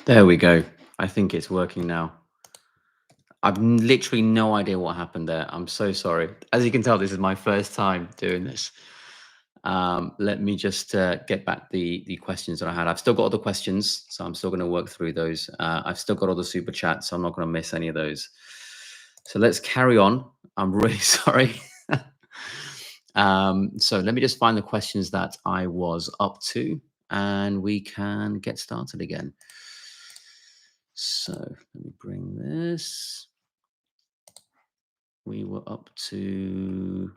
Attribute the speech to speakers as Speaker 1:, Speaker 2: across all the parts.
Speaker 1: There we go. I think it's working now. I've literally no idea what happened there. I'm so sorry. As you can tell, this is my first time doing this. Let me just get back the questions that I had. I've still got all the questions, so I'm still going to work through those. I've still got all the super chats, so I'm not going to miss any of those. So let's carry on. I'm really sorry. So let me just find the questions that I was up to, and we can get started again. So let me bring this. We were up to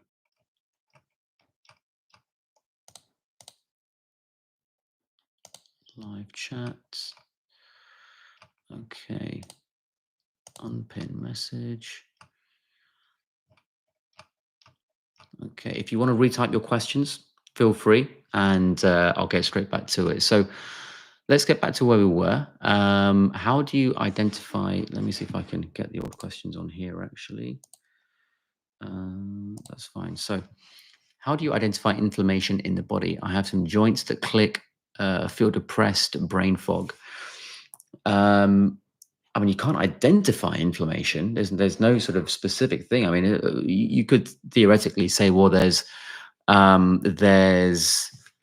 Speaker 1: live chat. Okay. Unpin message. Okay. If you want to retype your questions, feel free, and I'll get straight back to it. So let's get back to where we were. How do you identify? Let me see if I can get the old questions on here, actually. That's fine. So, how do you identify inflammation in the body? I have some joints that click, feel depressed, brain fog. I mean, you can't identify inflammation. There's no sort of specific thing. I mean, you could theoretically say, well, there's a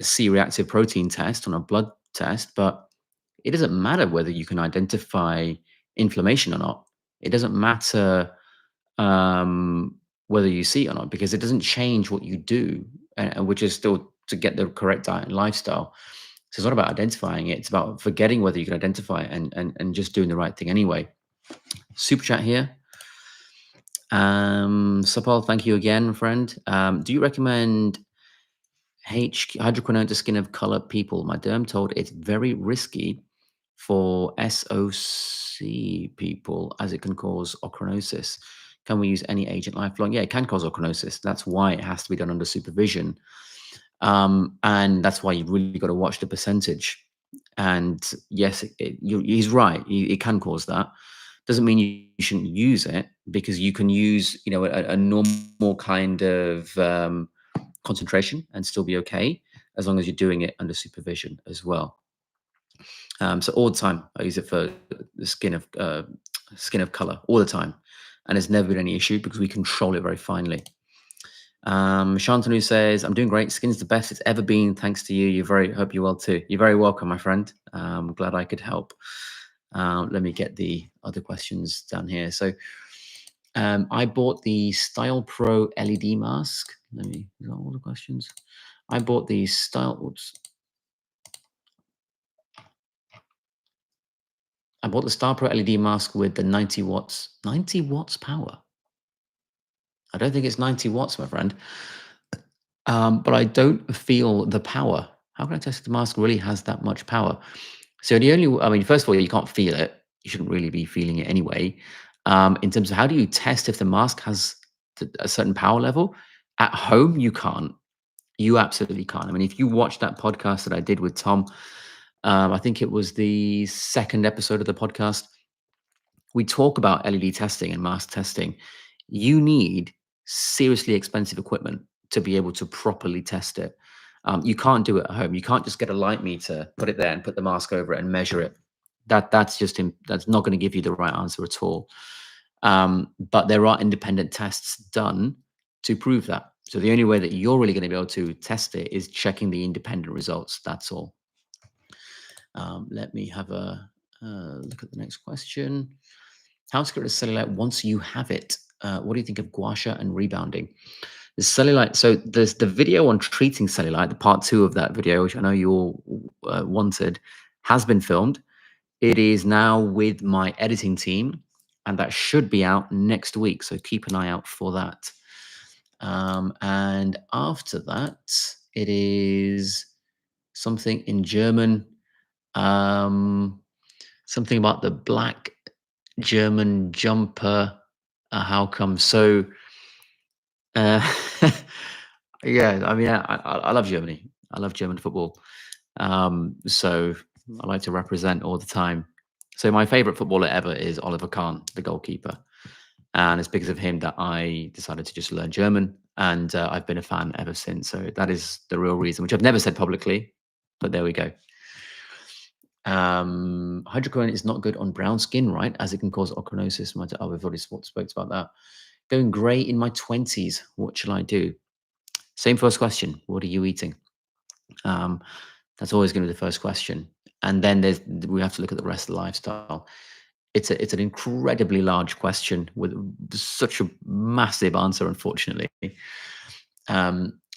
Speaker 1: C-reactive protein test on a blood test, but it doesn't matter whether you can identify inflammation or not. It doesn't matter whether you see it or not, because it doesn't change what you do, which is still to get the correct diet and lifestyle. So it's not about identifying it. It's about forgetting whether you can identify it and just doing the right thing anyway. Super chat here. Sapal, thank you again, friend. Do you recommend hydroquinone to skin of color people? My derm told it's very risky for SOC people as it can cause ochronosis. Can we use any agent lifelong? Yeah, it can cause ochronosis. That's why it has to be done under supervision. And that's why you've really got to watch the percentage. And yes, he's right. It can cause that. Doesn't mean you shouldn't use it, because you can use, a normal kind of concentration and still be okay, as long as you're doing it under supervision as well. So all the time, I use it for the skin of color all the time, and it's never been any issue because we control it very finely. Shantanu says, I'm doing great. Skin's the best it's ever been. Thanks to you. Hope you're well too. You're very welcome, my friend. I'm glad I could help. Let me get the other questions down here. So I bought the Style Pro LED mask. Is that all the questions? I bought the I bought the Star Pro LED mask with the 90 watts. 90 watts power. I don't think it's 90 watts, my friend. But I don't feel the power. How can I test if the mask really has that much power? So first of all, you can't feel it. You shouldn't really be feeling it anyway. In terms of how do you test if the mask has a certain power level? At home, you can't. You absolutely can't. I mean, if you watch that podcast that I did with Tom, I think it was the second episode of the podcast, we talk about LED testing and mask testing. You need seriously expensive equipment to be able to properly test it. You can't do it at home. You can't just get a light meter, put it there, and put the mask over it and measure it. That's not going to give you the right answer at all. But there are independent tests done to prove that. So the only way that you're really going to be able to test it is checking the independent results. That's all. Let me have a look at the next question. How to get rid of cellulite once you have it? What do you think of gua sha and rebounding? The cellulite. So there's the video on treating cellulite, the part 2 of that video, which I know you all wanted, has been filmed. It is now with my editing team, and that should be out next week. So keep an eye out for that. And after that, it is something in German. Something about the black German jumper. How come? So, uh, yeah, I mean, I love Germany. I love German football. So I like to represent all the time. So my favorite footballer ever is Oliver Kahn, the goalkeeper. And it's because of him that I decided to just learn German. And I've been a fan ever since. So that is the real reason, which I've never said publicly, but there we go. Hydroquinone is not good on brown skin, right? As it can cause ochronosis. Oh, we've already spoke about that. Going grey in my 20s. What shall I do? Same first question. What are you eating? That's always going to be the first question. And then we have to look at the rest of the lifestyle. It's an incredibly large question with such a massive answer, unfortunately.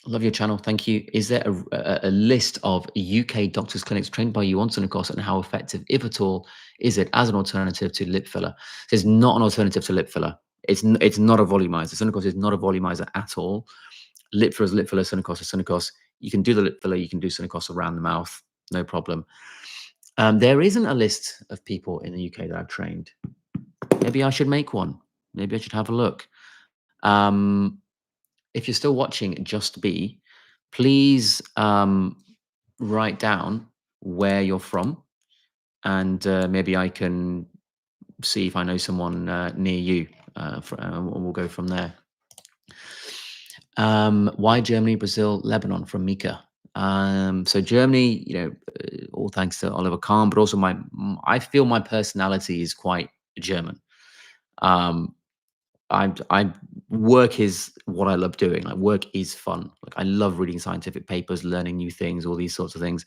Speaker 1: Love your channel. Thank you. Is there a list of UK doctors' clinics trained by you on Sunnicos, and how effective, if at all, is it as an alternative to lip filler? It's not an alternative to lip filler. It's not a volumizer. Sunnicos is not a volumizer at all. Lip filler is lip filler. Sunnicos is Sunnicos. You can do the lip filler. You can do Sunnicos around the mouth. No problem. There isn't a list of people in the UK that I've trained. Maybe I should make one. Maybe I should have a look. If you're still watching Just Be, please write down where you're from, and maybe I can see if I know someone near you, and we'll go from there. Why Germany, Brazil, Lebanon from Mika? So Germany, all thanks to Oliver Kahn, but also I feel my personality is quite German. I work is what I love doing. Like, work is fun. Like, I love reading scientific papers, learning new things, all these sorts of things.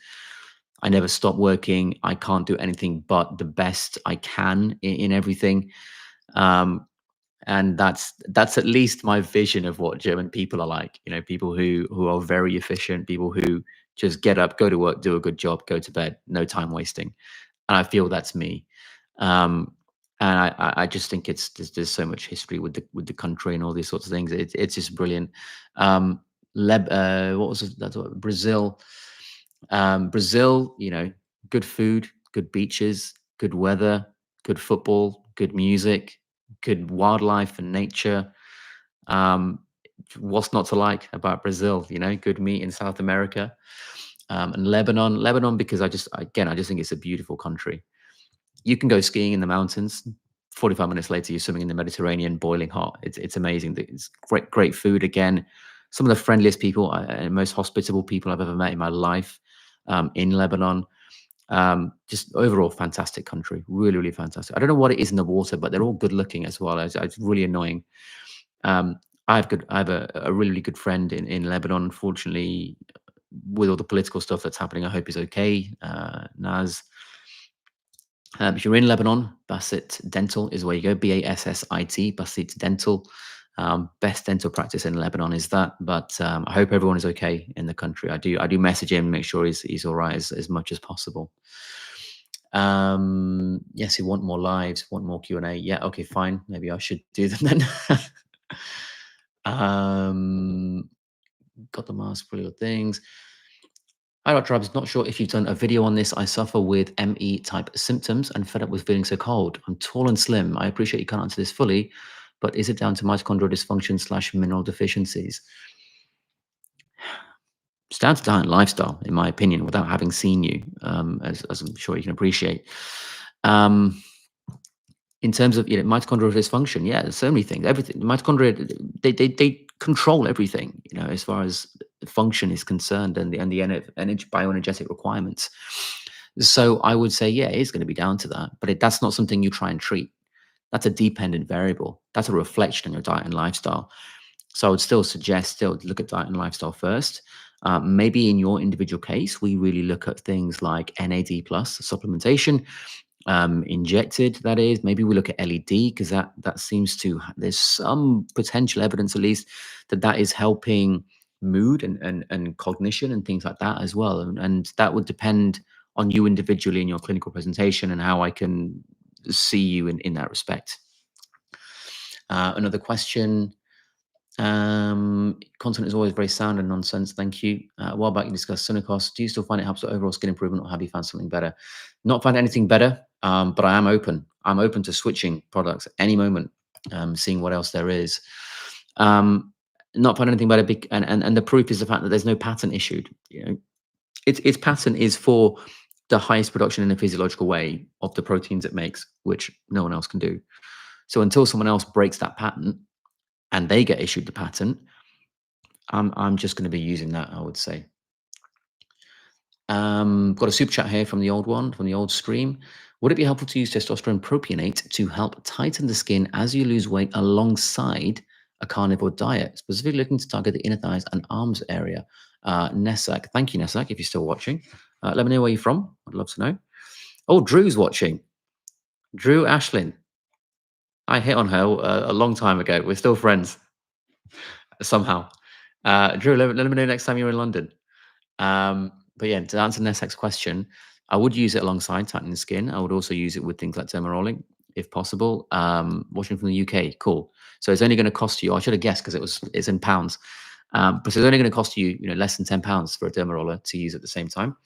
Speaker 1: I never stop working. I can't do anything but the best I can in everything. And that's at least my vision of what German people are like. People who are very efficient, people who just get up, go to work, do a good job, go to bed, no time wasting. And I feel that's me. And I just think there's so much history with the country and all these sorts of things. It's just brilliant. What was it? That's what, Brazil. Brazil, good food, good beaches, good weather, good football, good music, good wildlife and nature. What's not to like about Brazil? Good meat in South America. And Lebanon, because I just think it's a beautiful country. You can go skiing in the mountains. 45 minutes later, you're swimming in the Mediterranean, boiling hot. It's amazing. It's great food. Again, some of the friendliest people and most hospitable people I've ever met in my life in Lebanon. Just overall fantastic country. Really, really fantastic. I don't know what it is in the water, but they're all good looking as well. It's really annoying. I have a really, really good friend in Lebanon. Unfortunately, with all the political stuff that's happening, I hope he's okay. Naz. If you're in Lebanon, Basit Dental is where you go. Bassit, Basit Dental. Best dental practice in Lebanon is that. But I hope everyone is okay in the country. I do message him, make sure he's all right as much as possible. Yes, you want more lives, want more Q&A. Yeah, okay, fine. Maybe I should do them then. Got the mask for little things. Hi, Dr. Tribes. Not sure if you've done a video on this. I suffer with ME type symptoms and fed up with feeling so cold. I'm tall and slim. I appreciate you can't answer this fully, but is it down to mitochondrial dysfunction / mineral deficiencies? It's down to diet and lifestyle, in my opinion, without having seen you, as I'm sure you can appreciate. In terms of mitochondrial dysfunction, yeah, there's so many things. Everything, mitochondria, they control everything, as far as function is concerned, and the energy bioenergetic requirements. So I would say, yeah, it's going to be down to that, but that's not something you try and treat. That's a dependent variable. That's a reflection on your diet and lifestyle. So I would still suggest look at diet and lifestyle first. Maybe in your individual case, we really look at things like NAD plus supplementation, injected, that is. Maybe we look at LED, because that seems to, there's some potential evidence at least that is helping mood and cognition and things like that as well. And that would depend on you individually in your clinical presentation and how I can see you in that respect. Another question. Content is always very sound and nonsense. Thank you. A while back you discussed Sunnicos. Do you still find it helps with overall skin improvement, or have you found something better? Not find anything better, but I am open. I'm open to switching products at any moment, seeing what else there is. Not find anything better, and the proof is the fact that there's no patent issued. Its patent is for the highest production in a physiological way of the proteins it makes, which no one else can do. So until someone else breaks that patent and they get issued the patent, I'm just going to be using that, I would say. Got a super chat here from the old one, from the old stream. Would it be helpful to use testosterone propionate to help tighten the skin as you lose weight alongside a carnivore diet, specifically looking to target the inner thighs and arms area? Nesak, thank you, Nesak, if you're still watching. Let me know where you're from. I'd love to know. Oh, Drew's watching. Drew Ashlyn. I hit on her a long time ago. We're still friends somehow. Drew, let me know next time you're in London. But yeah, to answer Nesak's question, I would use it alongside tightening the skin. I would also use it with things like dermarolling, if possible. Watching from the UK, cool. So it's only going to cost you. I should have guessed because it's in pounds. But it's only going to cost you, less than £10 for a dermaroller to use at the same time.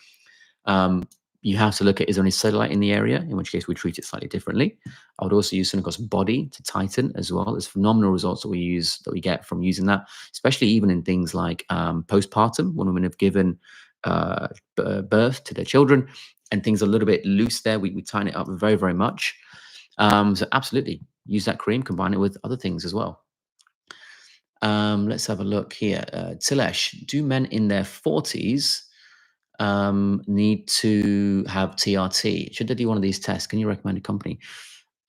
Speaker 1: You have to look at, is there any cellulite in the area, in which case we treat it slightly differently. I would also use something called body to tighten as well. There's phenomenal results that we get from using that, especially even in things like postpartum, when women have given birth to their children and things are a little bit loose there. We tighten it up very, very much. So absolutely use that cream, combine it with other things as well. Let's have a look here. Tilesh, do men in their 40s need to have TRT? Should they do one of these tests? Can you recommend a company?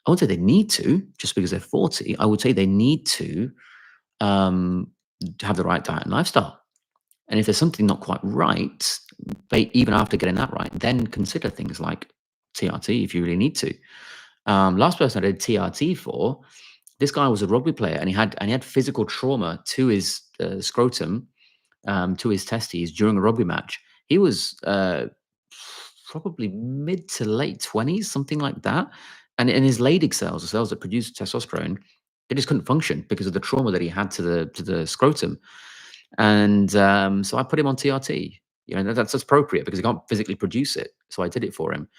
Speaker 1: I wouldn't say they need to, just because they're 40. I would say they need to have the right diet and lifestyle. And if there's something not quite right, even after getting that right, then consider things like TRT if you really need to. Last person I did TRT for, this guy was a rugby player and he had physical trauma to his scrotum, to his testes during a rugby match. He was probably mid to late 20s, something like that. And in his Leydig cells, the cells that produce testosterone, they just couldn't function because of the trauma that he had to the scrotum. And so I put him on TRT. That's appropriate because he can't physically produce it. So I did it for him.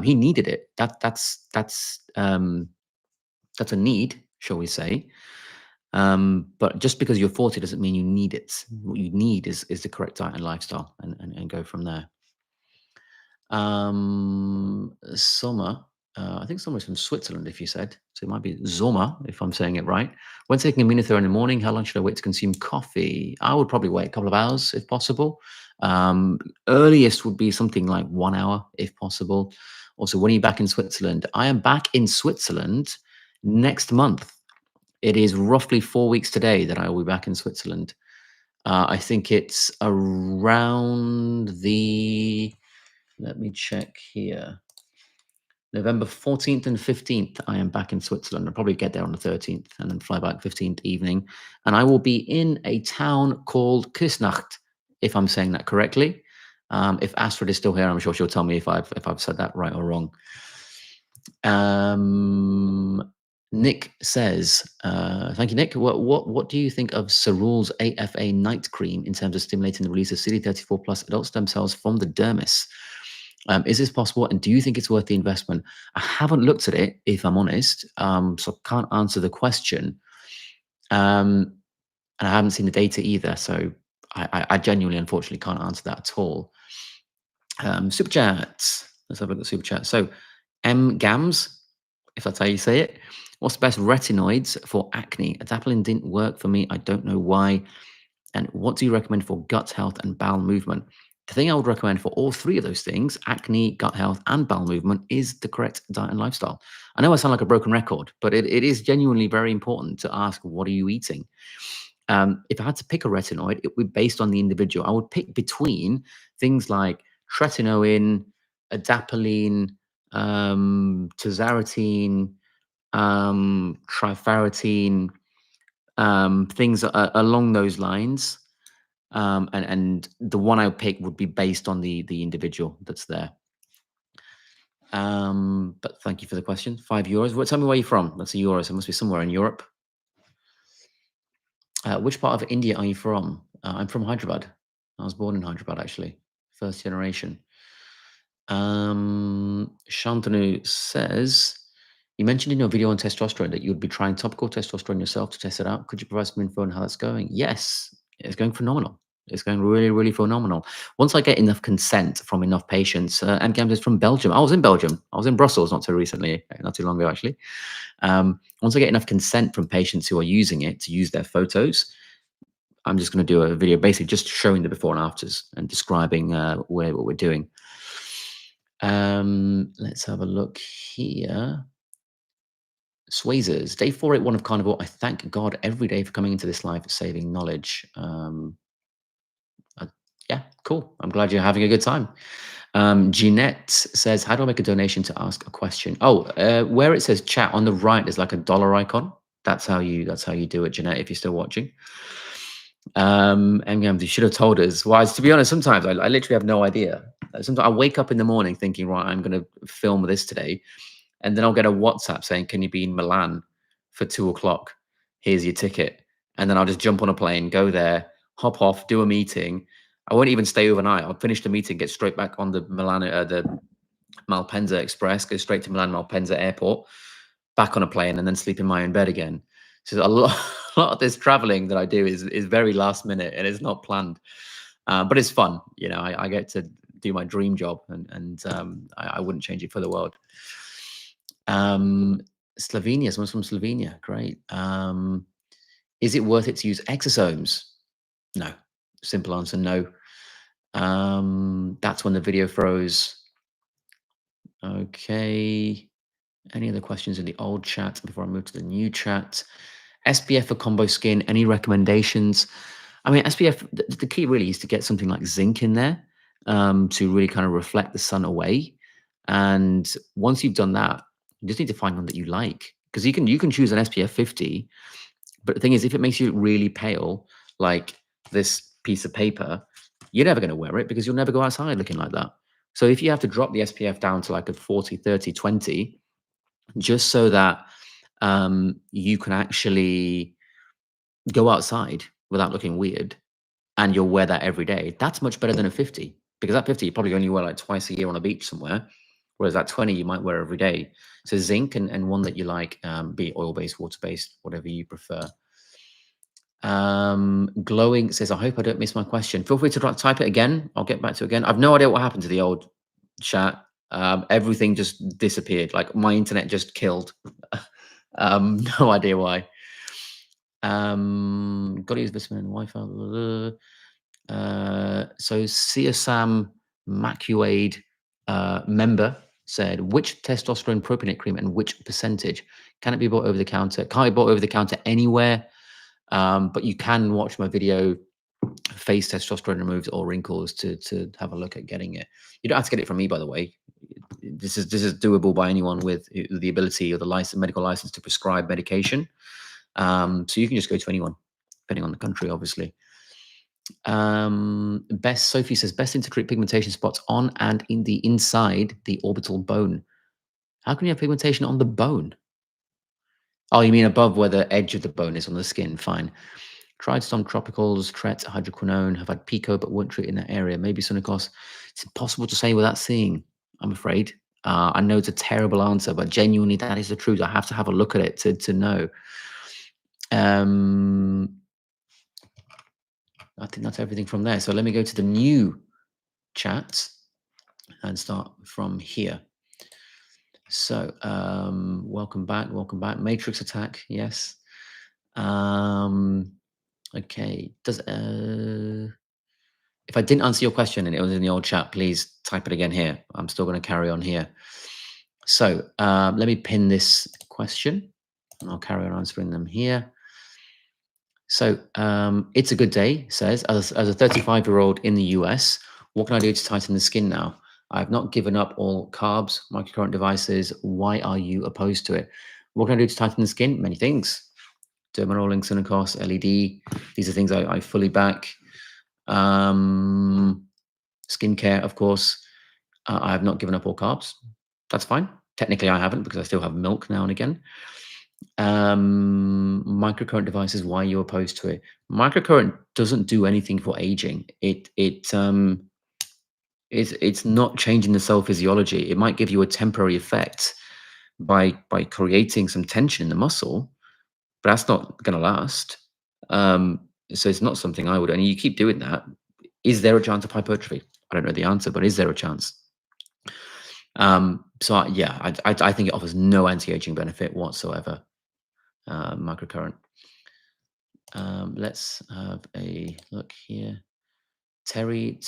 Speaker 1: He needed it. That's a need, shall we say? But just because you're 40 doesn't mean you need it. What you need is the correct diet and lifestyle, and go from there. Summer, I think Summer's from Switzerland, if you said. So it might be Zoma, if I'm saying it right. When taking Aminother in the morning, how long should I wait to consume coffee? I would probably wait a couple of hours, if possible. Earliest would be something like 1 hour, if possible. Also, when are you back in Switzerland? I am back in Switzerland next month. It is roughly 4 weeks today that I will be back in Switzerland. I think it's around let me check here. November 14th and 15th, I am back in Switzerland. I'll probably get there on the 13th and then fly back 15th evening. And I will be in a town called Küsnacht, if I'm saying that correctly. If Astrid is still here, I'm sure she'll tell me if I've said that right or wrong. Nick says, thank you, Nick. What do you think of Cerul's AFA night cream in terms of stimulating the release of CD34 plus adult stem cells from the dermis? Is this possible? And do you think it's worth the investment? I haven't looked at it, if I'm honest, so I can't answer the question. And I haven't seen the data either, so I genuinely, unfortunately, can't answer that at all. Super chat. Let's have a look at super chat. So, M Gams, if that's how you say it. What's the best retinoids for acne? Adapalene didn't work for me. I don't know why. And what do you recommend for gut health and bowel movement? The thing I would recommend for all three of those things, acne, gut health, and bowel movement, is the correct diet and lifestyle. I know I sound like a broken record, but it is genuinely very important to ask, what are you eating? If I had to pick a retinoid, it would be based on the individual. I would pick between things like tretinoin, adapalene, tazarotene, trifarotene, things along those lines. And the one I would pick would be based on the individual that's there. But thank you for the question. €5. Tell me where you're from. That's a euro, so it must be somewhere in Europe. Which part of India are you from? I'm from Hyderabad. I was born in Hyderabad, actually. First generation. Shantanu says, you mentioned in your video on testosterone that you would be trying topical testosterone yourself to test it out. Could you provide some info on how that's going? Yes, it's going phenomenal. It's going really, really phenomenal. Once I get enough consent from enough patients, MCAM is from Belgium. I was in Belgium. I was in Brussels not too recently, not too long ago, actually. Once I get enough consent from patients who are using it to use their photos, I'm just going to do a video basically just showing the before and afters and describing what we're doing. Let's have a look here. Swazers, day 481 of Carnivore. I thank God every day for coming into this life saving knowledge. Uh, yeah, cool. I'm glad you're having a good time. Jeanette says, how do I make a donation to ask a question? Oh, where it says chat on the right is like a dollar icon. That's how you do it, Jeanette, if you're still watching. MGAMS, you should have told us. Well, to be honest, sometimes I literally have no idea. Sometimes I wake up in the morning thinking, right, I'm going to film this today. And then I'll get a WhatsApp saying, can you be in Milan for 2 o'clock? Here's your ticket. And then I'll just jump on a plane, go there, hop off, do a meeting. I won't even stay overnight. I'll finish the meeting, get straight back on the the Malpensa Express, go straight to Milan Malpensa Airport, back on a plane, and then sleep in my own bed again. So a lot, a lot of this traveling that I do is very last minute and it's not planned, but it's fun. You know, I get to do my dream job, and I wouldn't change it for the world. Slovenia, someone's from Slovenia. Great. Is it worth it to use exosomes? No. Simple answer, no. That's when the video froze. Okay. Any other questions in the old chat before I move to the new chat? SPF for combo skin, any recommendations? I mean, SPF, the key really is to get something like zinc in there to really kind of reflect the sun away. And once you've done that, you just need to find one that you like. Because you can choose an SPF 50, but the thing is, if it makes you really pale, like this piece of paper, you're never going to wear it because you'll never go outside looking like that. So if you have to drop the SPF down to like a 40, 30, 20, just so that you can actually go outside without looking weird, and you'll wear that every day, that's much better than a 50, because that 50 you probably only wear like twice a year on a beach somewhere, whereas that 20 you might wear every day. So zinc and one that you like, be it oil-based, water-based, whatever you prefer. Glowing says, I hope I don't miss my question. Feel free to type it again. I'll get back to it again. I've no idea what happened to the old chat. Everything just disappeared. Like my internet just killed. No idea why. Got to use this and Wi-Fi. So Siasam Macuade member said, which testosterone propionate cream and which percentage? Can it be bought over the counter? Can't be bought over the counter anywhere. But you can watch my video, Face Testosterone Removes All Wrinkles, to have a look at getting it. You don't have to get it from me, by the way. This is doable by anyone with the ability or the license, medical license to prescribe medication. So you can just go to anyone, depending on the country, obviously. Sophie says, best to treat pigmentation spots on and in the inside the orbital bone. How can you have pigmentation on the bone? Oh, you mean above where the edge of the bone is on the skin? Fine. Tried some tropicals, Tret, hydroquinone, have had Pico, but won't treat in that area. Maybe Sunnicos. It's impossible to say without seeing, I'm afraid. I know it's a terrible answer, but genuinely, that is the truth. I have to have a look at it to know. I think that's everything from there. So let me go to the new chat and start from here. So welcome back. Matrix attack, yes. Okay. If I didn't answer your question and it was in the old chat, please type it again here. I'm still going to carry on here. So let me pin this question and I'll carry on answering them here. So it's a good day, says, as a 35-year-old in the US, what can I do to tighten the skin now? I've not given up all carbs, microcurrent devices. Why are you opposed to it? What can I do to tighten the skin? Many things. Dermarolling, Synacos, LED. These are things I fully back. Skincare, of course. I have not given up all carbs. That's fine. Technically, I haven't because I still have milk now and again. Microcurrent devices, why are you opposed to it? Microcurrent doesn't do anything for aging. It's not changing the cell physiology. It might give you a temporary effect by creating some tension in the muscle, but that's not going to last. So it's not something I would. And you keep doing that. Is there a chance of hypertrophy? I don't know the answer, but is there a chance? So I think it offers no anti-aging benefit whatsoever. Microcurrent. Let's have a look here. Terry,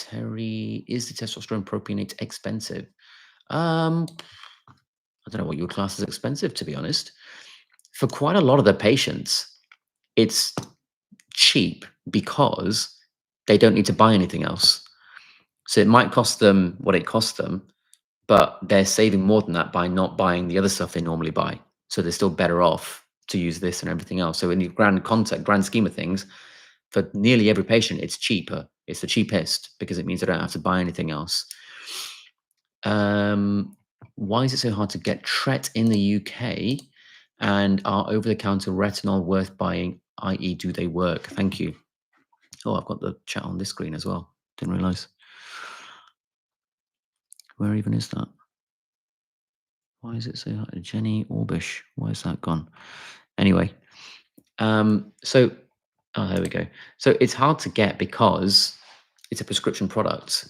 Speaker 1: is the testosterone propionate expensive? Um, I don't know what you would class as expensive, to be honest. For quite a lot of the patients, it's cheap because they don't need to buy anything else. So it might cost them what it costs them, but they're saving more than that by not buying the other stuff they normally buy. So they're still better off to use this and everything else. So in the grand scheme of things, for nearly every patient, it's cheaper. It's the cheapest because it means they don't have to buy anything else. Um, why is it so hard to get Tret in the UK? And are over-the-counter retinol worth buying? I.e., do they work? Thank you. Oh, I've got the chat on this screen as well. Didn't realize. Where even is that? Why is it so hard? Jenny Orbish. Why is that gone? Anyway, so there we go. So it's hard to get because it's a prescription product.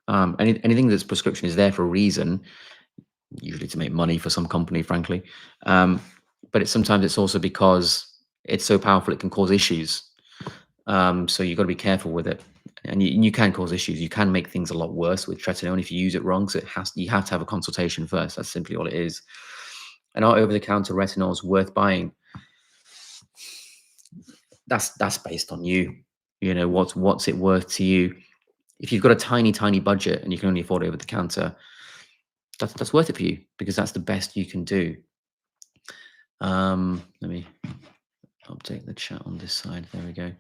Speaker 1: Anything that's prescription is there for a reason, usually to make money for some company, frankly. But sometimes it's also because it's so powerful it can cause issues. So you've got to be careful with it, and you can cause issues. You can make things a lot worse with tretinoin if you use it wrong. So you have to have a consultation first. That's simply all it is. And are over-the-counter retinols worth buying? That's based on you. You know what's it worth to you? If you've got a tiny budget and you can only afford over-the-counter, that's worth it for you because that's the best you can do. Let me update the chat on this side. There we go.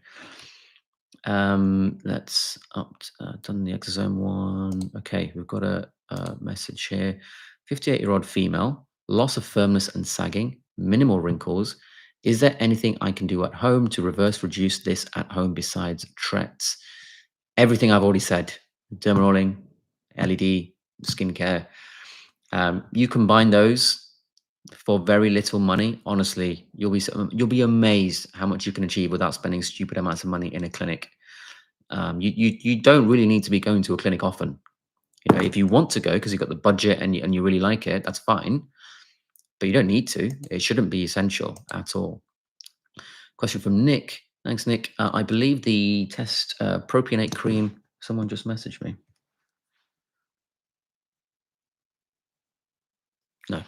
Speaker 1: Let's done the exosome one. Okay, we've got a message here. 58-year-old female, loss of firmness and sagging, minimal wrinkles. Is there anything I can do at home to reduce this at home besides Tretz? Everything I've already said: derma rolling, LED, skincare. You combine those for very little money. Honestly, you'll be amazed how much you can achieve without spending stupid amounts of money in a clinic. You don't really need to be going to a clinic often. You know, if you want to go because you've got the budget and you really like it, that's fine. But you don't need to. It shouldn't be essential at all. Question from Nick. Thanks, Nick. I believe the test propionate cream. Someone just messaged me. No,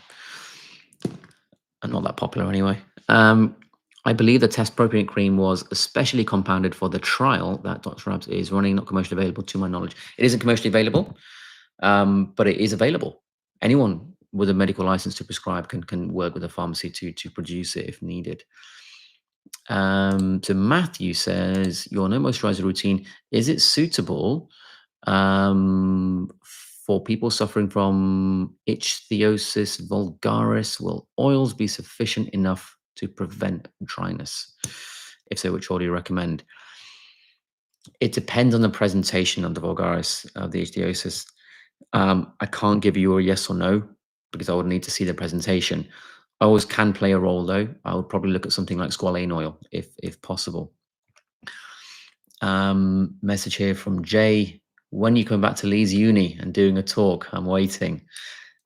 Speaker 1: I'm not that popular anyway. I believe the test propionate cream was especially compounded for the trial that Dr. Rabs is running, not commercially available to my knowledge. It isn't commercially available, but it is available. Anyone with a medical license to prescribe can work with a pharmacy to produce it if needed. So Matthew says, your no moisturizer routine, is it suitable for people suffering from ichthyosis vulgaris? Will oils be sufficient enough to prevent dryness? If so, which oil do you recommend? It depends on the presentation of the vulgaris, of the ichthyosis. I can't give you a yes or no because I would need to see the presentation. Oils can play a role though. I would probably look at something like squalane oil if possible. Message here from Jay. When you come back to Leeds Uni and doing a talk, I'm waiting.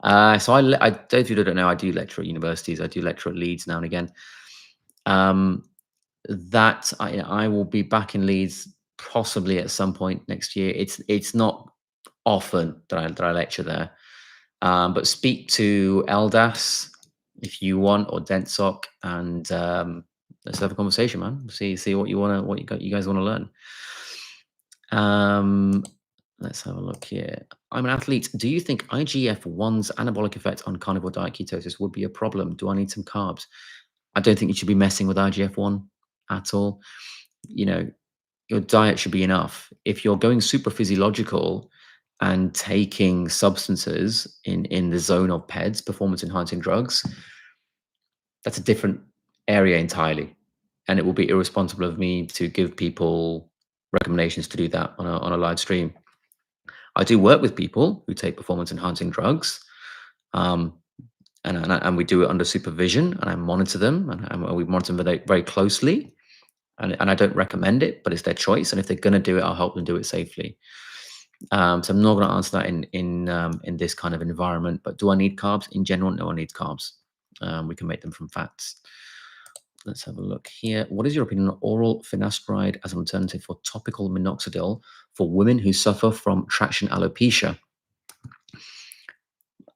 Speaker 1: So I don't you don't know, I do lecture at universities. I do lecture at Leeds now and again. That I will be back in Leeds possibly at some point next year. It's not often that I lecture there, but speak to LDAS if you want, or DentSoc, and let's have a conversation, man. See what you guys want to learn. Let's have a look here. I'm an athlete. Do you think IGF-1's anabolic effect on carnivore diet ketosis would be a problem? Do I need some carbs? I don't think you should be messing with IGF-1 at all. You know, your diet should be enough. If you're going super physiological and taking substances in the zone of PEDs, performance enhancing drugs, that's a different area entirely. And it will be irresponsible of me to give people recommendations to do that on a live stream. I do work with people who take performance enhancing drugs, and we do it under supervision, and I monitor them, and we monitor them very, very closely. And I don't recommend it, but it's their choice. And if they're going to do it, I'll help them do it safely. So I'm not going to answer that in this kind of environment. But do I need carbs? In general, no one needs carbs. We can make them from fats. Let's have a look here. What is your opinion on oral finasteride as an alternative for topical minoxidil for women who suffer from traction alopecia?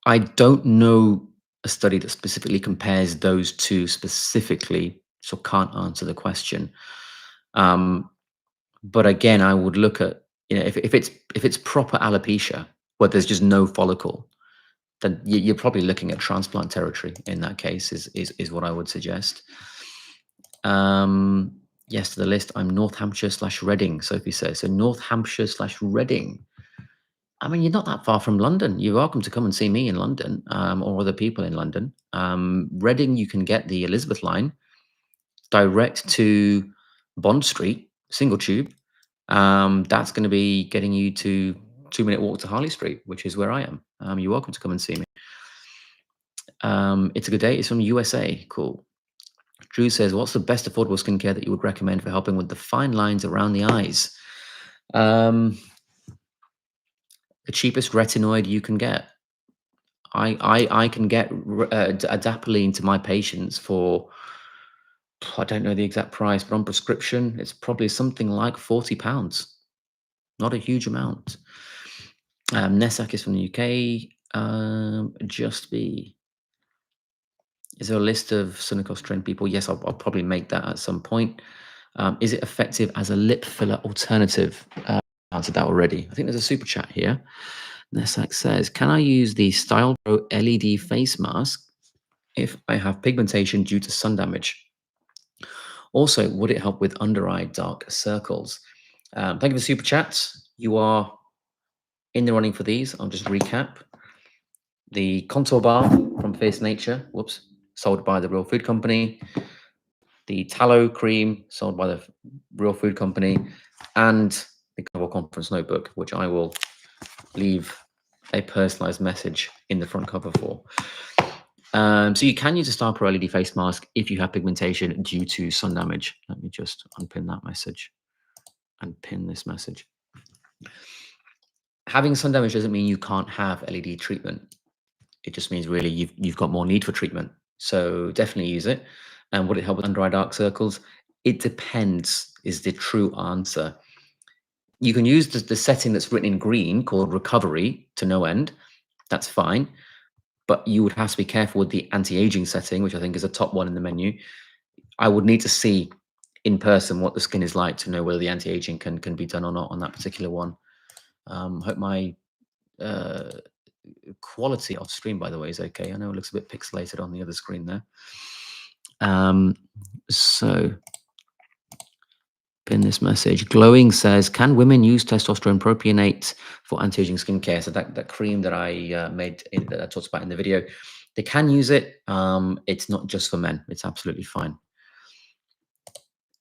Speaker 1: I don't know a study that specifically compares those two specifically, so can't answer the question. Um, but again, I would look at, if it's proper alopecia where there's just no follicle, then you're probably looking at transplant territory in that case. Is what I would suggest. Yes, to the list. I'm North Hampshire / Reading. Sophie says so. North Hampshire / Reading. I mean, you're not that far from London. You're welcome to come and see me in London, or other people in London. Reading, you can get the Elizabeth line direct to Bond Street, single tube. That's going to be getting you to 2-minute walk to Harley Street, which is where I am. You're welcome to come and see me. It's a good day. It's from USA. Cool. Drew says, what's the best affordable skincare that you would recommend for helping with the fine lines around the eyes? The cheapest retinoid you can get. I can get adapalene to my patients for, I don't know the exact price, but on prescription, it's probably something like £40. Not a huge amount. Nesak is from the UK. Just be. Is there a list of Sunnicos trained people? Yes, I'll probably make that at some point. Is it effective as a lip filler alternative? Answered that already. I think there's a super chat here. Nesak says, can I use the Style Pro LED face mask if I have pigmentation due to sun damage? Also, would it help with under eye dark circles? Thank you for the super chats. You are in the running for these. I'll just recap. The contour bar from Fierce Nature, sold by the Real Food Company. The tallow cream sold by the Real Food Company, and the Global Conference Notebook, which I will leave a personalized message in the front cover for. So you can use a Star Pro LED face mask if you have pigmentation due to sun damage. Let me just unpin that message and pin this message. Having sun damage doesn't mean you can't have LED treatment. It just means really you've got more need for treatment. So definitely use it. And would it help with under eye dark circles? It depends is the true answer. You can use the setting that's written in green called recovery to no end. That's fine. But you would have to be careful with the anti-aging setting, which I think is a top one in the menu. I would need to see in person what the skin is like to know whether the anti-aging can be done or not on that particular one. Hope my quality off stream, by the way, is okay. I know it looks a bit pixelated on the other screen there. So pin this message. Glowing says, can women use testosterone propionate for anti-aging skincare? So that cream that I made, that I talked about in the video, they can use it. It's not just for men. It's absolutely fine.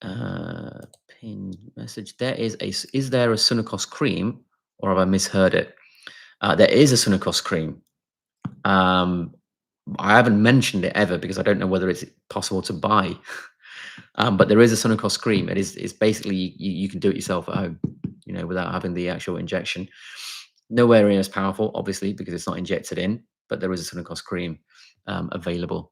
Speaker 1: Pin message. Is there a Sunnicos cream, or have I misheard it? There is a Sunnicos cream. I haven't mentioned it ever because I don't know whether it's possible to buy. But there is a Sunnicos cream. It's basically you can do it yourself at home, without having the actual injection. Nowhere near as powerful, obviously, because it's not injected in. But there is a Sunnicos cream available.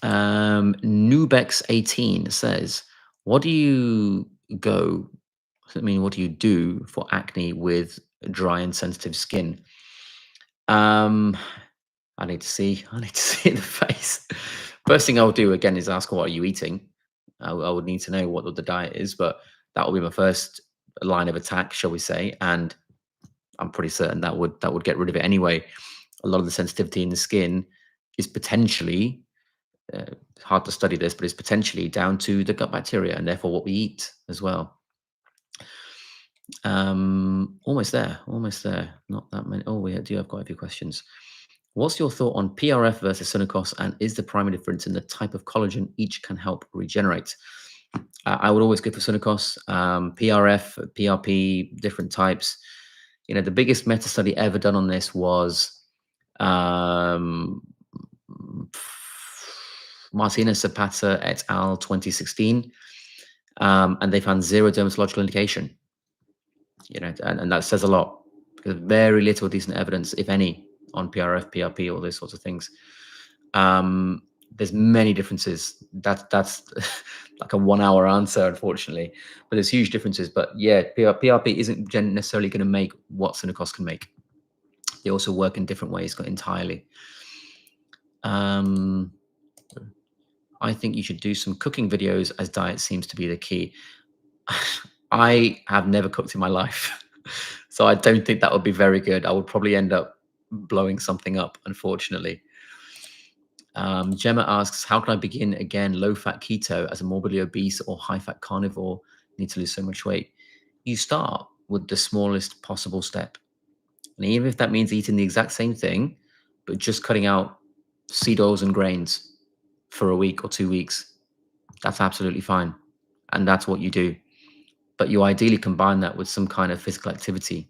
Speaker 1: Nubex18 says, what do you do for acne with dry and sensitive skin? I need to see the face. First thing I'll do again is ask, what are you eating? I would need to know what the diet is, but that will be my first line of attack, shall we say? And I'm pretty certain that would get rid of it anyway. A lot of the sensitivity in the skin is potentially hard to study this, but it's potentially down to the gut bacteria and therefore what we eat as well. Almost there. Not that many. Oh, we do have quite a few questions. What's your thought on PRF versus Sunnicos, and is the primary difference in the type of collagen each can help regenerate? I would always go for Sunnicos. PRF, PRP, different types. The biggest meta study ever done on this was Martinez Zapata et al. 2016, and they found zero dermatological indication. And that says a lot because very little decent evidence, if any, on PRF, PRP, all those sorts of things. There's many differences. That's like a 1 hour answer, unfortunately. But there's huge differences. But yeah, PRP isn't necessarily going to make what Cinecos can make. They also work in different ways entirely. Um, I think you should do some cooking videos, as diet seems to be the key. I have never cooked in my life, so I don't think that would be very good. I would probably end up blowing something up, unfortunately. Gemma asks, how can I begin again low-fat keto as a morbidly obese or high-fat carnivore? Need to lose so much weight. You start with the smallest possible step. And even if that means eating the exact same thing, but just cutting out seed oils and grains for a week or 2 weeks, that's absolutely fine. And that's what you do. But you ideally combine that with some kind of physical activity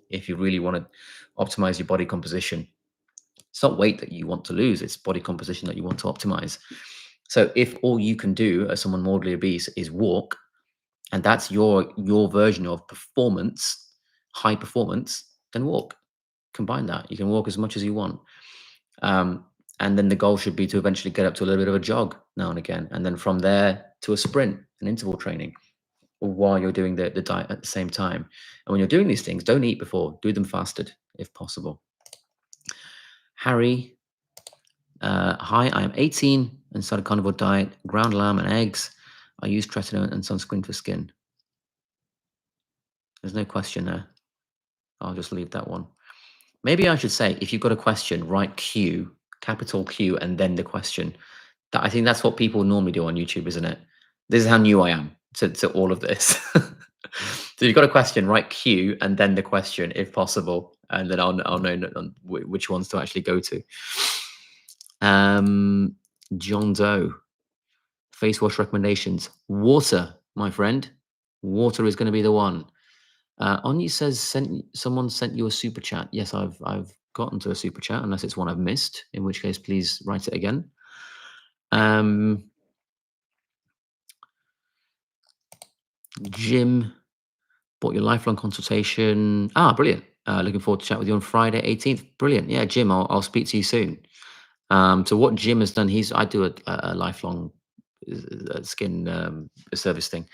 Speaker 1: if you really want to optimize your body composition. It's not weight that you want to lose, it's body composition that you want to optimize. So if all you can do as someone morbidly obese is walk, and that's your version of performance, high performance, then walk. Combine that. You can walk as much as you want. Um, and then the goal should be to eventually get up to a little bit of a jog now and again. And then from there to a sprint and interval training while you're doing the diet at the same time. And when you're doing these things, don't eat before, do them fasted if possible. Harry, hi, I am 18 and started carnivore diet, ground lamb and eggs. I use tretinoin and sunscreen for skin. There's no question there. I'll just leave that one. Maybe I should say, if you've got a question, write Q, capital Q, and then the question. That, I think that's what people normally do on YouTube, isn't it? This is how new I am to all of this. So you've got a question, write Q, and then the question, if possible, and then I'll know which ones to actually go to. John Doe, face wash recommendations. Water, my friend. Water is going to be the one. Anya says someone sent you a super chat. Yes, I've gotten to a super chat, unless it's one I've missed, in which case please write it again. Jim bought your lifelong consultation. Brilliant. Looking forward to chat with you on Friday 18th. Brilliant. Yeah, Jim, I'll speak to you soon. So what Jim has done, I do a lifelong skin service thing.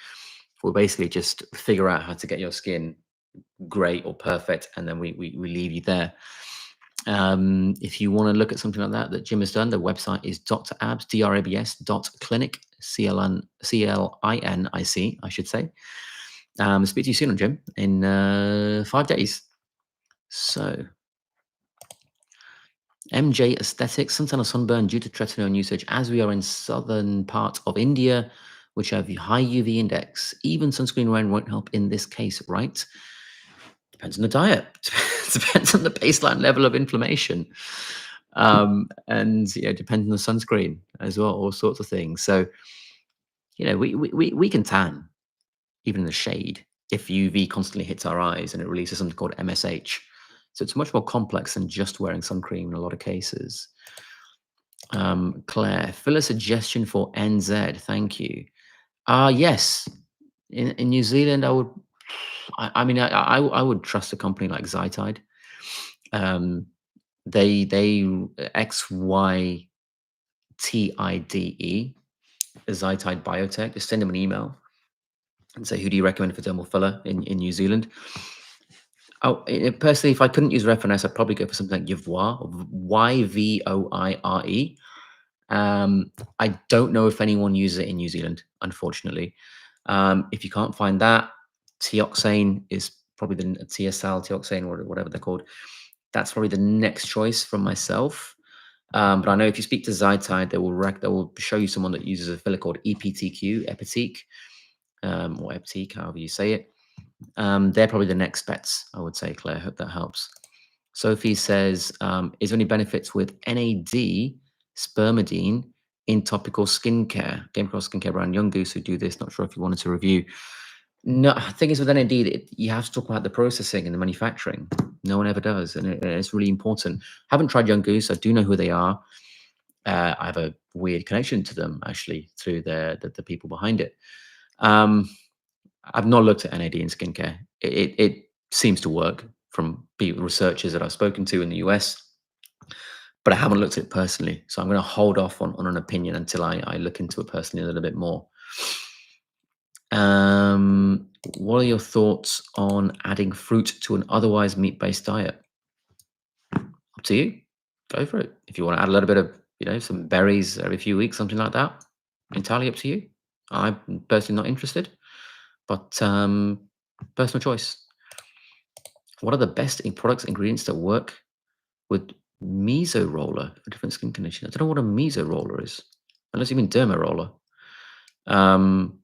Speaker 1: We'll basically just figure out how to get your skin great or perfect, and then we leave you there. If you want to look at something like that Jim has done, the website is drabs, drabs.clinic, CLINIC, I should say. Speak to you soon on Jim in 5 days. So, MJ Aesthetics, suntan or sunburn due to tretinoin usage, as we are in southern part of India, which have high UV index. Even sunscreen wearing won't help in this case, right? Depends on the diet. Depends on the baseline level of inflammation. And depends on the sunscreen as well, all sorts of things. So, we can tan even in the shade if UV constantly hits our eyes and it releases something called MSH. So it's much more complex than just wearing sun cream in a lot of cases. Claire, fill a suggestion for NZ. Thank you. Yes. In New Zealand, I would. I would trust a company like Zytide. They XYTIDE, Zytide Biotech. Just send them an email and say, who do you recommend for dermal filler in New Zealand? Personally, if I couldn't use reference, I'd probably go for something like Yvoire, YVOIRE. I don't know if anyone uses it in New Zealand, unfortunately. If you can't find that, Teoxane is probably the TSL, Teoxane, or whatever they're called. That's probably the next choice from myself. But I know if you speak to Zytide, they will show you someone that uses a filler called EPTQ, Epitique, or Epitique, however you say it. They're probably the next bets, I would say, Claire. I hope that helps. Sophie says, is there any benefits with NAD, spermidine, in topical skincare? Game across skincare brand Young Goose who do this. Not sure if you wanted to review. No, the thing is with NAD, you have to talk about the processing and the manufacturing. No one ever does, and it's really important. Haven't tried Young Goose. I do know who they are. I have a weird connection to them, actually, through the people behind it. I've not looked at NAD in skincare. It seems to work from researchers that I've spoken to in the US. but I haven't looked at it personally. So I'm going to hold off on an opinion until I look into it personally a little bit more. What are your thoughts on adding fruit to an otherwise meat-based diet? Up to you. Go for it. If you want to add a little bit of, some berries every few weeks, something like that, entirely up to you. I'm personally not interested, but personal choice. What are the best products, ingredients that work with meso roller for different skin conditions? I don't know what a meso roller is, unless you mean derma roller. Um,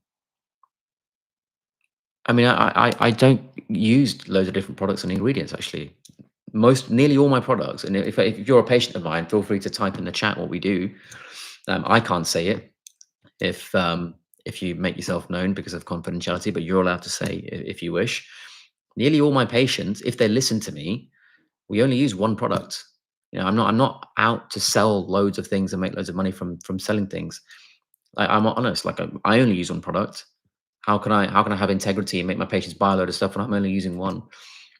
Speaker 1: I mean, I don't use loads of different products and ingredients actually. Nearly all my products, and if you're a patient of mine, feel free to type in the chat what we do. I can't say it if you make yourself known because of confidentiality, but you're allowed to say if you wish. Nearly all my patients, if they listen to me, we only use one product. I'm not out to sell loads of things and make loads of money from selling things. I'm honest. Like I only use one product. How can I have integrity and make my patients buy a load of stuff when I'm only using one?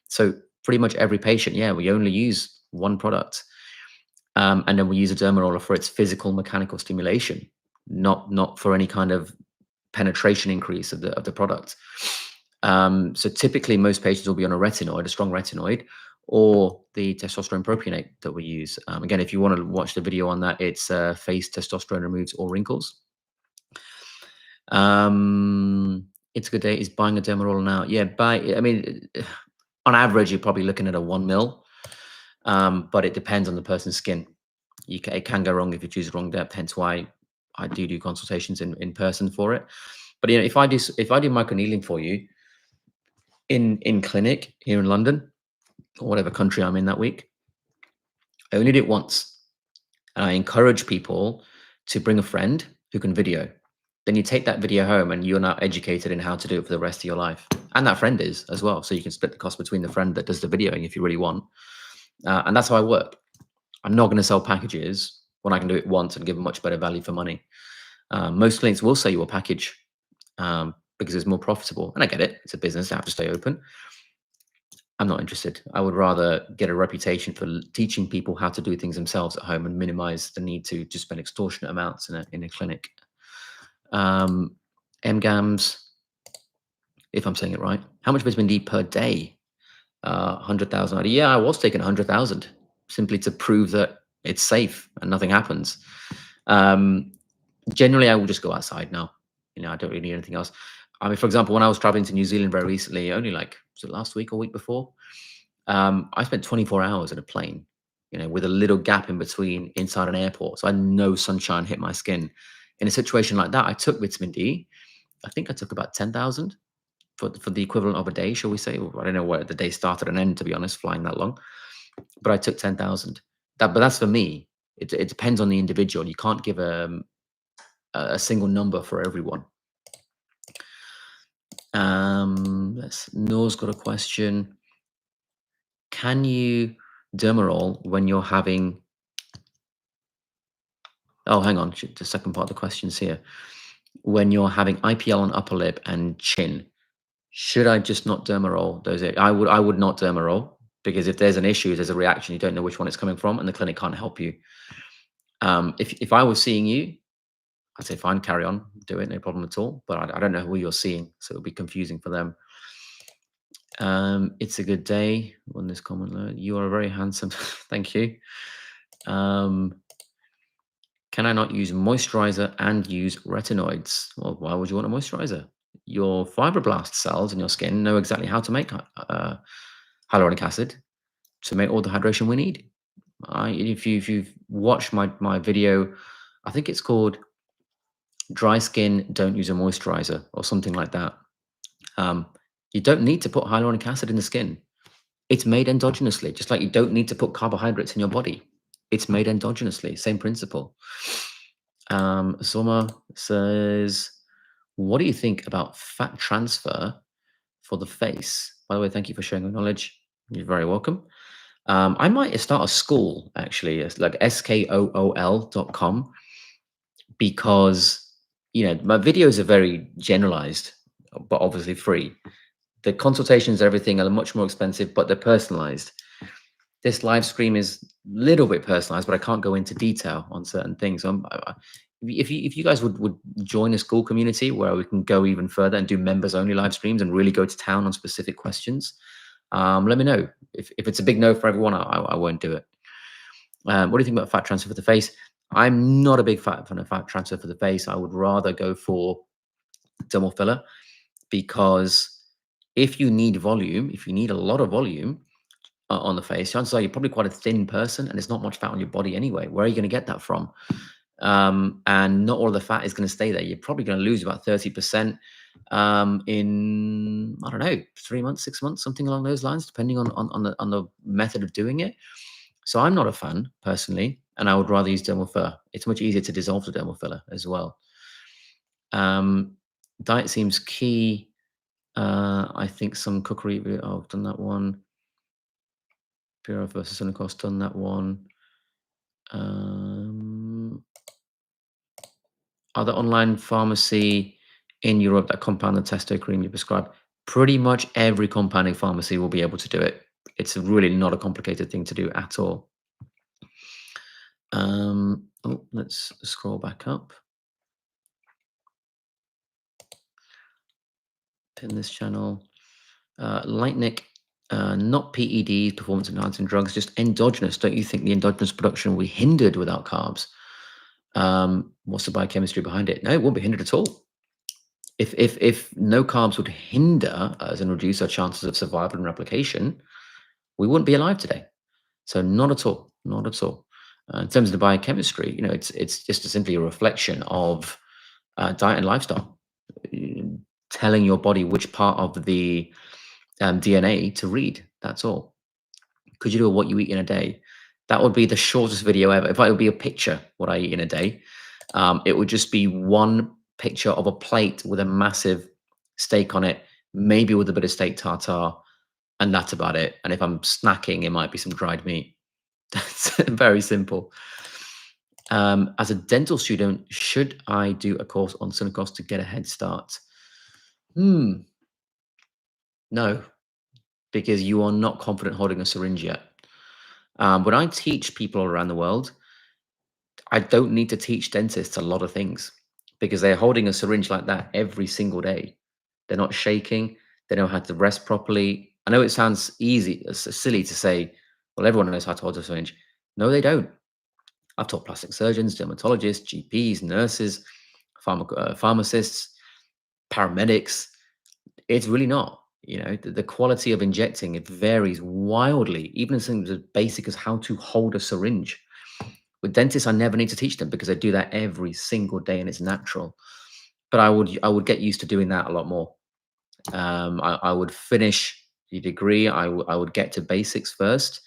Speaker 1: So pretty much every patient, yeah, we only use one product, and then we use a derma roller for its physical mechanical stimulation, not for any kind of penetration increase of the product. So typically, most patients will be on a retinoid, a strong retinoid, or the testosterone propionate that we use. Again, if you want to watch the video on that, it's face testosterone removes all wrinkles. It's a good day. Is buying a derma roller now? Yeah, I mean, on average, you're probably looking at a 1 ml, but it depends on the person's skin. It can go wrong if you choose the wrong depth. Hence why I do consultations in person for it. But if I do microneedling for you in clinic here in London or whatever country I'm in that week, I only do it once, and I encourage people to bring a friend who can video. Then you take that video home, and you're now educated in how to do it for the rest of your life, and that friend is as well. So you can split the cost between the friend that does the videoing if you really want, and that's how I work. I'm not going to sell packages when I can do it once and give a much better value for money. Most clinics will sell you a package because it's more profitable. And I get it. It's a business. They have to stay open. I'm not interested. I would rather get a reputation for teaching people how to do things themselves at home and minimize the need to just spend extortionate amounts in a clinic. MGAMs, if I'm saying it right. How much vitamin D per day? 100,000. Yeah, I was taking 100,000 simply to prove that it's safe and nothing happens. Generally, I will just go outside now. I don't really need anything else. I mean, for example, when I was traveling to New Zealand very recently, only was it last week or week before? I spent 24 hours in a plane, with a little gap in between inside an airport. So I had no sunshine hit my skin. In a situation like that, I took vitamin D. I think I took about 10,000 for the equivalent of a day, shall we say? I don't know where the day started and ended, to be honest, flying that long. But I took 10,000. But that's for me. It depends on the individual. You can't give a single number for everyone. Noah's got a question. Can you dermarol when you're having... Oh, hang on. The second part of the question's here. When you're having IPL on upper lip and chin, should I just not dermarol those? I would not dermarol, because if there's an issue, there's a reaction, you don't know which one it's coming from, and the clinic can't help you. If I was seeing you, I'd say fine, carry on, do it, no problem at all. But I don't know who you're seeing, so it'll be confusing for them. It's a good day. On this comment, you are very handsome. Thank you. Can I not use moisturizer and use retinoids? Well, why would you want a moisturizer? Your fibroblast cells in your skin know exactly how to make hyaluronic acid to make all the hydration we need. If you've watched my video, I think it's called "Dry Skin Don't Use a Moisturizer" or something like that. You don't need to put hyaluronic acid in the skin. It's made endogenously, just like you don't need to put carbohydrates in your body. It's made endogenously, same principle. Soma says, what do you think about fat transfer for the face? By the way, thank you for sharing your knowledge. You're very welcome. I might start a school, actually. It's like skool.com, because, my videos are very generalized, but obviously free. The consultations, everything are much more expensive, but they're personalized. this live stream is a little bit personalized, but I can't go into detail on certain things. If you guys would join a school community where we can go even further and do members only live streams and really go to town on specific questions, let me know. If it's a big no for everyone, I won't do it. What do you think about fat transfer for the face? I'm not a big fan of fat transfer for the face. I would rather go for dermal filler, because if you need volume, if you need a lot of volume on the face, chances are you're probably quite a thin person and there's not much fat on your body anyway. Where are you going to get that from? And not all of the fat is going to stay there. You're probably going to lose about 30% in, I don't know, 3 months, 6 months, something along those lines, depending on the method of doing it. So I'm not a fan personally, and I would rather use dermal filler. It's much easier to dissolve the dermal filler as well. Diet seems key. I think some cookery. Oh, I've done that one. Pure versus Unicos, done that one. Other online pharmacy in Europe that compound the testo cream you prescribe? Pretty much every compounding pharmacy will be able to do it. It's really not a complicated thing to do at all. Let's scroll back up. Pin this channel. Lightnick, not PEDs, performance enhancing drugs, just endogenous. Don't you think the endogenous production will be hindered without carbs? What's the biochemistry behind it? No, it won't be hindered at all. If no carbs would hinder us and reduce our chances of survival and replication, we wouldn't be alive today. So not at all, not at all. In terms of the biochemistry, it's just simply a reflection of diet and lifestyle, telling your body which part of the DNA to read. That's all. Could you do what you eat in a day? That would be the shortest video ever. If I would be a picture, what I eat in a day, it would just be one picture of a plate with a massive steak on it, maybe with a bit of steak tartare, and that's about it. And if I'm snacking, it might be some dried meat. That's very simple. As a dental student, should I do a course on Synacos to get a head start? No, because you are not confident holding a syringe yet. When I teach people around the world, I don't need to teach dentists a lot of things because they're holding a syringe like that every single day. They're not shaking. They know how to rest properly. I know it sounds easy, silly to say, well, everyone knows how to hold a syringe. No, they don't. I've taught plastic surgeons, dermatologists, GPs, nurses, pharmacists, paramedics. It's really not. The quality of injecting, it varies wildly, even in things as basic as how to hold a syringe. With dentists, I never need to teach them because I do that every single day and it's natural. But I would get used to doing that a lot more. I would finish the degree. I would get to basics first,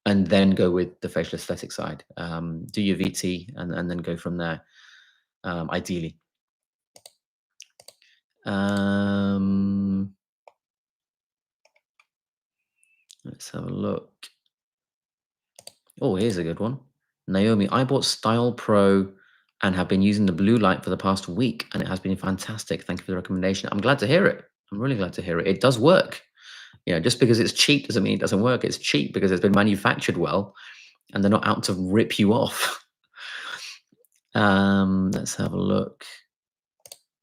Speaker 1: and then go with the facial aesthetic side. Do your VT and then go from there. Ideally. Let's have a look. Oh, here's a good one. Naomi, I bought Style Pro and have been using the blue light for the past week, and it has been fantastic. Thank you for the recommendation. I'm glad to hear it. I'm really glad to hear it. It does work. Just because it's cheap doesn't mean it doesn't work. It's cheap because it's been manufactured well, and they're not out to rip you off. Let's have a look.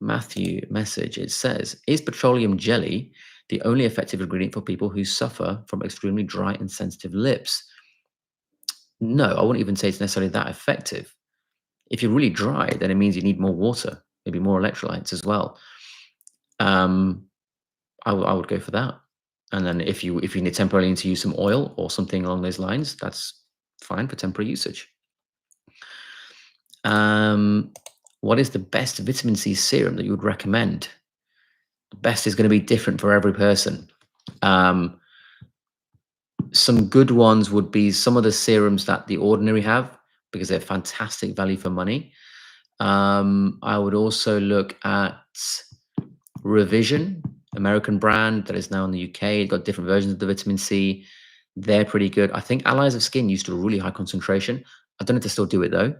Speaker 1: Matthew message. It says, is petroleum jelly the only effective ingredient for people who suffer from extremely dry and sensitive lips? No, I wouldn't even say it's necessarily that effective. If you're really dry, then it means you need more water, maybe more electrolytes as well. I would go for that. And then if you need temporarily to use some oil or something along those lines, that's fine for temporary usage. What is the best vitamin C serum that you would recommend? The best is going to be different for every person. Some good ones would be some of the serums that The Ordinary have, because they're fantastic value for money. I would also look at Revision, American brand that is now in the UK. It's got different versions of the vitamin C. They're pretty good. I think Allies of Skin used to a really high concentration. I don't know if they still do it though.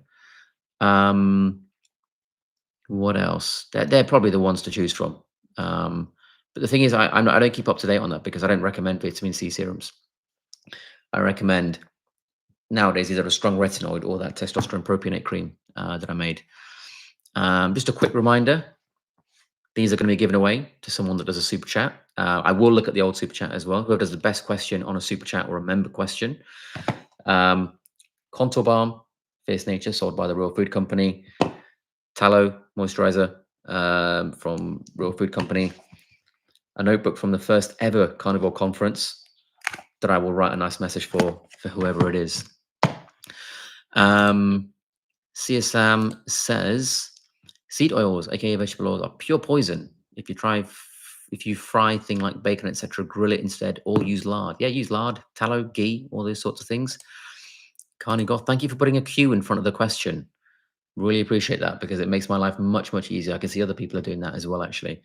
Speaker 1: What else? They're probably the ones to choose from. But the thing is, I don't keep up to date on that because I don't recommend vitamin C serums. I recommend nowadays either a strong retinoid or that testosterone propionate cream that I made. Just a quick reminder, these are going to be given away to someone that does a super chat. I will look at the old super chat as well. Whoever does the best question on a super chat or a member question. Contour Balm, Fierce Nature, sold by the Real Food Company. Tallow moisturizer from Real Food Company. A notebook from the first ever carnivore conference that I will write a nice message for whoever it is. CSAM says seed oils, aka vegetable oils, are pure poison. If you fry thing like bacon, etc., grill it instead, or use lard. Yeah, use lard, tallow, ghee, all those sorts of things. Carney Goth, thank you for putting a Q in front of the question. Really appreciate that because it makes my life much, much easier. I can see other people are doing that as well, actually.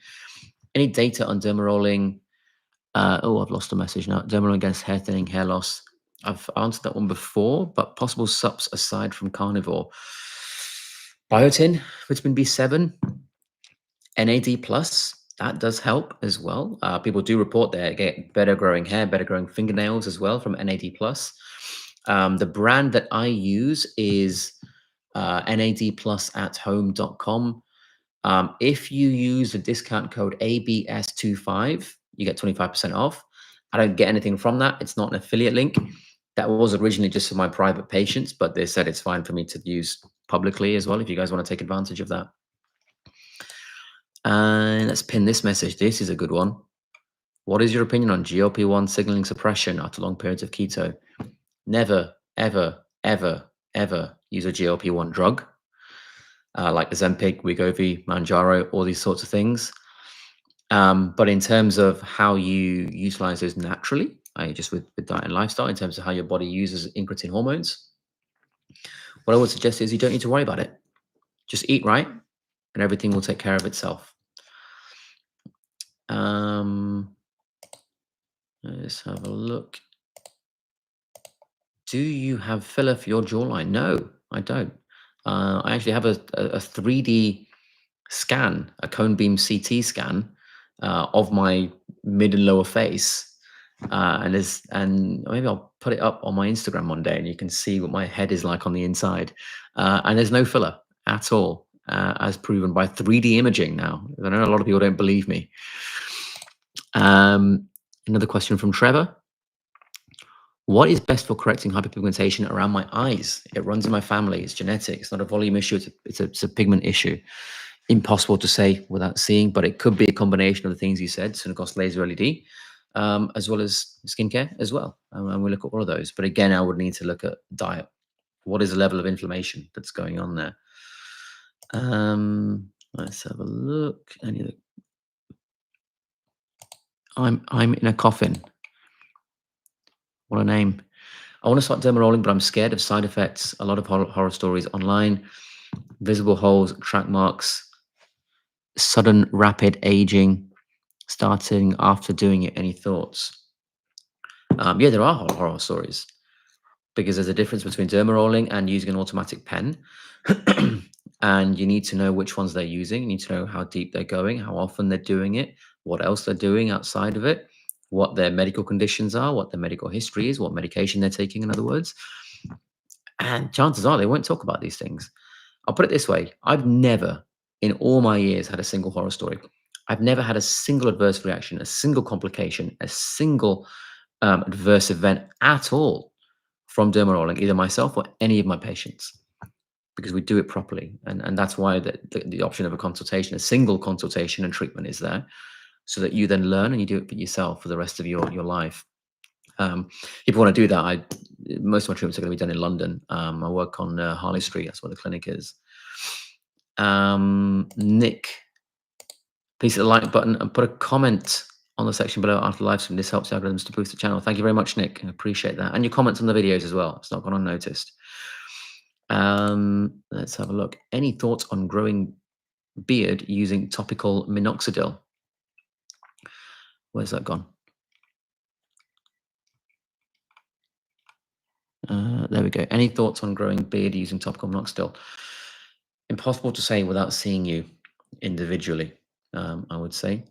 Speaker 1: Any data on derma rolling? I've lost a message now. Derma rolling against hair thinning, hair loss. I've answered that one before, but possible subs aside from carnivore. Biotin, vitamin B7, NAD+, that does help as well. People do report they get better growing hair, better growing fingernails as well from NAD+. The brand that I use is nadplusathome.com. If you use the discount code ABS25, you get 25% off. I don't get anything from that. It's not an affiliate link. That was originally just for my private patients, but they said it's fine for me to use publicly as well if you guys want to take advantage of that. And let's pin this message. This is a good one. What is your opinion on GLP-1 signaling suppression after long periods of keto? Never, ever, ever, ever use a GLP-1 drug like the Ozempic, Wegovy, Manjaro, all these sorts of things. But in terms of how you utilize those naturally, just with diet and lifestyle, in terms of how your body uses incretin hormones, what I would suggest is you don't need to worry about it. Just eat right, and everything will take care of itself. Let's have a look. Do you have filler for your jawline? No, I don't. I actually have a 3D scan, a cone beam CT scan of my mid and lower face. And maybe I'll put it up on my Instagram one day and you can see what my head is like on the inside. And there's no filler at all, as proven by 3D imaging now. I know a lot of people don't believe me. Another question from Trevor. What is best for correcting hyperpigmentation around my eyes? It runs in my family. It's genetic. It's not a volume issue. It's a pigment issue. Impossible to say without seeing, but it could be a combination of the things you said, Synagos laser LED, as well as skincare as well. And we look at all of those. But again, I would need to look at diet. What is the level of inflammation that's going on there? Let's have a look. I'm in a coffin. What a name. I want to start derma rolling, but I'm scared of side effects. A lot of horror stories online. Visible holes, track marks, sudden rapid aging, starting after doing it. Any thoughts? Yeah, there are horror stories because there's a difference between derma rolling and using an automatic pen. And you need to know which ones they're using. You need to know how deep they're going, how often they're doing it, what else they're doing outside of it, what their medical conditions are, what their medical history is, what medication they're taking, in other words. And chances are they won't talk about these things. I'll put it this way. I've never, in all my years, had a single horror story. I've never had a single adverse reaction, a single complication, a single adverse event at all from derma rolling, either myself or any of my patients, because we do it properly. And that's why the option of a consultation, a single consultation and treatment is there, so that you then learn and you do it for yourself for the rest of your life. If you want to do that, most of my treatments are going to be done in London. I work on Harley Street. That's where the clinic is. Nick, please hit the like button and put a comment on the section below after the live stream. This helps the algorithms to boost the channel. Thank you very much, Nick. I appreciate that. And your comments on the videos as well. It's not gone unnoticed. Let's have a look. Any thoughts on growing beard using topical minoxidil? Where's that gone? There we go. Any thoughts on growing beard using topical minoxidil? Impossible to say without seeing you individually, I would say.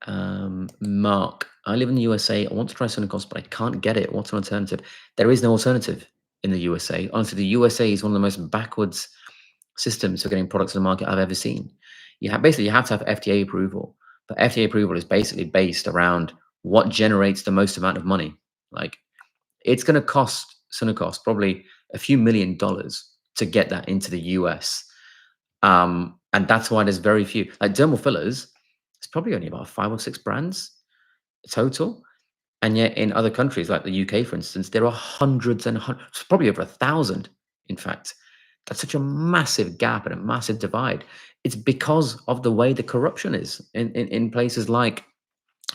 Speaker 1: Mark, I live in the USA. I want to try Sonicos, but I can't get it. What's an alternative? There is no alternative in the USA. Honestly, the USA is one of the most backwards systems for getting products on the market I've ever seen. You have to have FDA approval, but FDA approval is basically based around what generates the most amount of money. Like it's going to cost Sonicos probably a few $1 million to get that into the US. And that's why there's very few. Like dermal fillers, it's probably only about 5 or 6 brands total. And yet in other countries like the UK, for instance, there are hundreds and hundreds, probably over 1,000, in fact. That's such a massive gap and a massive divide. It's because of the way the corruption is in places like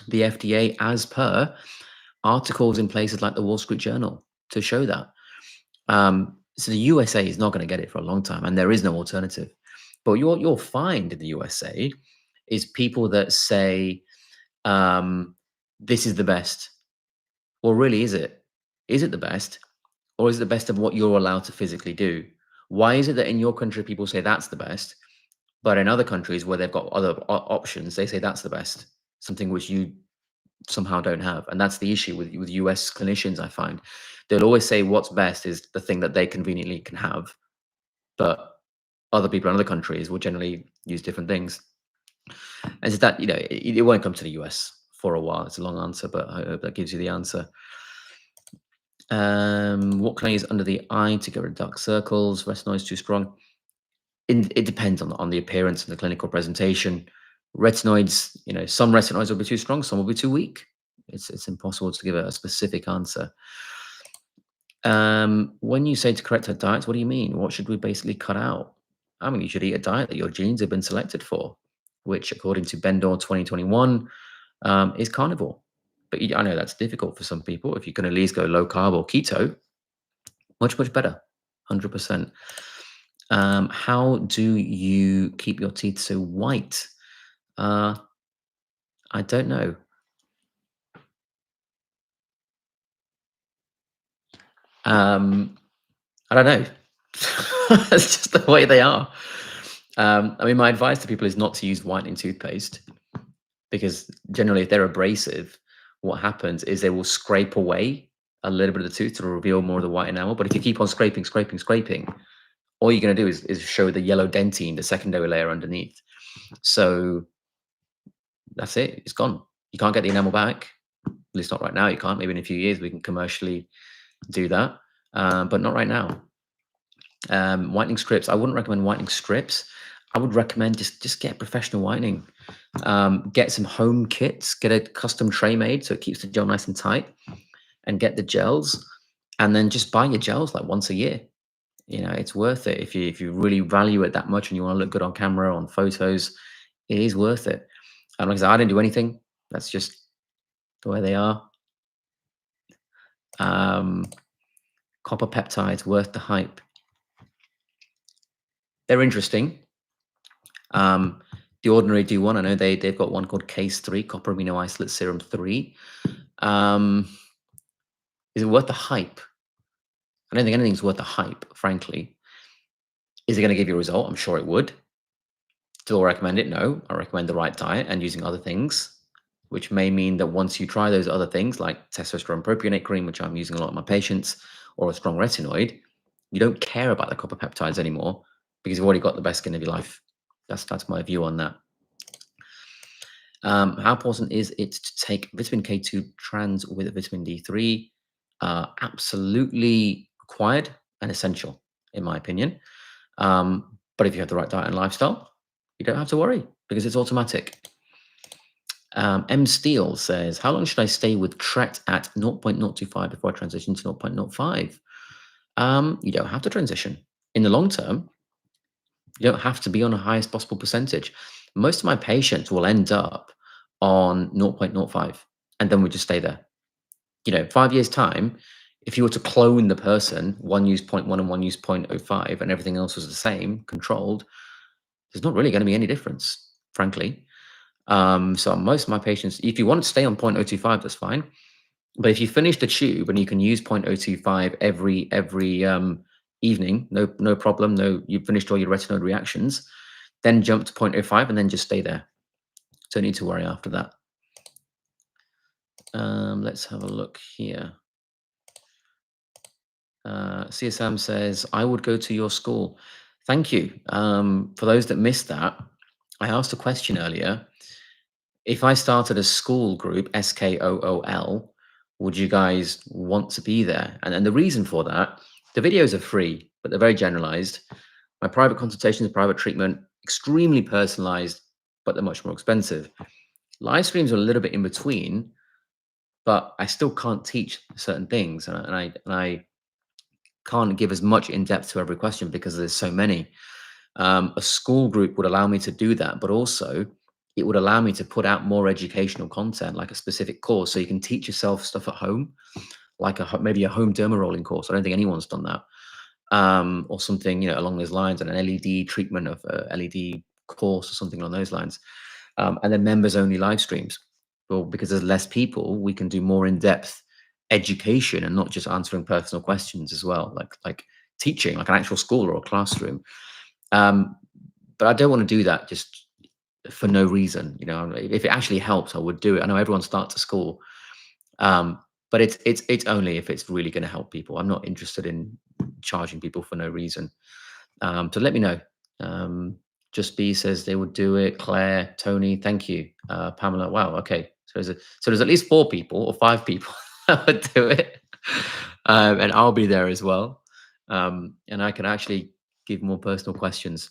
Speaker 1: the FDA, as per articles in places like the Wall Street Journal to show that. So the USA is not going to get it for a long time, and there is no alternative. But you'll find in the USA is people that say, this is the best. Well, really, is it? Is it the best? Or is it the best of what you're allowed to physically do? Why is it that in your country people say that's the best, but in other countries where they've got other options, they say that's the best, something which you somehow don't have? And that's the issue with US clinicians, I find. They'll always say what's best is the thing that they conveniently can have, but other people in other countries will generally use different things. And so that, it won't come to the US for a while. It's a long answer, but I hope that gives you the answer. What can I use under the eye to get rid of dark circles? Retinoid's too strong. It depends on the appearance and the clinical presentation. Retinoids, some retinoids will be too strong, some will be too weak. It's impossible to give a specific answer. When you say to correct her diets, what do you mean? What should we basically cut out? I mean, you should eat a diet that your genes have been selected for, which, according to Bendor 2021, is carnivore. But I know that's difficult for some people. If you can at least go low carb or keto, much, much better. 100%. How do you keep your teeth so white? I don't know. I don't know. It's just the way they are. I mean, my advice to people is not to use whitening toothpaste, because generally, if they're abrasive, what happens is they will scrape away a little bit of the tooth to reveal more of the white enamel. But if you keep on scraping, all you're going to do is show the yellow dentine, the secondary layer underneath. So that's it. It's gone. You can't get the enamel back. At least not right now. You can't. Maybe in a few years we can commercially do that, but not right now. Whitening strips. I wouldn't recommend whitening strips. I would recommend just get professional whitening. Get some home kits. Get a custom tray made so it keeps the gel nice and tight, and get the gels. And then just buy your gels like once a year. It's worth it if you really value it that much and you want to look good on camera, on photos. It is worth it. And like I said, I didn't do anything. That's just the way they are. Copper peptides, worth the hype. They're interesting. The Ordinary do one. I know they've got one called Case 3, Copper Amino Isolate Serum 3. Is it worth the hype? I don't think anything's worth the hype, frankly. Is it going to give you a result? I'm sure it would. Do I recommend it? No. I recommend the right diet and using other things, which may mean that once you try those other things like testosterone propionate cream, which I'm using a lot of my patients, or a strong retinoid, you don't care about the copper peptides anymore because you've already got the best skin of your life. That's my view on that. How important is it to take vitamin K2 trans with vitamin D3? Absolutely required and essential, in my opinion. But if you have the right diet and lifestyle, you don't have to worry because it's automatic. M Steele says, how long should I stay with Tret at 0.025 before I transition to 0.05? You don't have to transition. In the long term, you don't have to be on the highest possible percentage. Most of my patients will end up on 0.05 and then we just stay there. 5 years time, if you were to clone the person, one used 0.1 and one used 0.05 and everything else was the same, controlled, there's not really going to be any difference, frankly. So most of my patients, if you want to stay on 0.025, that's fine. But if you finish the tube and you can use 0.025 every evening, no problem. No, you've finished all your retinoid reactions, then jump to 0.05 and then just stay there. Don't need to worry after that. Let's have a look here. CSM says, I would go to your school. Thank you. For those that missed that, I asked a question earlier. If I started a school group, SKOOL, would you guys want to be there? And the reason for that, the videos are free, but they're very generalized. My private consultations, private treatment, extremely personalized, but they're much more expensive. Live streams are a little bit in between, but I still can't teach certain things. And I can't give as much in depth to every question because there's so many. A school group would allow me to do that, but also it would allow me to put out more educational content, like a specific course, so you can teach yourself stuff at home, like maybe a home derma rolling course. I don't think anyone's done that, or something along those lines, and an LED treatment of a LED course or something along those lines, and then members only live streams. Well, because there's less people, we can do more in depth education and not just answering personal questions as well, like teaching, like an actual school or a classroom. Um, but I don't want to do that just for no reason. If it actually helps, I would do it. I know everyone starts at school, um, but it's only if it's really going to help people. I'm not interested in charging people for no reason. So let me know. Um, Just B says they would do it. Claire, Tony, thank you. Pamela, wow, okay. So there's at least 4 people or 5 people that would do it, and I'll be there as well. And I can actually give more personal questions.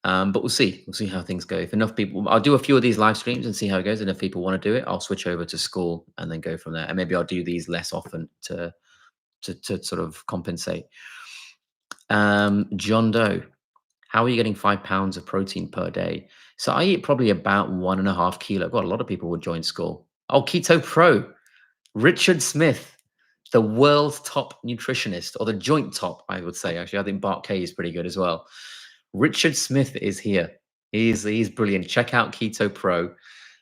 Speaker 1: But we'll see. We'll see how things go. If enough people, I'll do a few of these live streams and see how it goes. And if people want to do it, I'll switch over to school and then go from there. And maybe I'll do these less often to sort of compensate. John Doe, how are you getting 5 pounds of protein per day? So I eat probably about 1.5 kilo. God, a lot of people would join school. Oh, Keto Pro, Richard Smith, the world's top nutritionist, or the joint top, I would say. Actually, I think Bart K is pretty good as well. Richard Smith is here. He's brilliant. Check out Keto Pro.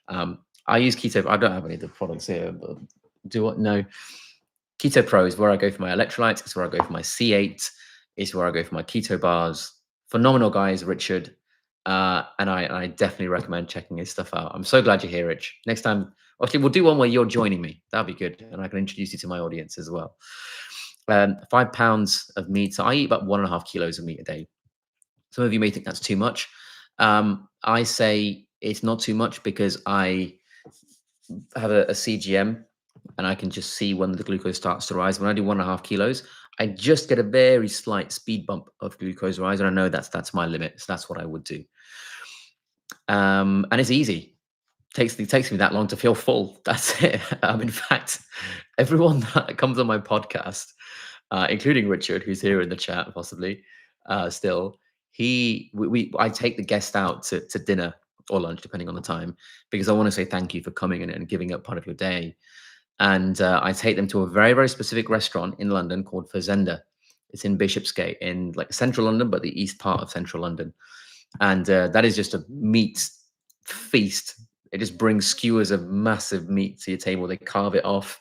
Speaker 1: I use Keto. I don't have any of the products here, but do what? No. Keto Pro is where I go for my electrolytes. It's where I go for my C8. It's where I go for my keto bars. Phenomenal guys, Richard. And I definitely recommend checking his stuff out. I'm so glad you're here, Rich. Next time, actually, we'll do one where you're joining me. That'll be good. And I can introduce you to my audience as well. 5 pounds of meat. So I eat about 1.5 kilos of meat a day. Some of you may think that's too much. I say it's not too much because I have a CGM and I can just see when the glucose starts to rise. When I do 1.5 kilos, I just get a very slight speed bump of glucose rise, and I know that's my limit. So that's what I would do. And it's easy. It takes me that long to feel full. That's it. In fact, everyone that comes on my podcast, including Richard, who's here in the chat, possibly still, I take the guest out to dinner or lunch, depending on the time, because I want to say thank you for coming and giving up part of your day. And I take them to a very, very specific restaurant in London called Fazenda. It's in Bishopsgate, in like central London, but the east part of central London. And that is just a meat feast. It just brings skewers of massive meat to your table. They carve it off.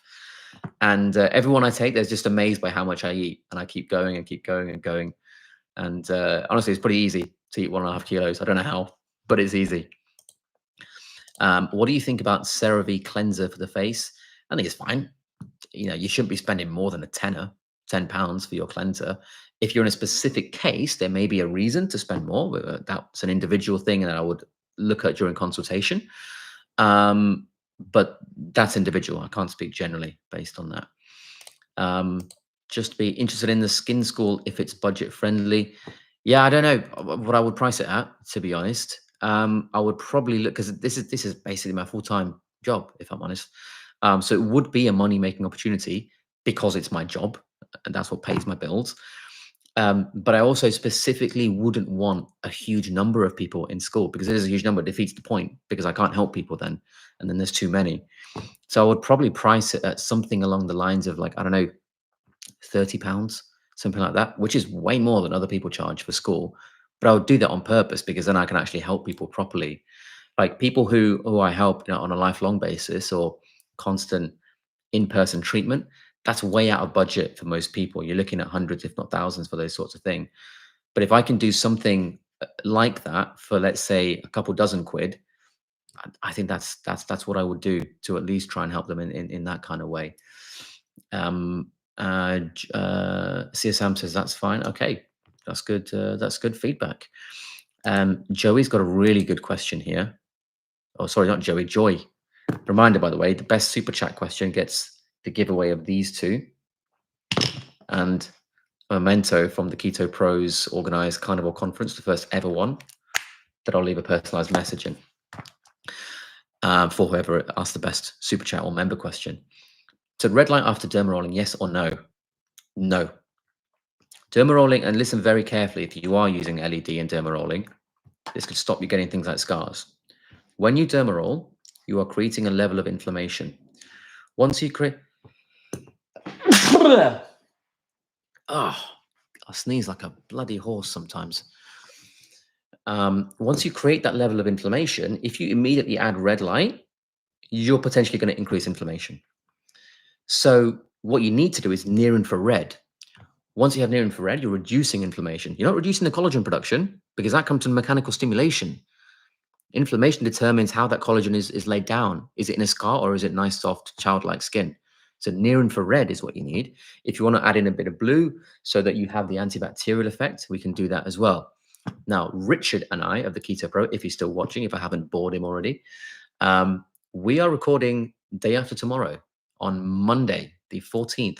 Speaker 1: And everyone I take, they're just amazed by how much I eat. And I keep going and keep going and going. And honestly, it's pretty easy to eat 1.5 kilos. I don't know how, but it's easy. What do you think about CeraVe cleanser for the face? I think it's fine. You shouldn't be spending more than a tenner, £10 for your cleanser. If you're in a specific case, there may be a reason to spend more. That's an individual thing that I would look at during consultation. But that's individual. I can't speak generally based on that. Just be interested in the skin school if it's budget friendly. Yeah, I don't know what I would price it at, to be honest. I would probably look, because this is basically my full-time job, if I'm honest. So it would be a money-making opportunity because it's my job and that's what pays my bills. But I also specifically wouldn't want a huge number of people in school, because it is a huge number. It defeats the point, because I can't help people then, and then there's too many. So I would probably price it at something along the lines of, like, I don't know, £30, something like that, which is way more than other people charge for school. But I would do that on purpose, because then I can actually help people properly. Like people who I help on a lifelong basis, or constant in-person treatment, that's way out of budget for most people. You're looking at hundreds, if not thousands, for those sorts of things. But if I can do something like that for, let's say, a couple dozen quid, I think that's what I would do to at least try and help them in that kind of way. Um, CSM says that's fine. Okay, that's good. That's good feedback. Joey's got a really good question here. Oh, sorry, not Joey. Joy. Reminder, by the way, the best super chat question gets the giveaway of these two and a memento from the Keto Pros organized Carnivore Conference, the first ever one, that I'll leave a personalized message in for whoever asked the best super chat or member question. So, red light after derma rolling, yes or no? No. Derma rolling, and listen very carefully if you are using LED and derma rolling, this could stop you getting things like scars. When you derma roll, you are creating a level of inflammation. Once you create. Oh, I sneeze like a bloody horse sometimes. Once you create that level of inflammation, if you immediately add red light, you're potentially going to increase inflammation. So what you need to do is near infrared. Once you have near infrared, you're reducing inflammation. You're not reducing the collagen production because that comes from mechanical stimulation. Inflammation determines how that collagen is laid down. Is it in a scar or is it nice, soft, childlike skin? So near infrared is what you need. If you want to add in a bit of blue so that you have the antibacterial effect, we can do that as well. Now, Richard and I of the Keto Pro, if he's still watching, if I haven't bored him already, we are recording day after tomorrow on Monday, the 14th.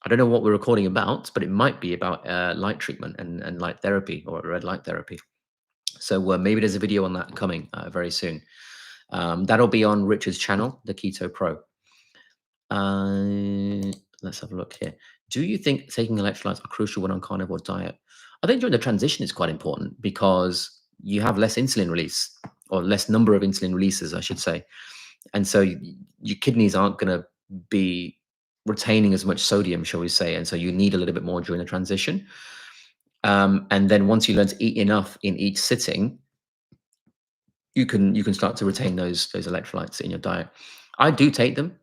Speaker 1: I don't know what we're recording about, but it might be about light treatment and light therapy or red light therapy. So maybe there's a video on that coming very soon. That'll be on Richard's channel, the Keto Pro. Let's have a look here. Do you think taking electrolytes are crucial when on carnivore diet? I think during the transition it's quite important because you have less insulin release or less number of insulin releases, I should say. And so your kidneys aren't going to be retaining as much sodium, shall we say. And so you need a little bit more during the transition. And then once you learn to eat enough in each sitting, you can start to retain those electrolytes in your diet. I do take them.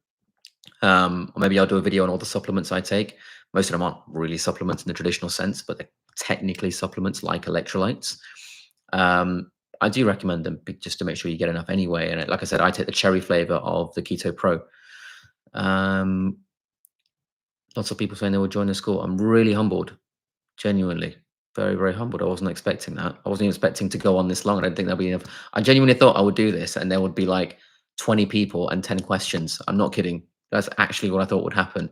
Speaker 1: Or maybe I'll do a video on all the supplements I take. Most of them aren't really supplements in the traditional sense, but they're technically supplements like electrolytes. I do recommend them just to make sure you get enough anyway. And like I said, I take the cherry flavor of the Keto Pro. Lots of people saying they will join the school. I'm really humbled, genuinely. Very, very humbled. I wasn't expecting that. I wasn't even expecting to go on this long. I don't think there'll be enough. I genuinely thought I would do this and there would be like 20 people and 10 questions. I'm not kidding. That's actually what I thought would happen.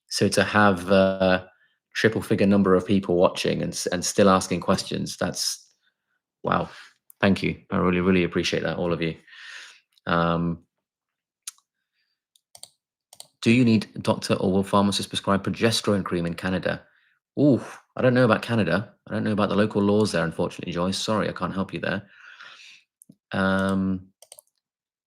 Speaker 1: So to have a triple figure number of people watching and still asking questions, that's wow. Thank you. I really, really appreciate that, all of you. Do you need a doctor or will pharmacists prescribe progesterone cream in Canada? Ooh, I don't know about Canada. I don't know about the local laws there, unfortunately, Joyce. Sorry, I can't help you there.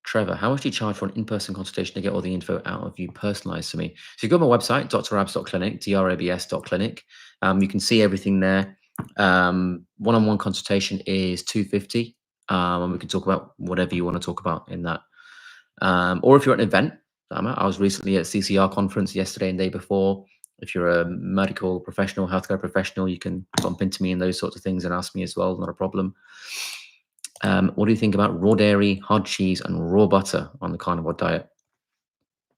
Speaker 1: Trevor, how much do you charge for an in-person consultation to get all the info out of you personalized to me? So you go to my website, drabs.clinic, drabs.clinic. You can see everything there. One-on-one consultation is $250. And we can talk about whatever you want to talk about in that. Or if you're at an event, I was recently at CCR conference yesterday and day before. If you're a medical professional, healthcare professional, you can bump into me and those sorts of things and ask me as well, not a problem. What do you think about raw dairy, hard cheese, and raw butter on the carnivore diet?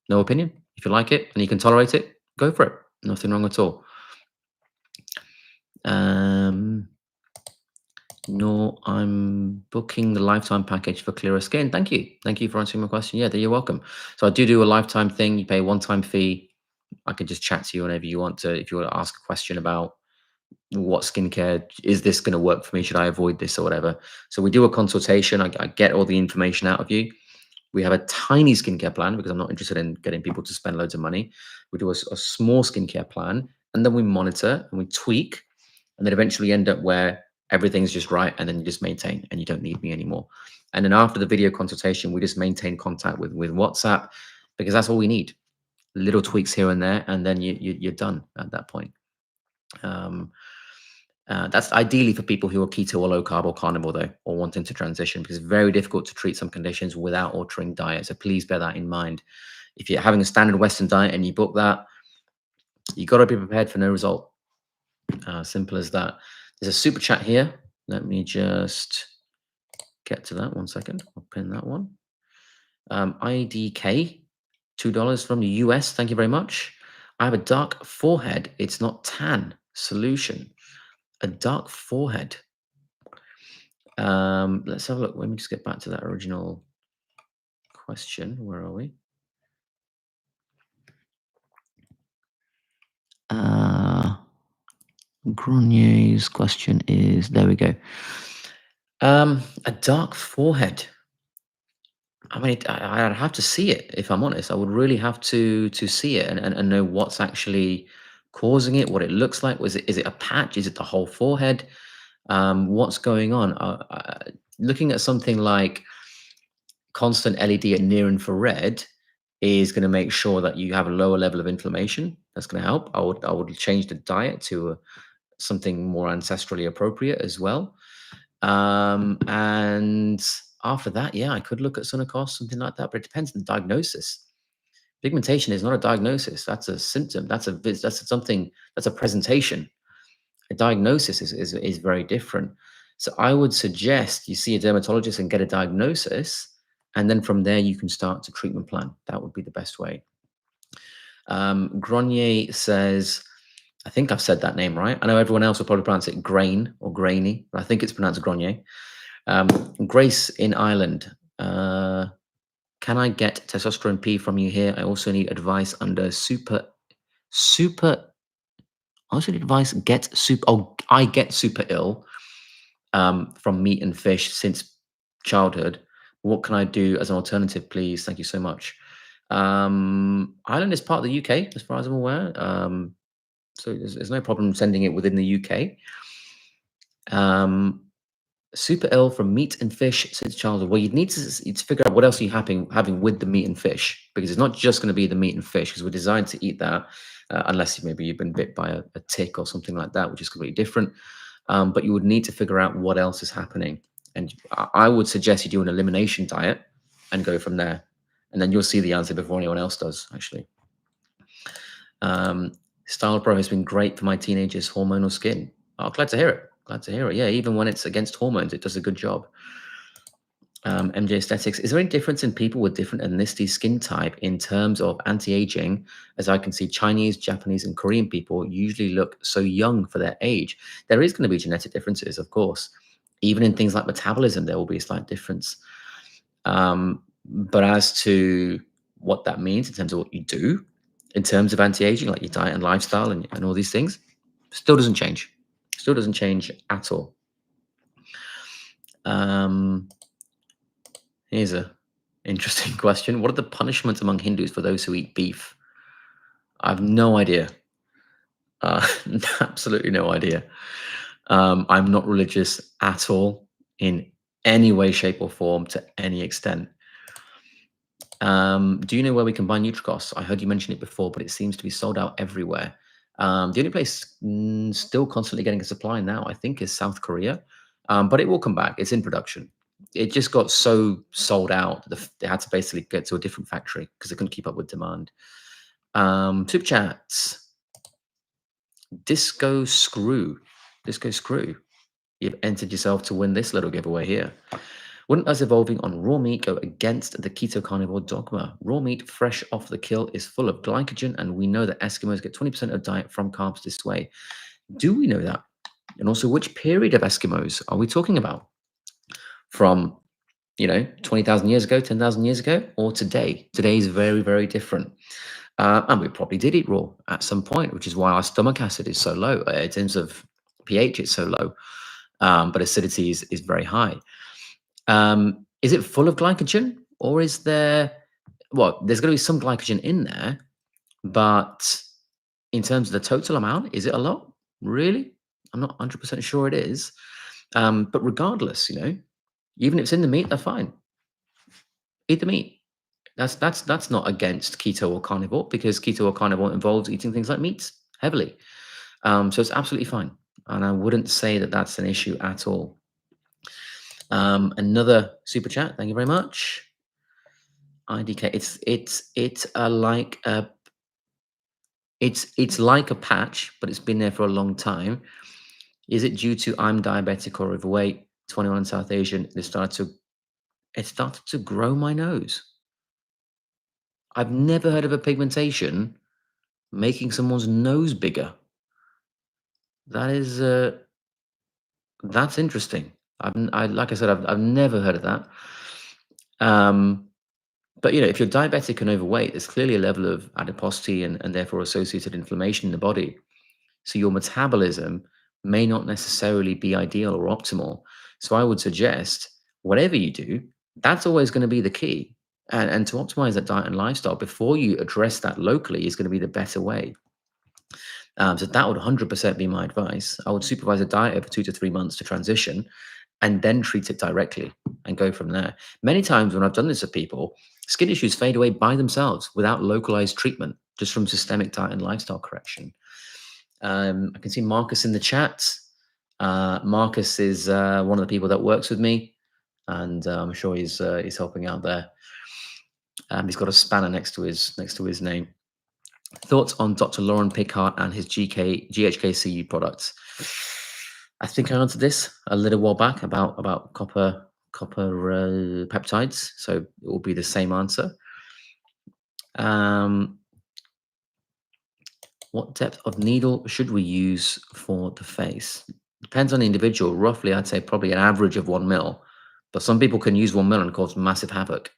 Speaker 1: No opinion. If you like it and you can tolerate it, go for it. Nothing wrong at all. No, I'm booking the lifetime package for clearer skin. Thank you. Thank you for answering my question. Yeah, you're welcome. So I do a lifetime thing. You pay a one-time fee. I can just chat to you whenever you want to. If you want to ask a question about what skincare, is this going to work for me? Should I avoid this or whatever? So we do a consultation. I get all the information out of you. We have a tiny skincare plan because I'm not interested in getting people to spend loads of money. We do a small skincare plan and then we monitor and we tweak and then eventually end up where everything's just right and then you just maintain and you don't need me anymore. And then after the video consultation, we just maintain contact with WhatsApp because that's all we need. Little tweaks here and there, and then you're done at that point. That's ideally for people who are keto or low carb or carnivore though, or wanting to transition because it's very difficult to treat some conditions without altering diet. So please bear that in mind. If you're having a standard Western diet and you book that, you got to be prepared for no result. Simple as that. There's a super chat here. Let me just get to that. 1 second. I'll pin that one. IDK, $2 from the US. Thank you very much. I have a dark forehead. It's not tan. Solution. A dark forehead. Let's have a look. Let me just get back to that original question. Where are we? Gronier's question is, there we go. A dark forehead. I mean, I'd have to see it, if I'm honest. I would really have to see it and know what's actually causing it, what it looks like. Is it a patch? Is it the whole forehead? What's going on? Looking at something like constant LED at near infrared is going to make sure that you have a lower level of inflammation. That's going to help. I would change the diet to something more ancestrally appropriate as well. And after that, yeah, I could look at Sunacos, something like that, but it depends on the diagnosis. Pigmentation is not a diagnosis. That's a symptom. That's something, that's a presentation. A diagnosis is very different. So I would suggest you see a dermatologist and get a diagnosis, and then from there you can start to treatment plan. That would be the best way. Grenier says, I think I've said that name right. I know everyone else will probably pronounce it grain or grainy, but I think it's pronounced Grenier. Grace in Ireland. Can I get testosterone P from you here? I also need advice under super. I also need advice. I get super ill from meat and fish since childhood. What can I do as an alternative, please? Thank you so much. Ireland is part of the UK, as far as I'm aware. So there's no problem sending it within the UK. Super ill from meat and fish since childhood. Well, you'd need to figure out what else you're having with the meat and fish, because it's not just going to be the meat and fish, because we're designed to eat that, unless maybe you've been bit by a tick or something like that, which is completely different. But you would need to figure out what else is happening. And I would suggest you do an elimination diet and go from there. And then you'll see the answer before anyone else does, actually. Style Pro has been great for my teenagers' hormonal skin. Oh, glad to hear it. Glad to hear it. Yeah, even when it's against hormones, it does a good job. MJ Aesthetics. Is there any difference in people with different ethnicity skin type in terms of anti-aging? As I can see, Chinese, Japanese, and Korean people usually look so young for their age. There is going to be genetic differences, of course. Even in things like metabolism, there will be a slight difference. But as to what that means in terms of what you do, in terms of anti-aging, like your diet and lifestyle and all these things, still doesn't change. Still doesn't change at all. Here's a interesting question. What are the punishments among Hindus for those who eat beef? I have no idea. Absolutely no idea. I'm not religious at all in any way, shape, or form to any extent. Do you know where we can buy Nutricos? I heard you mention it before, but it seems to be sold out everywhere. The only place still constantly getting a supply now, I think, is South Korea. But it will come back. It's in production. It just got so sold out that they had to basically get to a different factory because they couldn't keep up with demand. Super chats. Disco Screw. You've entered yourself to win this little giveaway here. Wouldn't us evolving on raw meat go against the keto carnivore dogma? Raw meat fresh off the kill is full of glycogen, and we know that Eskimos get 20% of diet from carbs this way. Do we know that? And also, which period of Eskimos are we talking about? From 20,000 years ago, 10,000 years ago, or today? Today is very, very different. And we probably did eat raw at some point, which is why our stomach acid is so low. In terms of pH, it's so low, but acidity is very high. Is it full of glycogen, or is there? Well, there's going to be some glycogen in there, but in terms of the total amount, is it a lot? Really? I'm not 100% sure it is. But regardless, even if it's in the meat, they're fine. Eat the meat. That's not against keto or carnivore, because keto or carnivore involves eating things like meats heavily. So it's absolutely fine, and I wouldn't say that that's an issue at all. Another super chat. Thank you very much. IDK. It's like a patch, but it's been there for a long time. Is it due to I'm diabetic or overweight? 21 in South Asian. It started to grow my nose. I've never heard of a pigmentation making someone's nose bigger. That is, that's interesting. Like I said, I've never heard of that. Um, but if you're diabetic and overweight, there's clearly a level of adiposity and therefore associated inflammation in the body. So your metabolism may not necessarily be ideal or optimal. So I would suggest whatever you do, that's always going to be the key. And to optimize that diet and lifestyle before you address that locally is going to be the better way. So that would 100% be my advice. I would supervise a diet over 2 to 3 months to transition and then treat it directly and go from there. Many times when I've done this with people, skin issues fade away by themselves without localized treatment, just from systemic diet and lifestyle correction. I can see Marcus in the chat. Marcus is one of the people that works with me, and I'm sure he's helping out there. He's got a spanner next to his name. Thoughts on Dr. Lauren Pickard and his GHKCU products? I think I answered this a little while back about copper peptides, so it will be the same answer. What depth of needle should we use for the face? Depends on the individual. Roughly, I'd say probably an average of 1 mil, but some people can use 1 mil and cause massive havoc.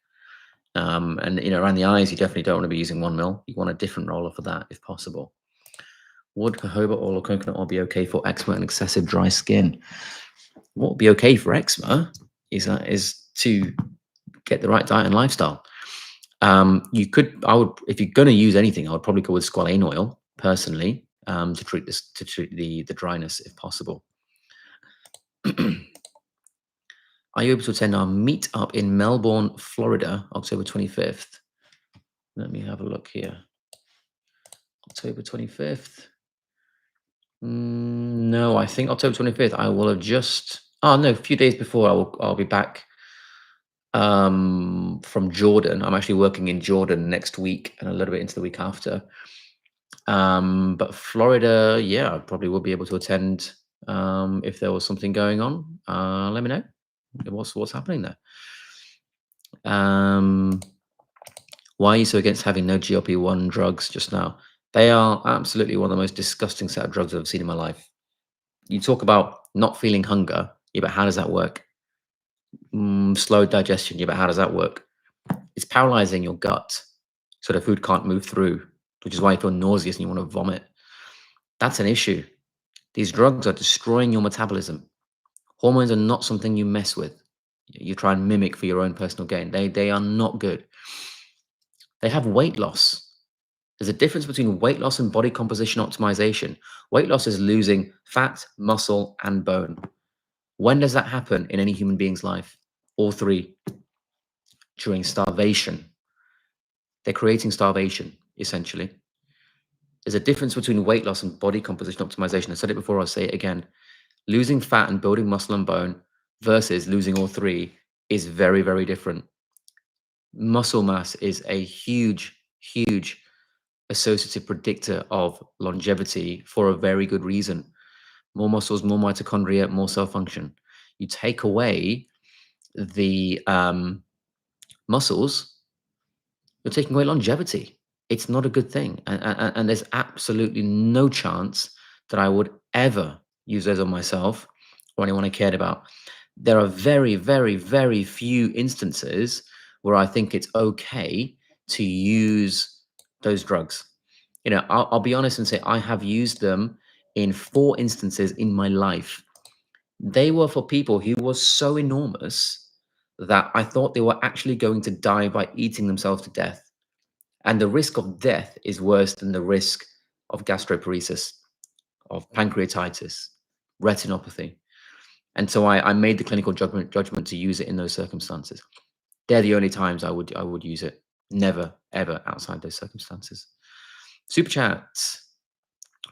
Speaker 1: And around the eyes, you definitely don't want to be using 1 mil. You want a different roller for that if possible. Would jojoba oil or coconut oil be okay for eczema and excessive dry skin? What would be okay for eczema is to get the right diet and lifestyle. If you're going to use anything, I would probably go with squalane oil personally, to treat the dryness if possible. Are you able to attend our meetup in Melbourne, Florida, October 25th? Let me have a look here. October 25th. No, I think October 25th. I will have a few days before I'll be back from Jordan. I'm actually working in Jordan next week and a little bit into the week after. But Florida, yeah, I probably would be able to attend if there was something going on. Let me know what's happening there. Why are you so against having no GLP-1 drugs just now? They are absolutely one of the most disgusting set of drugs I've seen in my life. You talk about not feeling hunger, yeah, but how does that work? Slow digestion, yeah, but how does that work? It's paralyzing your gut, so the food can't move through, which is why you feel nauseous and you want to vomit. That's an issue. These drugs are destroying your metabolism. Hormones are not something you mess with. You try and mimic for your own personal gain. They are not good. They have weight loss. There's a difference between weight loss and body composition optimization. Weight loss is losing fat, muscle, and bone. When does that happen in any human being's life? All three. During starvation. They're creating starvation, essentially. There's a difference between weight loss and body composition optimization. I said it before, I'll say it again. Losing fat and building muscle and bone versus losing all three is very, very different. Muscle mass is a huge, huge associative predictor of longevity for a very good reason. More muscles, more mitochondria, more cell function. You take away the muscles, you're taking away longevity. It's not a good thing. And there's absolutely no chance that I would ever use those on myself or anyone I cared about. There are very, very, very few instances where I think it's okay to use those drugs. I'll be honest and say I have used them in 4 instances in my life. They were for people who were so enormous that I thought they were actually going to die by eating themselves to death. And the risk of death is worse than the risk of gastroparesis, of pancreatitis, retinopathy. And so I made the clinical judgment to use it in those circumstances. They're the only times I would use it. Never, ever outside those circumstances. Super chat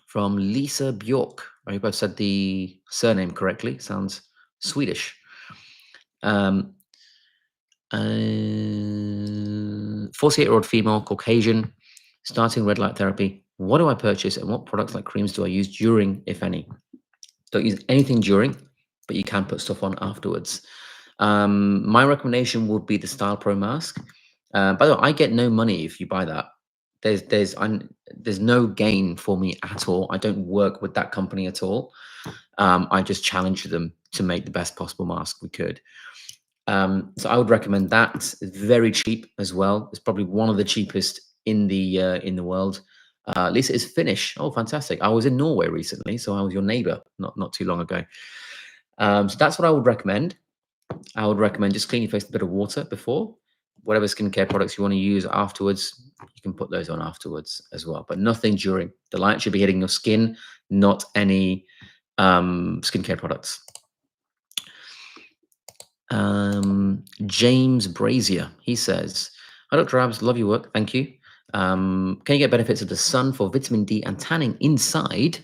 Speaker 1: from Lisa Bjork. I hope I've said the surname correctly. Sounds Swedish. 48-year-old female, Caucasian, starting red light therapy. What do I purchase and what products like creams do I use during, if any? Don't use anything during. but you can put stuff on afterwards. My recommendation would be the Style Pro mask. By the way, I get no money if you buy that. There's no gain for me at all. I don't work with that company at all. I just challenged them to make the best possible mask we could. So I would recommend that. It's very cheap as well. It's probably one of the cheapest in the world. At least it's Finnish. Oh, fantastic! I was in Norway recently, so I was your neighbor not too long ago. So that's what I would recommend. I would recommend just clean your face with a bit of water before. Whatever skincare products you want to use afterwards, you can put those on afterwards as well, but nothing during. The light should be hitting your skin, not any skincare products. James Brazier, he says, "Hi, Dr. Abs, love your work. Thank you. Can you get benefits of the sun for vitamin D and tanning inside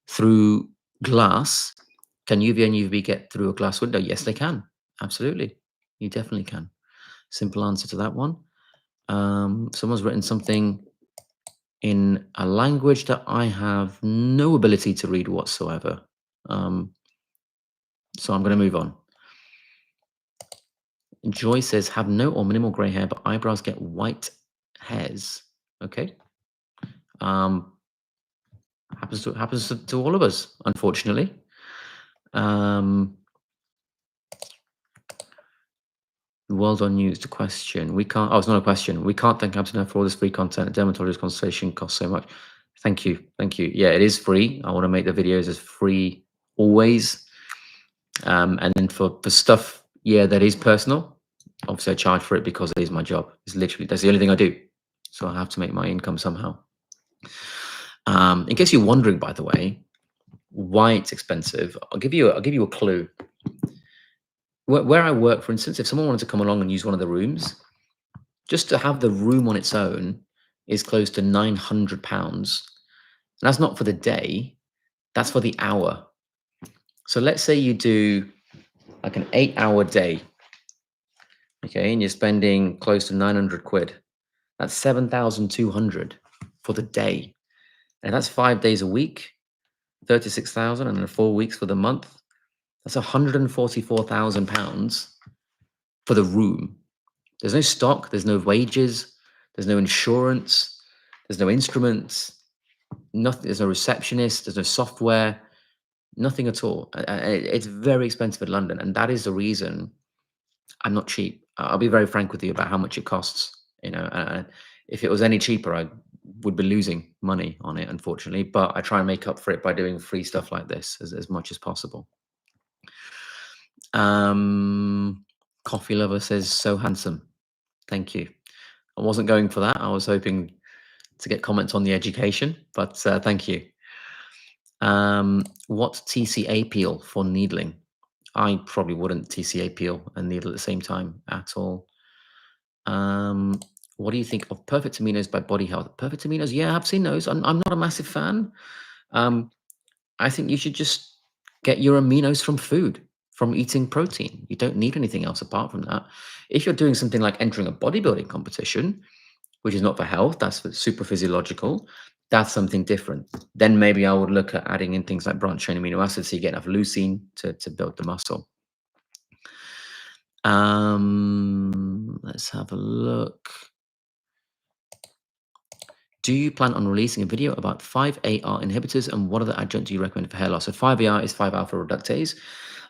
Speaker 1: through glass? Can UVA and UVB get through a glass window?" Yes, they can. Absolutely. You definitely can. Simple answer to that one. Someone's written something in a language that I have no ability to read whatsoever. So I'm going to move on. Joy says, "Have no or minimal gray hair, but eyebrows get white hairs." Okay. Happens to all of us, unfortunately. Well done, news. The question. We can't. Oh, it's not a question. We can't thank Absinthe for all this free content. A dermatologist consultation costs so much. Thank you. Thank you. Yeah, it is free. I want to make the videos as free always. And then for stuff, yeah, that is personal. Obviously, I charge for it because it is my job. It's literally, that's the only thing I do. So I have to make my income somehow. In case you're wondering, by the way, why it's expensive, I'll give you a clue. Where I work, for instance, if someone wanted to come along and use one of the rooms, just to have the room on its own is close to £900. And that's not for the day, that's for the hour. So let's say you do like an 8-hour day, okay, and you're spending close to 900 quid. That's 7,200 for the day. And that's 5 days a week, 36,000, and then 4 weeks for the month. That's £144,000 for the room. There's no stock, there's no wages, there's no insurance, there's no instruments, nothing. There's no receptionist, there's no software, nothing at all. It's very expensive in London, and that is the reason I'm not cheap. I'll be very frank with you about how much it costs. If it was any cheaper, I would be losing money on it, unfortunately. But I try and make up for it by doing free stuff like this as much as possible. Coffee Lover says, "So handsome." Thank you. I wasn't going for that. I was hoping to get comments on the education, but thank you. What TCA peel for needling? I probably wouldn't TCA peel and needle at the same time at all. What do you think of Perfect Aminos by Body Health? Perfect Aminos, yeah, I've seen those. I'm not a massive fan. I think you should just get your aminos from food, from eating protein. You don't need anything else apart from that. If you're doing something like entering a bodybuilding competition, which is not for health, that's for super physiological, that's something different. Then maybe I would look at adding in things like branched chain amino acids so you get enough leucine to build the muscle. Let's have a look. Do you plan on releasing a video about 5-AR inhibitors and what other adjunct do you recommend for hair loss? So 5-AR is 5-alpha reductase.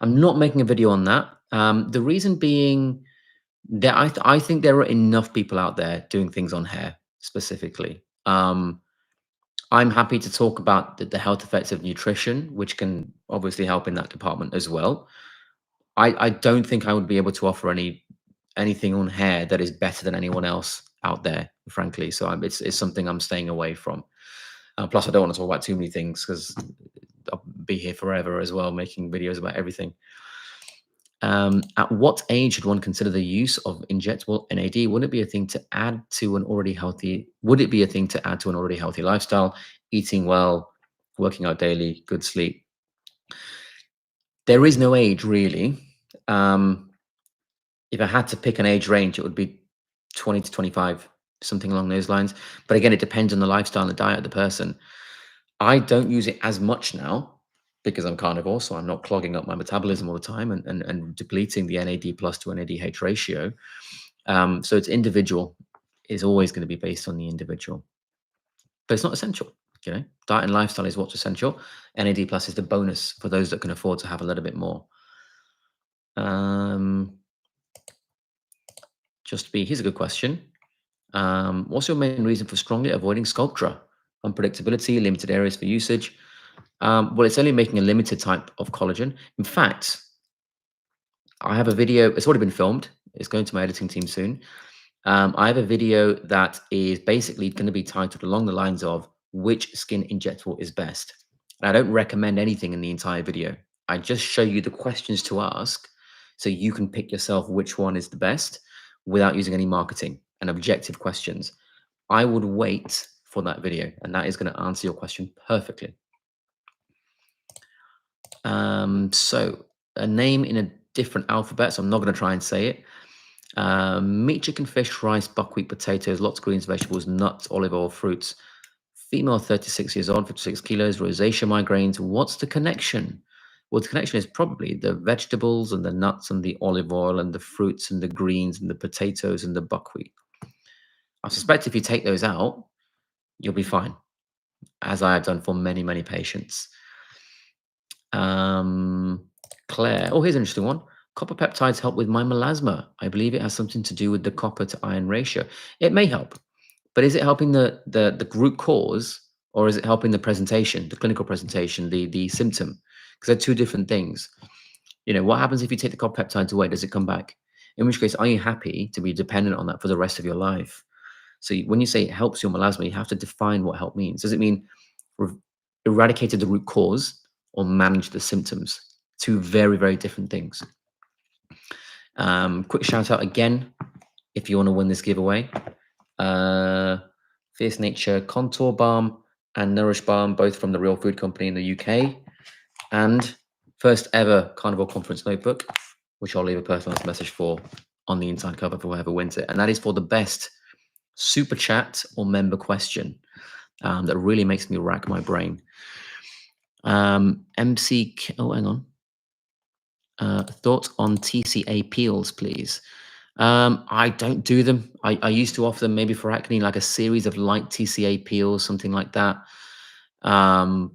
Speaker 1: I'm not making a video on that. The reason being that I think there are enough people out there doing things on hair specifically. I'm happy to talk about the health effects of nutrition, which can obviously help in that department as well. I don't think I would be able to offer anything on hair that is better than anyone else out there, frankly. So it's something I'm staying away from. Plus, I don't want to talk about too many things because I'll be here forever as well, making videos about everything. At what age should one consider the use of injectable NAD? Would it be a thing to add to an already healthy? Would it be a thing to add to an already healthy lifestyle, eating well, working out daily, good sleep? There is no age really. If I had to pick an age range, it would be 20 to 25, something along those lines. But again, it depends on the lifestyle and the diet of the person. I don't use it as much now because I'm carnivore, so I'm not clogging up my metabolism all the time and depleting the NAD plus to NADH ratio. So it's individual, is always going to be based on the individual, but it's not essential. Diet and lifestyle is what's essential. NAD plus is the bonus for those that can afford to have a little bit more. Here's a good question. What's your main reason for strongly avoiding Sculptra? Unpredictability, limited areas for usage. Well, it's only making a limited type of collagen. In fact, I have a video. It's already been filmed. It's going to my editing team soon. I have a video that is basically going to be titled along the lines of which skin injectable is best. And I don't recommend anything in the entire video. I just show you the questions to ask so you can pick yourself which one is the best without using any marketing and objective questions. I would wait for that video, and that is going to answer your question perfectly. So a name in a different alphabet, so I'm not going to try and say it. Meat, chicken, fish, rice, buckwheat, potatoes, lots of greens, vegetables, nuts, olive oil, fruits. Female, 36 years old, 56 kilos, rosacea, migraines. What's the connection? Well, the connection is probably the vegetables and the nuts and the olive oil and the fruits and the greens and the potatoes and the buckwheat. I suspect if you take those out, you'll be fine, as I have done for many, many patients. Claire, here's an interesting one. Copper peptides help with my melasma. I believe it has something to do with the copper to iron ratio. It may help, but is it helping the root cause, or is it helping the presentation, the clinical presentation, the symptom? Because they're two different things. What happens if you take the copper peptides away? Does it come back? In which case, are you happy to be dependent on that for the rest of your life? So when you say it helps your melasma, you have to define what help means. Does it mean eradicated the root cause or manage the symptoms? Two very, very different things. Quick shout out again, if you want to win this giveaway. Fierce Nature Contour Balm and Nourish Balm, both from the Real Food Company in the UK. And first ever Carnivore Conference notebook, which I'll leave a personalized message for on the inside cover for whoever wins it. And that is for the best super chat or member question that really makes me rack my brain. MC, hang on. Thoughts on TCA peels, please. I don't do them. I used to offer them maybe for acne, like a series of light TCA peels, something like that. I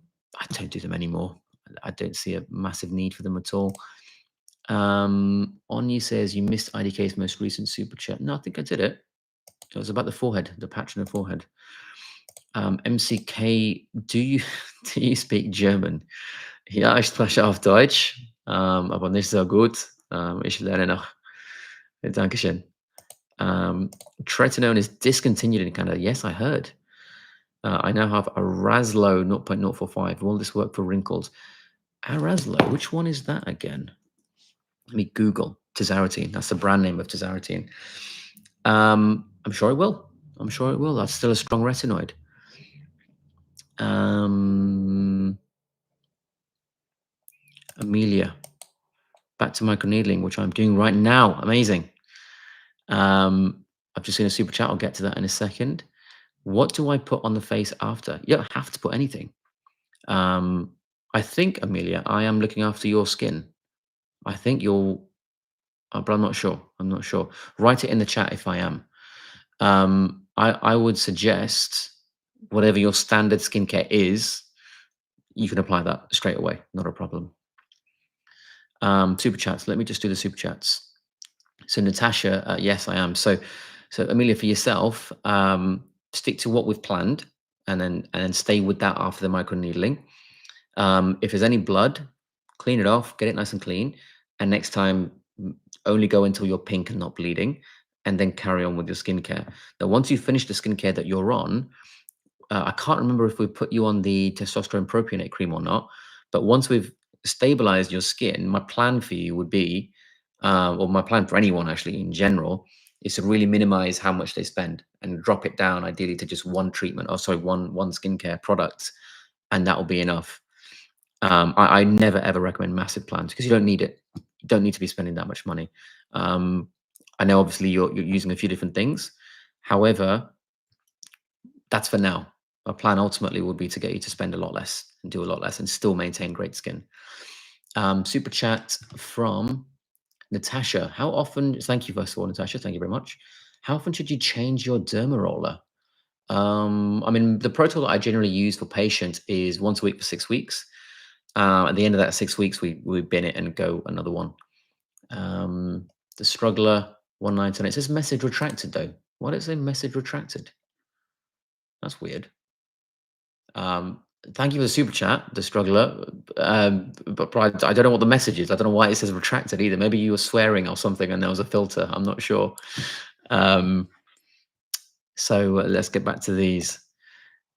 Speaker 1: don't do them anymore. I don't see a massive need for them at all. Onyu says you missed IDK's most recent super chat. No, I think I did it. It was about the forehead, the patch in the forehead. MCK, do you speak German? Ja, ich spreche auf Deutsch, aber nicht so gut. Ich lerne noch. Dankeschön. Tretinoin is discontinued in Canada. Yes, I heard. I now have a Raslo 0.045. Will this work for wrinkles? Araslo, which one is that again? Let me Google Tazarotene. That's the brand name of Tazarotene. I'm sure it will. I'm sure it will. That's still a strong retinoid. Amelia, back to microneedling, which I'm doing right now. Amazing. I've just seen a super chat. I'll get to that in a second. What do I put on the face after? You don't have to put anything. I think, Amelia, I am looking after your skin. I think you'll, but I'm not sure. I'm not sure. Write it in the chat if I am. I would suggest whatever your standard skincare is, you can apply that straight away. Not a problem. Super chats. Let me just do the super chats. So Natasha, yes, I am. So Amelia, for yourself, stick to what we've planned, and then stay with that after the microneedling. If there's any blood, clean it off, get it nice and clean, and next time only go until you're pink and not bleeding, and then carry on with your skincare. Now, once you finish the skincare that you're on, I can't remember if we put you on the testosterone propionate cream or not, but once we've stabilized your skin, my plan for you would be, or my plan for anyone actually in general, is to really minimize how much they spend and drop it down ideally to just one treatment, one skincare product, and that will be enough. I never ever recommend massive plans because you don't need it. You don't need to be spending that much money. I know obviously you're using a few different things. However, that's for now. Our plan ultimately would be to get you to spend a lot less and do a lot less and still maintain great skin. Super chat from Natasha. How often, thank you first of all, Natasha, thank you very much. How often should you change your derma roller? I mean, the protocol that I generally use for patients is once a week for 6 weeks. At the end of that 6 weeks, we bin it and go another one. The struggler 199. It says message retracted though. Why does it say message retracted? That's weird. Thank you for the super chat, the struggler. But I don't know what the message is. I don't know why it says retracted either. Maybe you were swearing or something and there was a filter. I'm not sure. Um, so let's get back to these.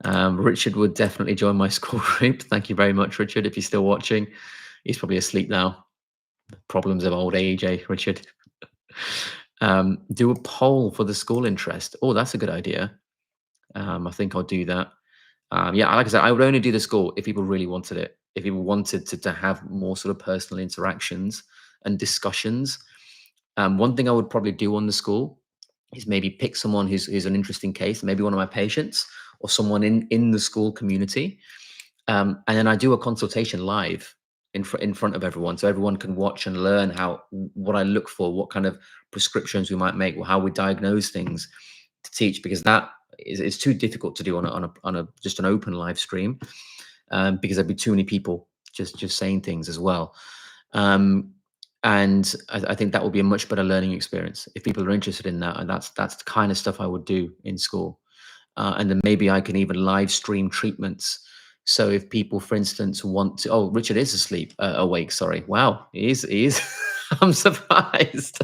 Speaker 1: Richard would definitely join my school group. Thank you very much, Richard. If you're still watching, he's probably asleep now. Problems of old age, eh, Richard? Do a poll for the school interest. Oh, that's a good idea. I think I'll do that. Yeah, like I said, I would only do the school if people really wanted it. If people wanted to have more sort of personal interactions and discussions. One thing I would probably do on the school is maybe pick someone who's an interesting case, maybe one of my patients or someone in the school community, and then I do a consultation live in front of everyone, so everyone can watch and learn how what I look for, what kind of prescriptions we might make, or how we diagnose things to teach, because that is too difficult to do on a just an open live stream, because there'd be too many people just saying things as well. Um, and I think that would be a much better learning experience if people are interested in that, and that's the kind of stuff I would do in school. And then maybe I can even live stream treatments. So if people, for instance, want to, oh, Richard is asleep, awake. Sorry, wow, he is. I'm surprised.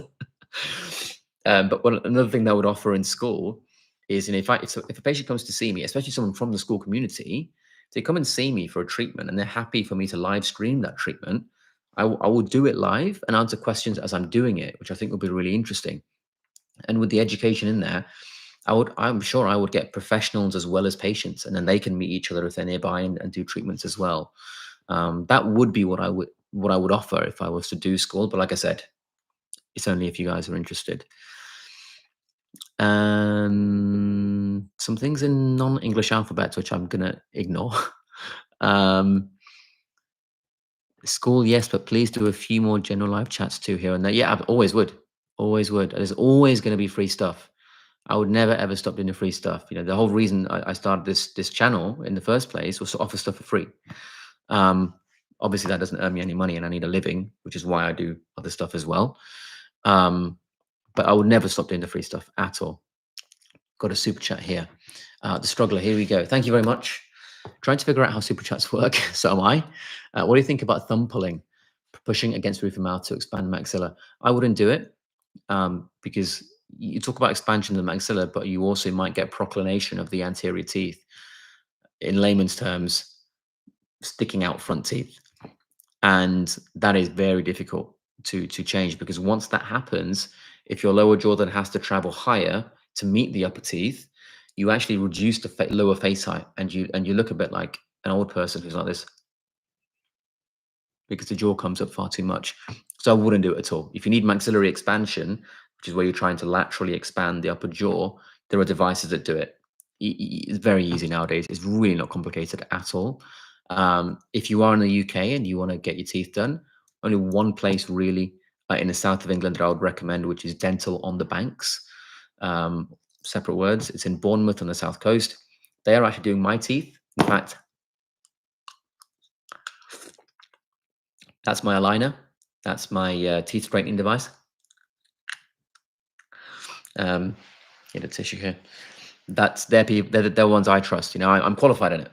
Speaker 1: But another thing that I would offer in school is, if if a patient comes to see me, especially someone from the school community, they come and see me for a treatment, and they're happy for me to live stream that treatment. I will do it live and answer questions as I'm doing it, which I think will be really interesting. And with the education in there, I'm sure I would get professionals as well as patients, and then they can meet each other if they're nearby and do treatments as well. That would be what I would offer if I was to do school. But like I said, it's only if you guys are interested. Some things in non-English alphabet, which I'm gonna ignore. um, School, yes, but please do a few more general live chats too here and there. Yeah, I always would, always would. There's always going to be free stuff. I would never ever stop doing the free stuff. The whole reason I started this channel in the first place was to offer stuff for free. Um, Obviously that doesn't earn me any money, and I need a living, which is why I do other stuff as well. But I would never stop doing the free stuff at all. Got a super chat here. The struggler, here we go. Thank you very much. Trying to figure out how super chats work. So am I. What do you think about thumb pulling, pushing against roof of mouth to expand maxilla? I wouldn't do it, because you talk about expansion of the maxilla, but you also might get proclination of the anterior teeth. In layman's terms, sticking out front teeth, and that is very difficult to change, because once that happens, if your lower jaw then has to travel higher to meet the upper teeth, you actually reduce the lower face height, and you look a bit like an old person who's like this, because the jaw comes up far too much. So I wouldn't do it at all. If you need maxillary expansion, which is where you're trying to laterally expand the upper jaw, there are devices that do it. It's very easy nowadays. It's really not complicated at all. If you are in the UK and you want to get your teeth done, only one place really in the south of England that I would recommend, which is Dental on the Banks. Separate words. It's in Bournemouth on the south coast. They are actually doing my teeth. In fact, that's my aligner. That's my teeth straightening device. Get a tissue here. That's their people. They're the ones I trust. I'm qualified in it,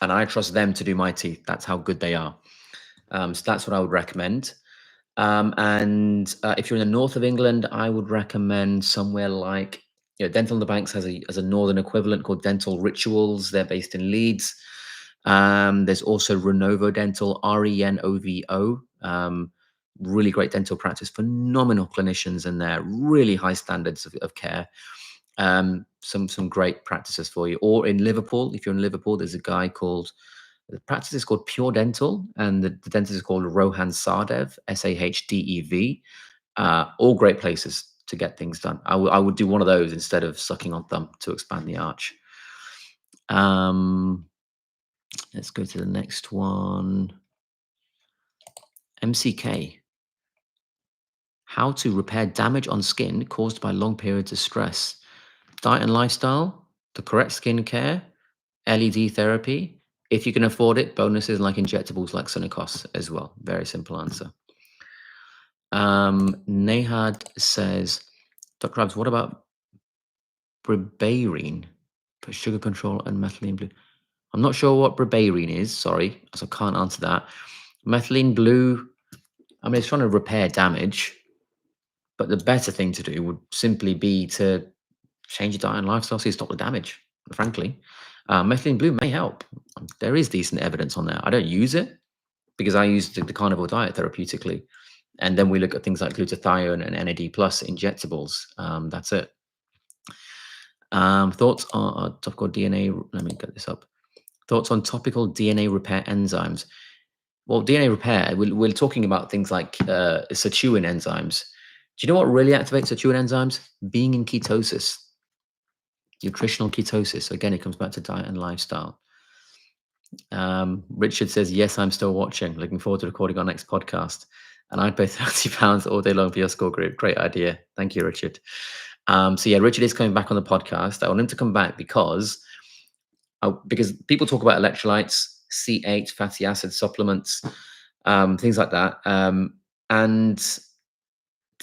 Speaker 1: and I trust them to do my teeth. That's how good they are. So that's what I would recommend. And if you're in the north of England, I would recommend somewhere like, Dental on the Banks has a northern equivalent called Dental Rituals. They're based in Leeds. There's also Renovo Dental, Renovo. Really great dental practice, phenomenal clinicians in there, really high standards of care. Some great practices for you. Or in Liverpool, if you're in Liverpool, there's a guy called, the practice is called Pure Dental, and the dentist is called Rohan Sardev, Sahdev. All great places to get things done. I would do one of those instead of sucking on thumb to expand the arch. Um, let's go to the next one. MCK. How to repair damage on skin caused by long periods of stress. Diet and lifestyle, the correct skincare, LED therapy. If you can afford it, bonuses like injectables like Sunnicos as well. Very simple answer. Nahad says, Dr. Abs, what about berberine for sugar control and methylene blue? I'm not sure what berberine is, sorry, so I can't answer that. Methylene blue, I mean, it's trying to repair damage, but the better thing to do would simply be to change your diet and lifestyle so you stop the damage, frankly. Methylene blue may help. There is decent evidence on that. I don't use it because I use the carnivore diet therapeutically. And then we look at things like glutathione and NAD plus injectables. That's it. Thoughts on topical DNA. Let me get this up. Thoughts on topical DNA repair enzymes. Well, DNA repair, we're talking about things like sirtuin enzymes. Do you know what really activates sirtuin enzymes? Being in ketosis, nutritional ketosis. Again, it comes back to diet and lifestyle. Richard says, yes, I'm still watching. Looking forward to recording our next podcast. And I'd pay £30 all day long for your score group. Great idea. Thank you, Richard. So yeah, Richard is coming back on the podcast. I want him to come back because people talk about electrolytes, C8, fatty acid supplements, things like that. And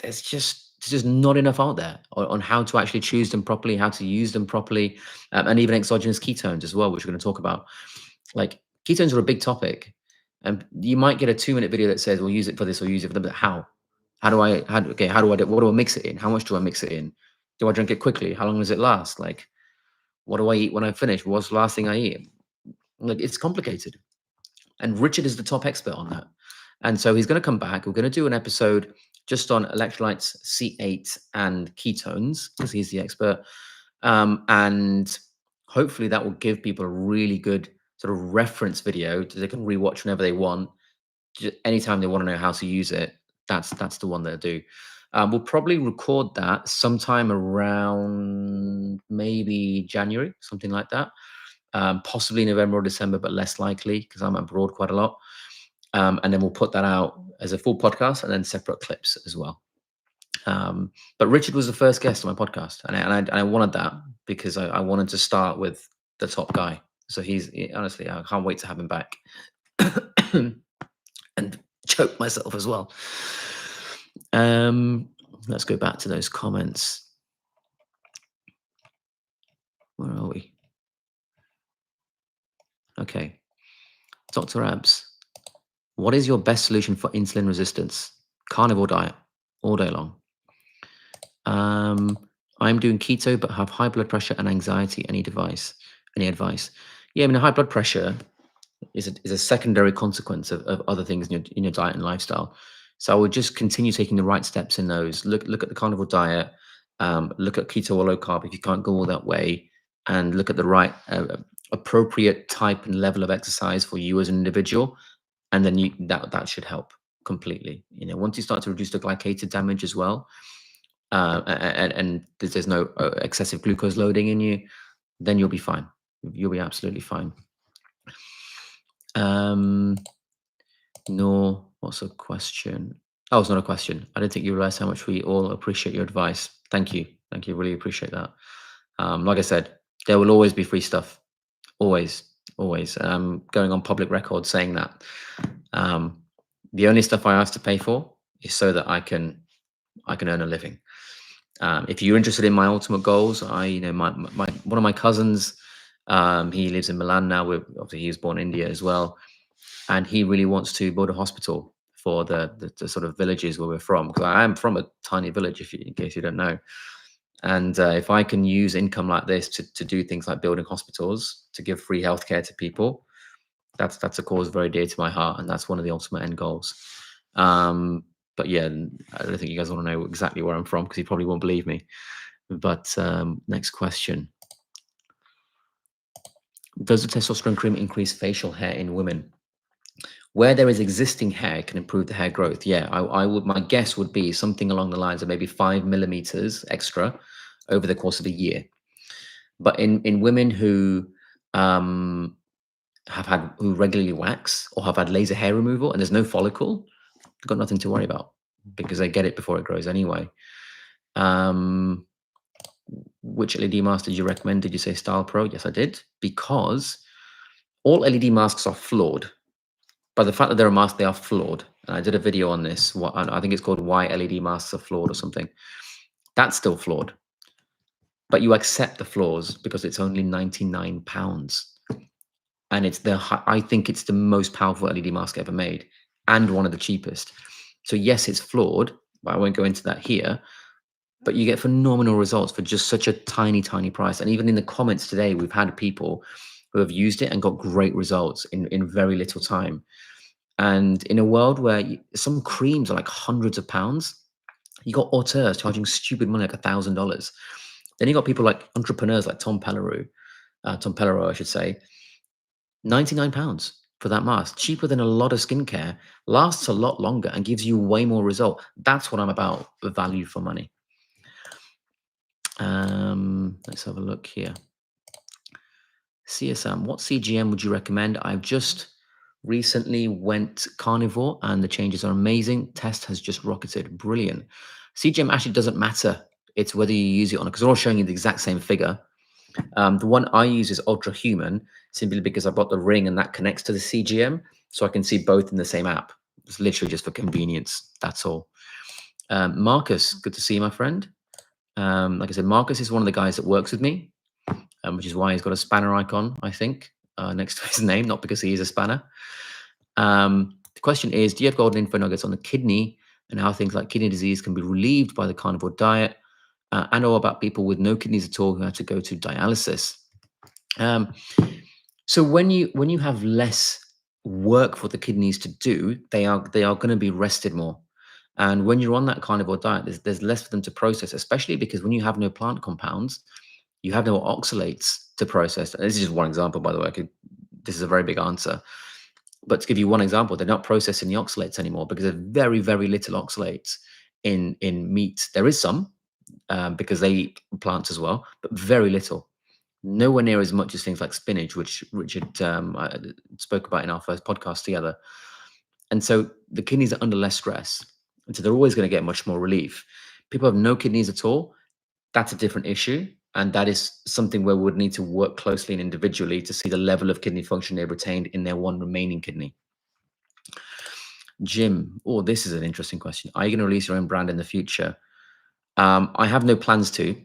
Speaker 1: there's just not enough out there on how to actually choose them properly, how to use them properly, and even exogenous ketones as well, which we're going to talk about. Like ketones are a big topic, and you might get a 2-minute video that says, "We'll use it for this or use it for that." But how? How do I do? What do I mix it in? How much do I mix it in? Do I drink it quickly? How long does it last? Like, what do I eat when I finish? What's the last thing I eat? Like, it's complicated. And Richard is the top expert on that. And so he's going to come back. We're going to do an episode just on electrolytes, C8, and ketones, because he's the expert. And hopefully that will give people a really good sort of reference video that they can rewatch whenever they want. Just anytime they want to know how to use it, that's the one they'll do. We'll probably record that sometime around maybe January, something like that. Possibly November or December, but less likely because I'm abroad quite a lot. And then we'll put that out as a full podcast and then separate clips as well. But Richard was the first guest on my podcast, and I wanted that because I wanted to start with the top guy. So honestly, I can't wait to have him back and choke myself as well. Let's go back to those comments. Where are we? Okay. Dr. Abs, what is your best solution for insulin resistance? Carnivore diet all day long. I'm doing keto, but have high blood pressure and anxiety. Any advice? Yeah, I mean, high blood pressure is a secondary consequence of other things in your diet and lifestyle. So I would just continue taking the right steps in those. Look at the carnivore diet. Look at keto or low carb if you can't go all that way, and look at the right appropriate type and level of exercise for you as an individual, and then that should help completely. Once you start to reduce the glycated damage as well, and there's no excessive glucose loading in you, then you'll be fine. You'll be absolutely fine. No, what's a question? Oh, it's not a question. I don't think you realize how much we all appreciate your advice. Thank you. Really appreciate that. Like I said, there will always be free stuff. Always. Going on public record saying that. The only stuff I ask to pay for is so that I can earn a living. If you're interested in my ultimate goals, my one of my cousins, he lives in Milan now. Obviously he was born in India as well, and he really wants to build a hospital for the sort of villages where we're from. Because I am from a tiny village, in case you don't know. And if I can use income like this to do things like building hospitals, to give free healthcare to people, that's a cause very dear to my heart, and that's one of the ultimate end goals. But yeah, I don't think you guys want to know exactly where I'm from because you probably won't believe me. But next question. Does the testosterone cream increase facial hair in women? Where there is existing hair, it can improve the hair growth. Yeah, I would. My guess would be something along the lines of maybe 5 millimeters extra over the course of a year. But in women who um, who regularly wax or have had laser hair removal and there's no follicle, they've got nothing to worry about because they get it before it grows anyway. Um, which LED mask did you recommend? Did you say Style Pro? Yes, I did, because all LED masks are flawed. By the fact that they're a mask, they are flawed. And I did a video on this. I think it's called Why LED Masks Are Flawed or something. That's still flawed. But you accept the flaws because it's only £99. And I think it's the most powerful LED mask ever made and one of the cheapest. So yes, it's flawed, but I won't go into that here. But you get phenomenal results for just such a tiny, tiny price. And even in the comments today, we've had people who have used it and got great results in very little time. And in a world where some creams are like hundreds of pounds, you got auteurs charging stupid money, like $1,000. Then you got people like entrepreneurs like Tom Pelleru, I should say, £99 for that mask, cheaper than a lot of skincare, lasts a lot longer and gives you way more result. That's what I'm about, the value for money. Let's have a look here. CSM, what CGM would you recommend? I've just recently went carnivore and the changes are amazing. Test has just rocketed. Brilliant. CGM actually doesn't matter. It's whether you use it on, because they're all showing you the exact same figure. The one I use is Ultra Human, simply because I've got the ring and that connects to the CGM, so I can see both in the same app. It's literally just for convenience. That's all. Marcus, good to see you, my friend. Like I said, Marcus is one of the guys that works with me, which is why he's got a spanner icon, I think, next to his name, not because he is a spanner. The question is, do you have golden info nuggets on the kidney and how things like kidney disease can be relieved by the carnivore diet? I know about people with no kidneys at all who had to go to dialysis. So when you have less work for the kidneys to do, they are going to be rested more. And when you're on that carnivore diet, there's less for them to process, especially because when you have no plant compounds, you have no oxalates to process. And this is just one example, by the way. This is a very big answer. But to give you one example, they're not processing the oxalates anymore because there's very, very little oxalates in meat. There is some because they eat plants as well, but very little. Nowhere near as much as things like spinach, which Richard spoke about in our first podcast together. And so the kidneys are under less stress. And so they're always going to get much more relief. People have no kidneys at all. That's a different issue. And that is something where we would need to work closely and individually to see the level of kidney function they've retained in their one remaining kidney. Jim, oh, this is an interesting question. Are you going to release your own brand in the future? I have no plans to.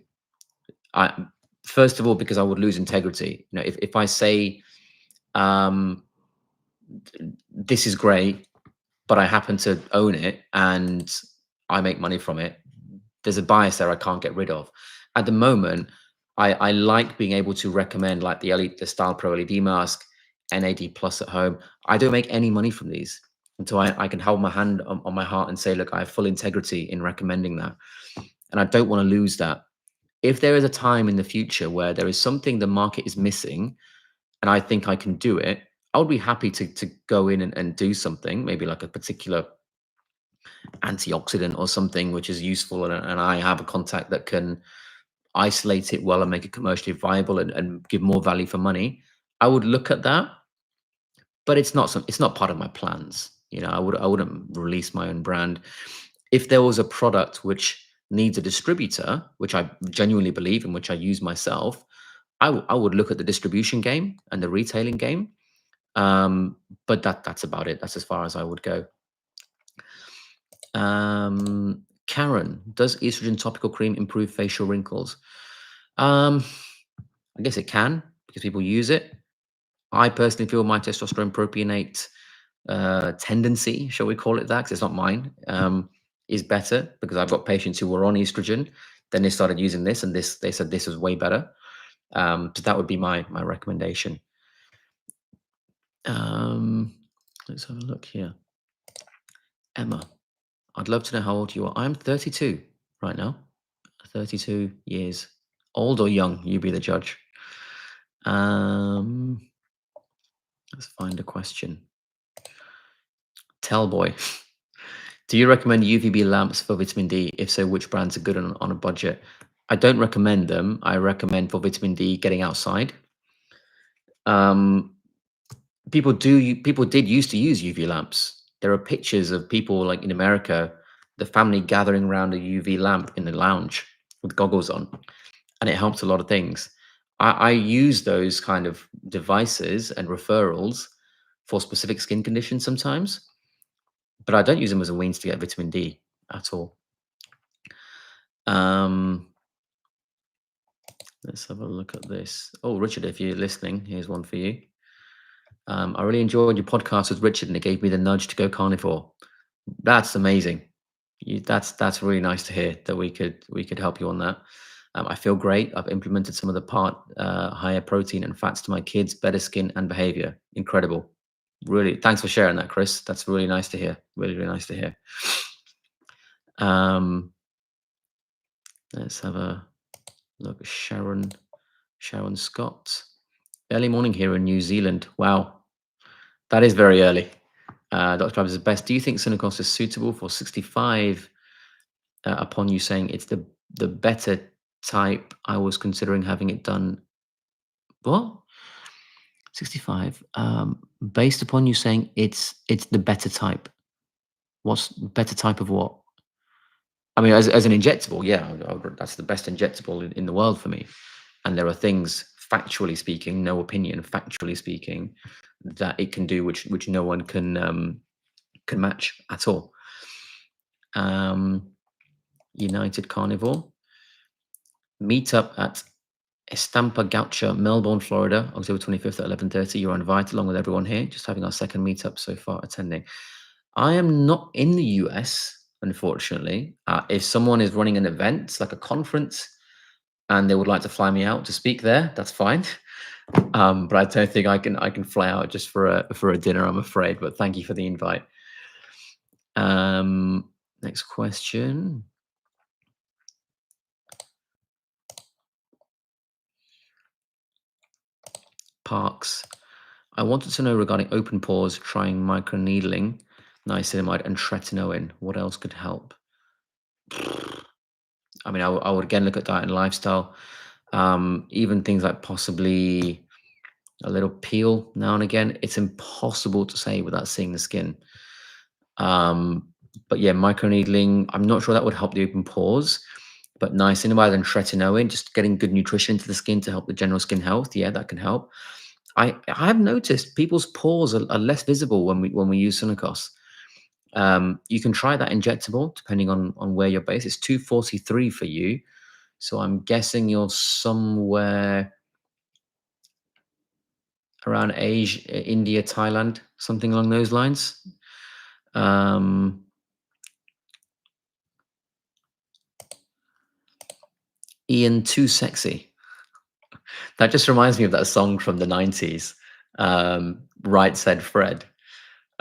Speaker 1: First of all, because I would lose integrity. You know, if I say this is great, but I happen to own it and I make money from it, there's a bias there I can't get rid of. At the moment, I like being able to recommend like the Style Pro LED mask, NAD Plus at home. I don't make any money from these until I can hold my hand on my heart and say, look, I have full integrity in recommending that. And I don't want to lose that. If there is a time in the future where there is something the market is missing and I think I can do it, I would be happy to go in and do something, maybe like a particular antioxidant or something which is useful, and I have a contact that can isolate it well and make it commercially viable and give more value for money. I would look at that, but it's not part of my plans. You know, I wouldn't release my own brand. If there was a product which needs a distributor, which I genuinely believe in, which I use myself, I would look at the distribution game and the retailing game. But that's about it. That's as far as I would go. Karen, does estrogen topical cream improve facial wrinkles? I guess it can because people use it. I personally feel my testosterone propionate tendency, shall we call it that, because it's not mine, is better because I've got patients who were on estrogen, then they started using this, and they said this was way better. So that would be my recommendation. Let's have a look here. Emma, I'd love to know how old you are. I'm 32 right now. 32 years old or young, you be the judge. Let's find a question. Tellboy, do you recommend UVB lamps for vitamin D? If so, which brands are good on a budget? I don't recommend them. I recommend for vitamin D getting outside. Um, people did used to use UV lamps. There are pictures of people like in America, the family gathering around a UV lamp in the lounge with goggles on, and it helps a lot of things. I use those kind of devices and referrals for specific skin conditions sometimes, but I don't use them as a means to get vitamin D at all. Um, let's have a look at this. Oh, Richard, if you're listening, here's one for you. I really enjoyed your podcast with Richard, and it gave me the nudge to go carnivore. That's amazing. That's really nice to hear that we could help you on that. I feel great. I've implemented some of the part higher protein and fats to my kids, better skin and behavior. Incredible. Really, thanks for sharing that, Chris. That's really nice to hear. Really, really nice to hear. Um, let's have a look. Sharon Scott. Early morning here in New Zealand. Wow, that is very early. Dr. Travis is best. Do you think Synacos is suitable for 65? Upon you saying it's the better type, I was considering having it done. What? 65. Based upon you saying it's the better type. What's better type of what? I mean, as an injectable, yeah, that's the best injectable in the world for me. And there are things, factually speaking, no opinion, factually speaking, that it can do which no one can match at all. United Carnivore. Meet up at Estampa Gaucha, Melbourne, Florida, October 25th at 11:30. You're invited along with everyone here. Just having our second meetup so far attending. I am not in the US, unfortunately. If someone is running an event, like a conference, and they would like to fly me out to speak there, that's fine. But I don't think I can fly out just for a dinner, I'm afraid. But thank you for the invite. Next question. Parks. I wanted to know regarding open pores, trying microneedling, niacinamide, and tretinoin. What else could help? I mean, I would again look at diet and lifestyle. Even things like possibly a little peel now and again. It's impossible to say without seeing the skin. But yeah, microneedling, I'm not sure that would help the open pores. But niacinamide and tretinoin, just getting good nutrition into the skin to help the general skin health, yeah, that can help. I've noticed people's pores are less visible when we use Synacos. You can try that injectable depending on where you're based. It's 243 for you, so I'm guessing you're somewhere around Asia, India, Thailand, something along those lines. Ian, too sexy. That just reminds me of that song from the 90s. Right Said Fred.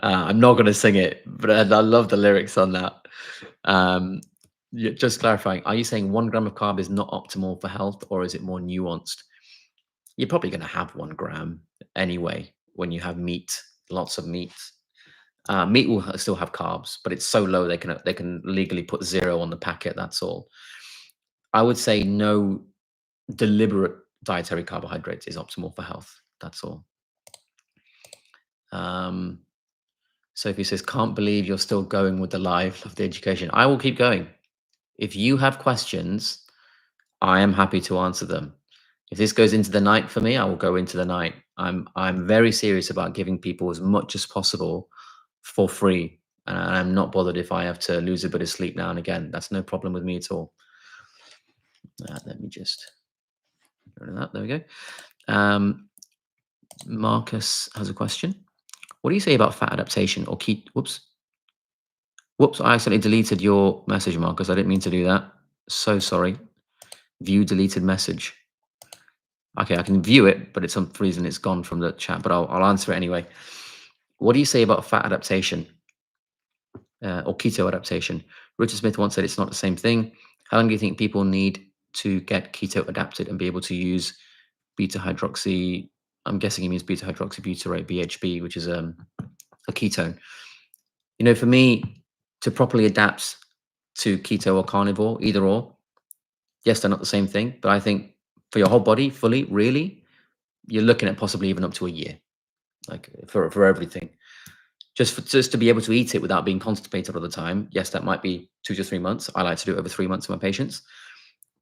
Speaker 1: I'm not going to sing it, but I love the lyrics on that. Just clarifying, are you saying 1 gram of carb is not optimal for health, or is it more nuanced? You're probably going to have 1 gram anyway when you have meat, lots of meat. Meat will still have carbs, but it's so low they can legally put 0 on the packet. That's all. I would say no deliberate dietary carbohydrates is optimal for health. That's all. Sophie says, can't believe you're still going with the live. Love the education. I will keep going. If you have questions, I am happy to answer them. If this goes into the night for me, I will go into the night. I'm very serious about giving people as much as possible for free. And I'm not bothered if I have to lose a bit of sleep now and again. That's no problem with me at all. Let me just go to that. There we go. Marcus has a question. What do you say about fat adaptation or keto? Whoops, I accidentally deleted your message, Marcus. I didn't mean to do that. So sorry. View deleted message. Okay, I can view it, but it's some reason it's gone from the chat, but I'll answer it anyway. What do you say about fat adaptation or keto adaptation? Richard Smith once said it's not the same thing. How long do you think people need to get keto adapted and be able to use beta hydroxy? I'm guessing he means beta hydroxybutyrate, BHB, which is a ketone. For me, to properly adapt to keto or carnivore, either or, yes, they're not the same thing, but I think for your whole body fully, really, you're looking at possibly even up to a year, like for everything. Just to be able to eat it without being constipated all the time. Yes, that might be 2 to 3 months. I like to do it over 3 months with my patients.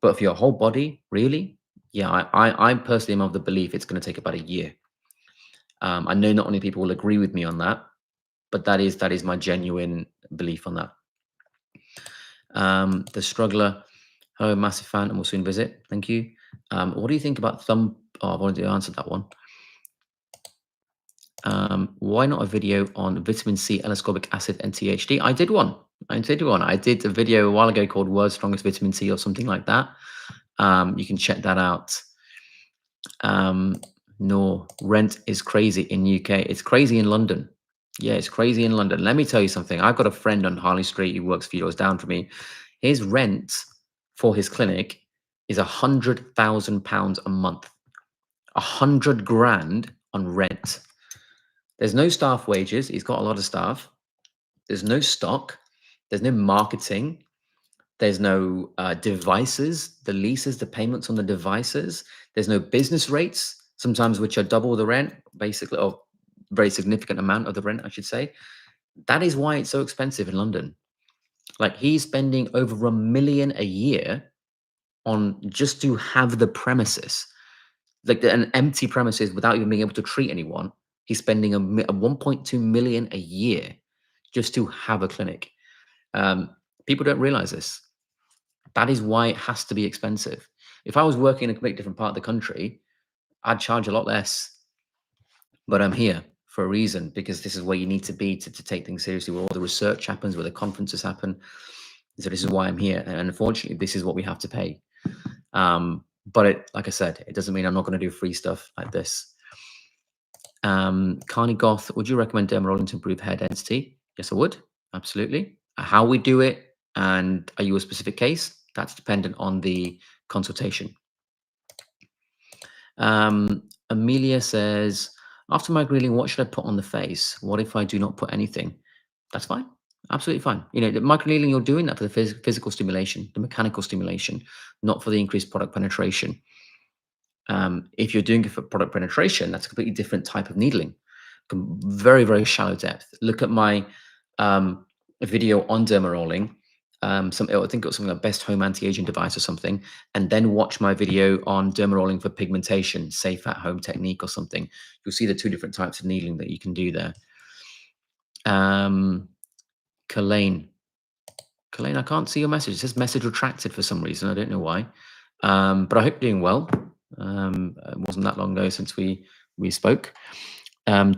Speaker 1: But for your whole body, really, yeah, I personally am of the belief it's going to take about a year. I know not many people will agree with me on that, but that is my genuine belief on that. The struggler, hello, massive fan, and will soon visit. Thank you. What do you think about thumb? Oh, I've already answered that one. Why not a video on vitamin C, L-ascorbic acid, and THD? I did one. I did a video a while ago called "World's Strongest Vitamin C" or something like that. You can check that out. No, rent is crazy in UK. It's crazy in London. Yeah, it's crazy in London. Let me tell you something. I've got a friend on Harley Street who works a few doors down from me. His rent for his clinic is £100,000 a month. 100 grand on rent. There's no staff wages. He's got a lot of staff. There's no stock. There's no marketing. There's no devices, the leases, the payments on the devices. There's no business rates, sometimes which are double the rent, basically, or very significant amount of the rent, I should say. That is why it's so expensive in London. Like he's spending over £1 million a year on just to have the premises, like an empty premises without even being able to treat anyone. He's spending a 1.2 million a year just to have a clinic. People don't realize this. That is why it has to be expensive. If I was working in a completely different part of the country, I'd charge a lot less. But I'm here for a reason, because this is where you need to be to take things seriously, where all the research happens, where the conferences happen. So this is why I'm here. And unfortunately, this is what we have to pay. But like I said, it doesn't mean I'm not going to do free stuff like this. Carney Goth, would you recommend derma rolling to improve hair density? Yes, I would. Absolutely. How we do it, and are you a specific case? That's dependent on the consultation. Amelia says, after microneedling, what should I put on the face? What if I do not put anything? That's fine. Absolutely fine. You know, the microneedling, you're doing that for the physical stimulation, the mechanical stimulation, not for the increased product penetration. If you're doing it for product penetration, that's a completely different type of needling. Very, very shallow depth. Look at my video on derma rolling. I think it was something like best home anti-aging device or something, and then watch my video on derma rolling for pigmentation, safe at home technique or something. You'll see the two different types of needling that you can do there. Kalaine, I can't see your message. It says message retracted for some reason. I don't know why. But I hope you're doing well. It wasn't that long ago since we spoke.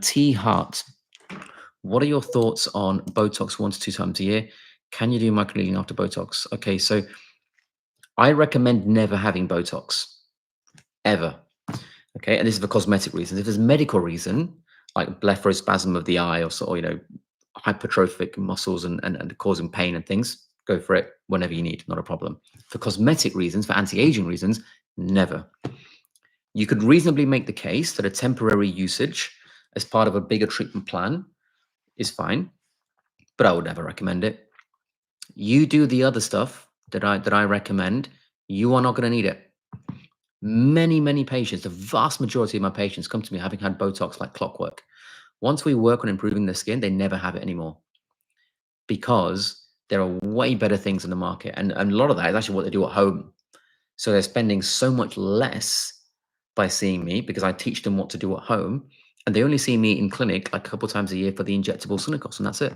Speaker 1: T Hart, what are your thoughts on Botox 1 to 2 times a year? Can you do microneedling after Botox? Okay, so I recommend never having Botox, ever. Okay, and this is for cosmetic reasons. If there's medical reason, like blepharospasm of the eye, or hypertrophic muscles and causing pain and things, go for it whenever you need, not a problem. For cosmetic reasons, for anti-aging reasons, never. You could reasonably make the case that a temporary usage as part of a bigger treatment plan is fine, but I would never recommend it. You do the other stuff that I recommend, you are not going to need it. Many patients, the vast majority of my patients come to me having had Botox like clockwork. Once we work on improving their skin, they never have it anymore, because there are way better things in the market. And a lot of that is actually what they do at home. So they're spending so much less by seeing me, because I teach them what to do at home. And they only see me in clinic like a couple times a year for the injectable Synacos, and that's it.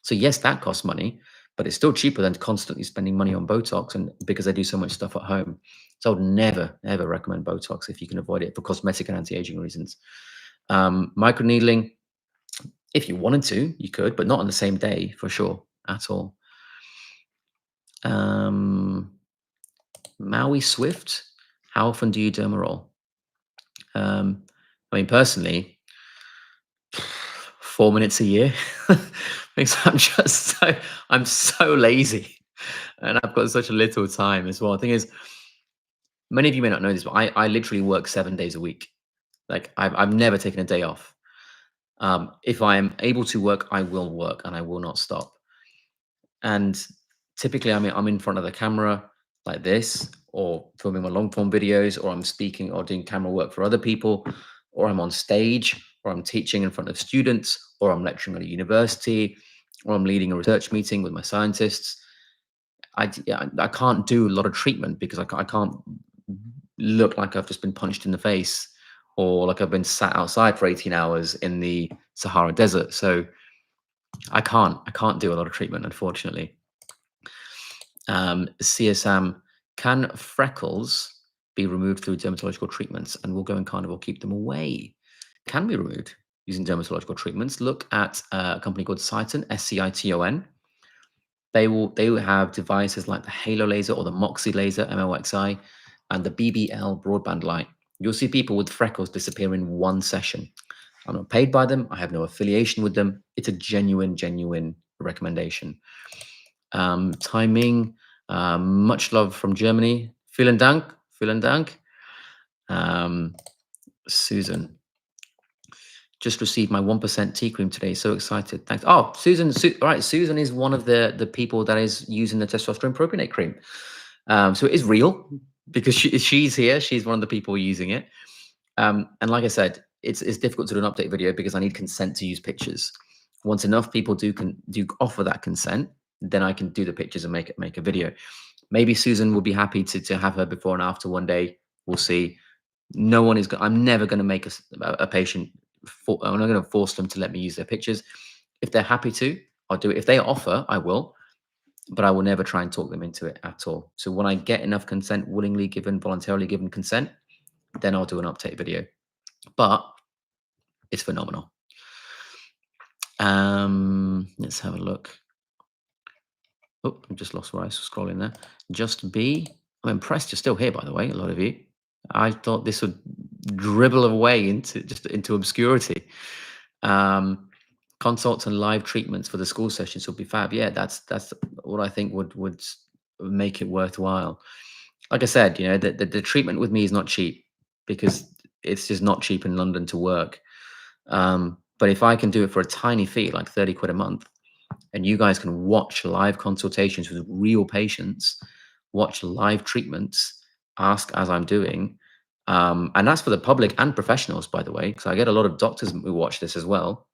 Speaker 1: So yes, that costs money, but it's still cheaper than constantly spending money on Botox, and because they do so much stuff at home. So I would never, ever recommend Botox if you can avoid it for cosmetic and anti-aging reasons. Microneedling, if you wanted to, you could, but not on the same day for sure, at all. Maui Swift, how often do you derma roll? I mean, personally, 4 minutes a year, because I'm so lazy, and I've got such a little time as well. The thing is, many of you may not know this, but I literally work 7 days a week. Like I've never taken a day off. If I am able to work, I will work, and I will not stop. And typically, I'm in front of the camera like this, or filming my long form videos, or I'm speaking or doing camera work for other people, or I'm on stage, or I'm teaching in front of students, or I'm lecturing at a university, or I'm leading a research meeting with my scientists. Yeah, I can't do a lot of treatment because I can't look like I've just been punched in the face or like I've been sat outside for 18 hours in the Sahara Desert. So I can't do a lot of treatment, unfortunately. CSM, can freckles be removed through dermatological treatments? And we'll go and carnivore keep them away. Can be removed using dermatological treatments. Look at a company called Sciton, SCITON. They will have devices like the Halo laser or the Moxie laser, MOXI, and the BBL broadband light. You'll see people with freckles disappear in one session. I'm not paid by them. I have no affiliation with them. It's a genuine recommendation. Timing, much love from Germany. Vielen Dank, vielen Dank. Susan, just received my 1% tea cream today. So excited. Thanks. Oh, Susan, all right. Susan is one of the people that is using the testosterone propionate cream. So it is real because she's here. She's one of the people using it. And like I said, it's difficult to do an update video because I need consent to use pictures. Once enough people do offer that consent, then I can do the pictures and make a video. Maybe Susan will be happy to have her before and after one day. We'll see. No one is. I'm never going to make a patient. I'm not going to force them to let me use their pictures. If they're happy to, I'll do it. If they offer, I will. But I will never try and talk them into it at all. So when I get enough consent, willingly given, voluntarily given consent, then I'll do an update video. But it's phenomenal. Let's have a look. Oh, I just lost where I was scrolling there. Just B. I'm impressed you're still here, by the way, a lot of you. I thought this would dribble away into obscurity. Consults and live treatments for the school sessions would be fab. Yeah, that's what I think would make it worthwhile. Like I said, you know, the treatment with me is not cheap because it's just not cheap in London to work. But if I can do it for a tiny fee, like 30 quid a month, and you guys can watch live consultations with real patients, watch live treatments, ask as I'm doing. And that's for the public and professionals, by the way, because I get a lot of doctors who watch this as well.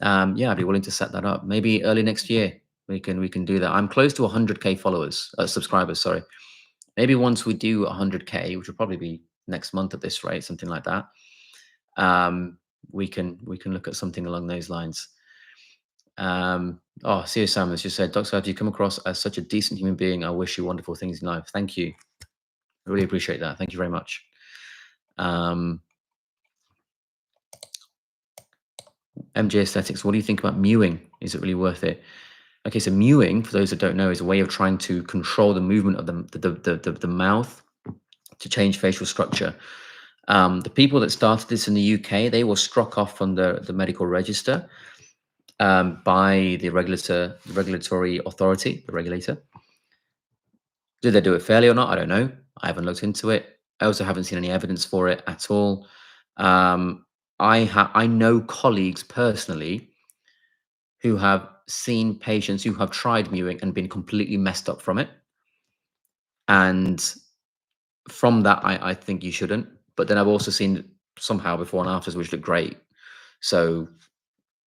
Speaker 1: Yeah, I'd be willing to set that up. Maybe early next year we can do that. I'm close to 100K followers, subscribers, sorry. Maybe once we do 100K, which will probably be next month at this rate, something like that. We can look at something along those lines. C.O. Sam has just said, Dr. Saad, you come across as such a decent human being. I wish you wonderful things in life. Thank you. I really appreciate that. Thank you very much. MJ Aesthetics, what do you think about mewing? Is it really worth it? Okay, so mewing, for those that don't know, is a way of trying to control the movement of the mouth to change facial structure. The people that started this in the UK, they were struck off from the medical register by the regulatory authority, the regulator. Did they do it fairly or not? I don't know. I haven't looked into it. I also haven't seen any evidence for it at all. I know colleagues personally who have seen patients who have tried mewing and been completely messed up from it. And from that, I think you shouldn't. But then I've also seen somehow before and afters which look great. So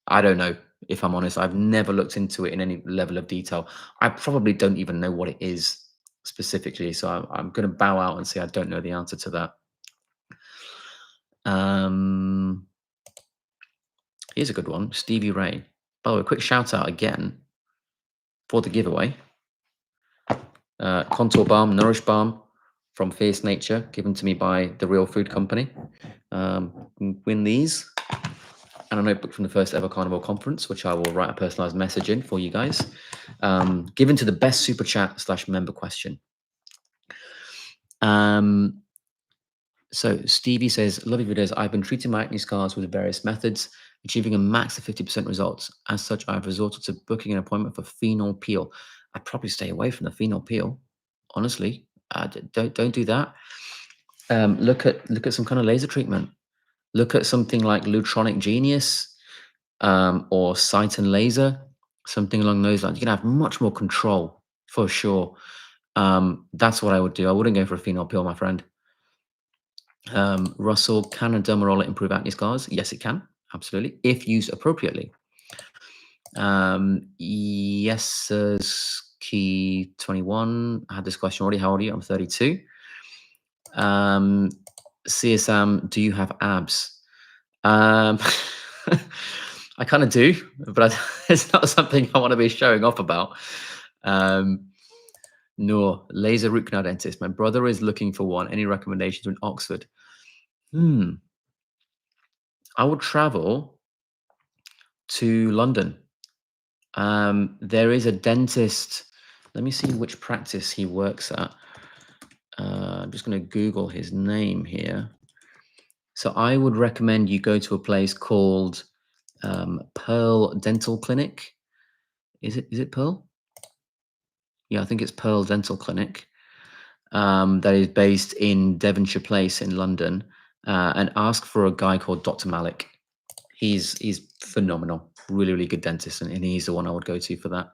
Speaker 1: I don't know. If I'm honest, I've never looked into it in any level of detail. I probably don't even know what it is specifically. So I'm going to bow out and say I don't know the answer to that. Here's a good one. Stevie Ray. By the way, quick shout out again for the giveaway. Contour Balm, Nourish Balm from Fierce Nature, given to me by the Real Food Company. Win these. And a notebook from the first ever Carnival conference, which I will write a personalized message in for you guys. Given to the best super chat / member question. So Stevie says, love your videos. I've been treating my acne scars with various methods, achieving a max of 50% results. As such, I've resorted to booking an appointment for phenol peel. I'd probably stay away from the phenol peel, honestly. Don't do that. Look at some kind of laser treatment. Look at something like Lutronic Genius or Sight and Laser, something along those lines. You can have much more control for sure. That's what I would do. I wouldn't go for a phenol peel, my friend. Russell, can a derma roller improve acne scars? Yes, it can. Absolutely. If used appropriately. Yes, Key 21. I had this question already. How old are you? I'm 32. CSM, do you have abs? Um, I kind of do, but it's not something I want to be showing off about. Um, no, laser root canal dentist. My brother is looking for one. Any recommendations in Oxford? Hmm. I would travel to London. There is a dentist. Let me see which practice he works at. I'm just going to Google his name here. So I would recommend you go to a place called Pearl Dental Clinic. Is it Pearl? Yeah, I think it's Pearl Dental Clinic. That is based in Devonshire Place in London, and ask for a guy called Dr. Malik. He's phenomenal, really really good dentist, and he's the one I would go to for that.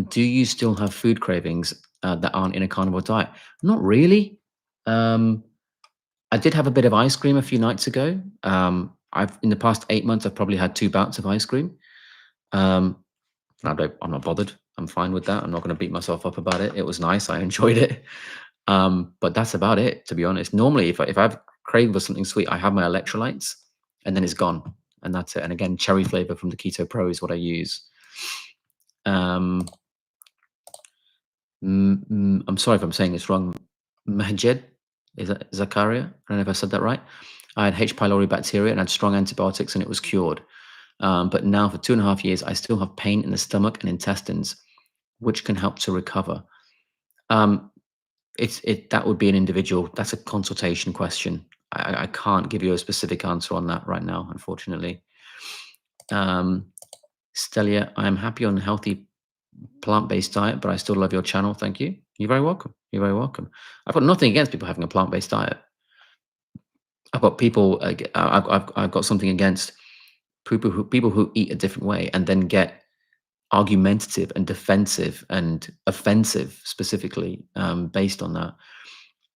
Speaker 1: Do you still have food cravings that aren't in a carnivore diet? Not really. I did have a bit of ice cream a few nights ago. I've in the past 8 months, I've probably had 2 bouts of ice cream. Um, I'm not bothered. I'm fine with that. I'm not going to beat myself up about it. It was nice. I enjoyed it. But that's about it, to be honest. Normally, if I've craved for something sweet, I have my electrolytes, and then it's gone, and that's it. And again, cherry flavor from the Keto Pro is what I use. Um, I'm sorry if I'm saying this wrong. Majed, is that Zakaria? I don't know if I said that right. I had H. pylori bacteria and had strong antibiotics, and it was cured. But now for 2.5 years, I still have pain in the stomach and intestines, which can help to recover. Um, that would be an individual. That's a consultation question. I can't give you a specific answer on that right now, unfortunately. Stelia, I'm happy on a healthy plant-based diet, but I still love your channel. Thank you. You're very welcome. You're very welcome. I've got nothing against people having a plant-based diet. I've got people. I've got something against people who eat a different way and then get argumentative and defensive and offensive specifically based on that.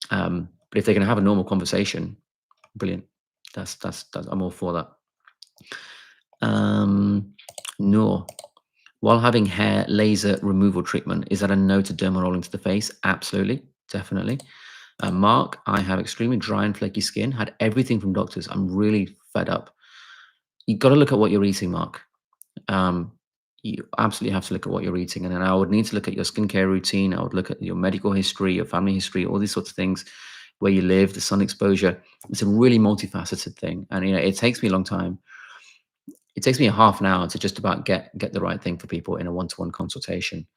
Speaker 1: But if they're going to have a normal conversation, brilliant. That's I'm all for that. No. While having hair laser removal treatment, is that a no to derma rolling to the face? Absolutely, definitely. Mark, I have extremely dry and flaky skin. Had everything from doctors. I'm really fed up. You've got to look at what you're eating, Mark. You absolutely have to look at what you're eating, and then I would need to look at your skincare routine. I would look at your medical history, your family history, all these sorts of things, where you live, the sun exposure. It's a really multifaceted thing, and it takes me a long time. It takes me a half an hour to just about get the right thing for people in a one-to-one consultation.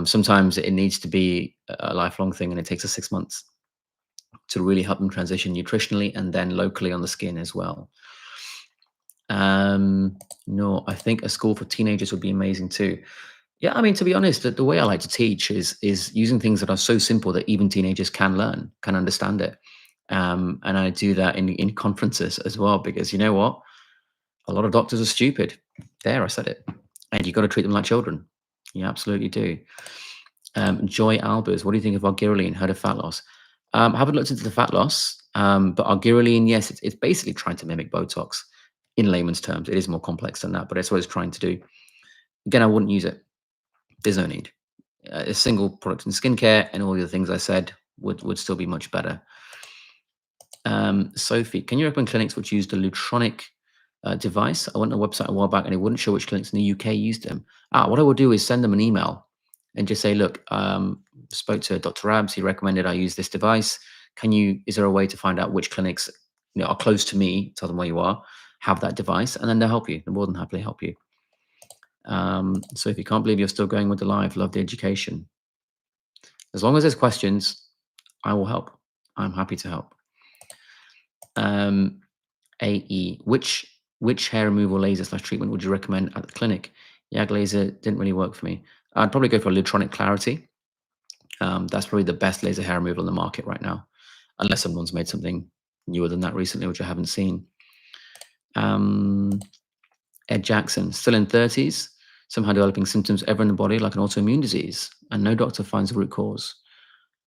Speaker 1: Sometimes it needs to be a lifelong thing, and it takes us 6 months to really help them transition nutritionally and then locally on the skin as well. No, I think a school for teenagers would be amazing too. Yeah, I mean, to be honest, the way I like to teach is using things that are so simple that even teenagers can learn, can understand it. And I do that in conferences as well, because you know what? A lot of doctors are stupid. There, I said it. And you've got to treat them like children. You absolutely do. Joy Albers, what do you think of argireline? Heard of fat loss? I haven't looked into the fat loss, but argireline, yes, it's basically trying to mimic Botox in layman's terms. It is more complex than that, but that's what it's trying to do. Again, I wouldn't use it. There's no need. A single product in skincare and all the other things I said would still be much better. Sophie, can you recommend clinics which use the Lutronic device? I went on a website a while back and it wouldn't show which clinics in the UK used them. What I would do is send them an email and just say, look, spoke to Dr. Abs. He recommended I use this device. Is there a way to find out which clinics are close to me, tell them where you are, have that device, and then they'll help you. They'll more than happily help you. So if you can't believe you're still going with the live, love the education. As long as there's questions, I will help. I'm happy to help. AE, which hair removal laser / treatment would you recommend at the clinic? YAG laser didn't really work for me. I'd probably go for Lutronic Clarity. That's probably the best laser hair removal on the market right now, unless someone's made something newer than that recently, which I haven't seen. Ed Jackson, still in 30s. somehow developing symptoms ever in the body, like an autoimmune disease, and no doctor finds the root cause.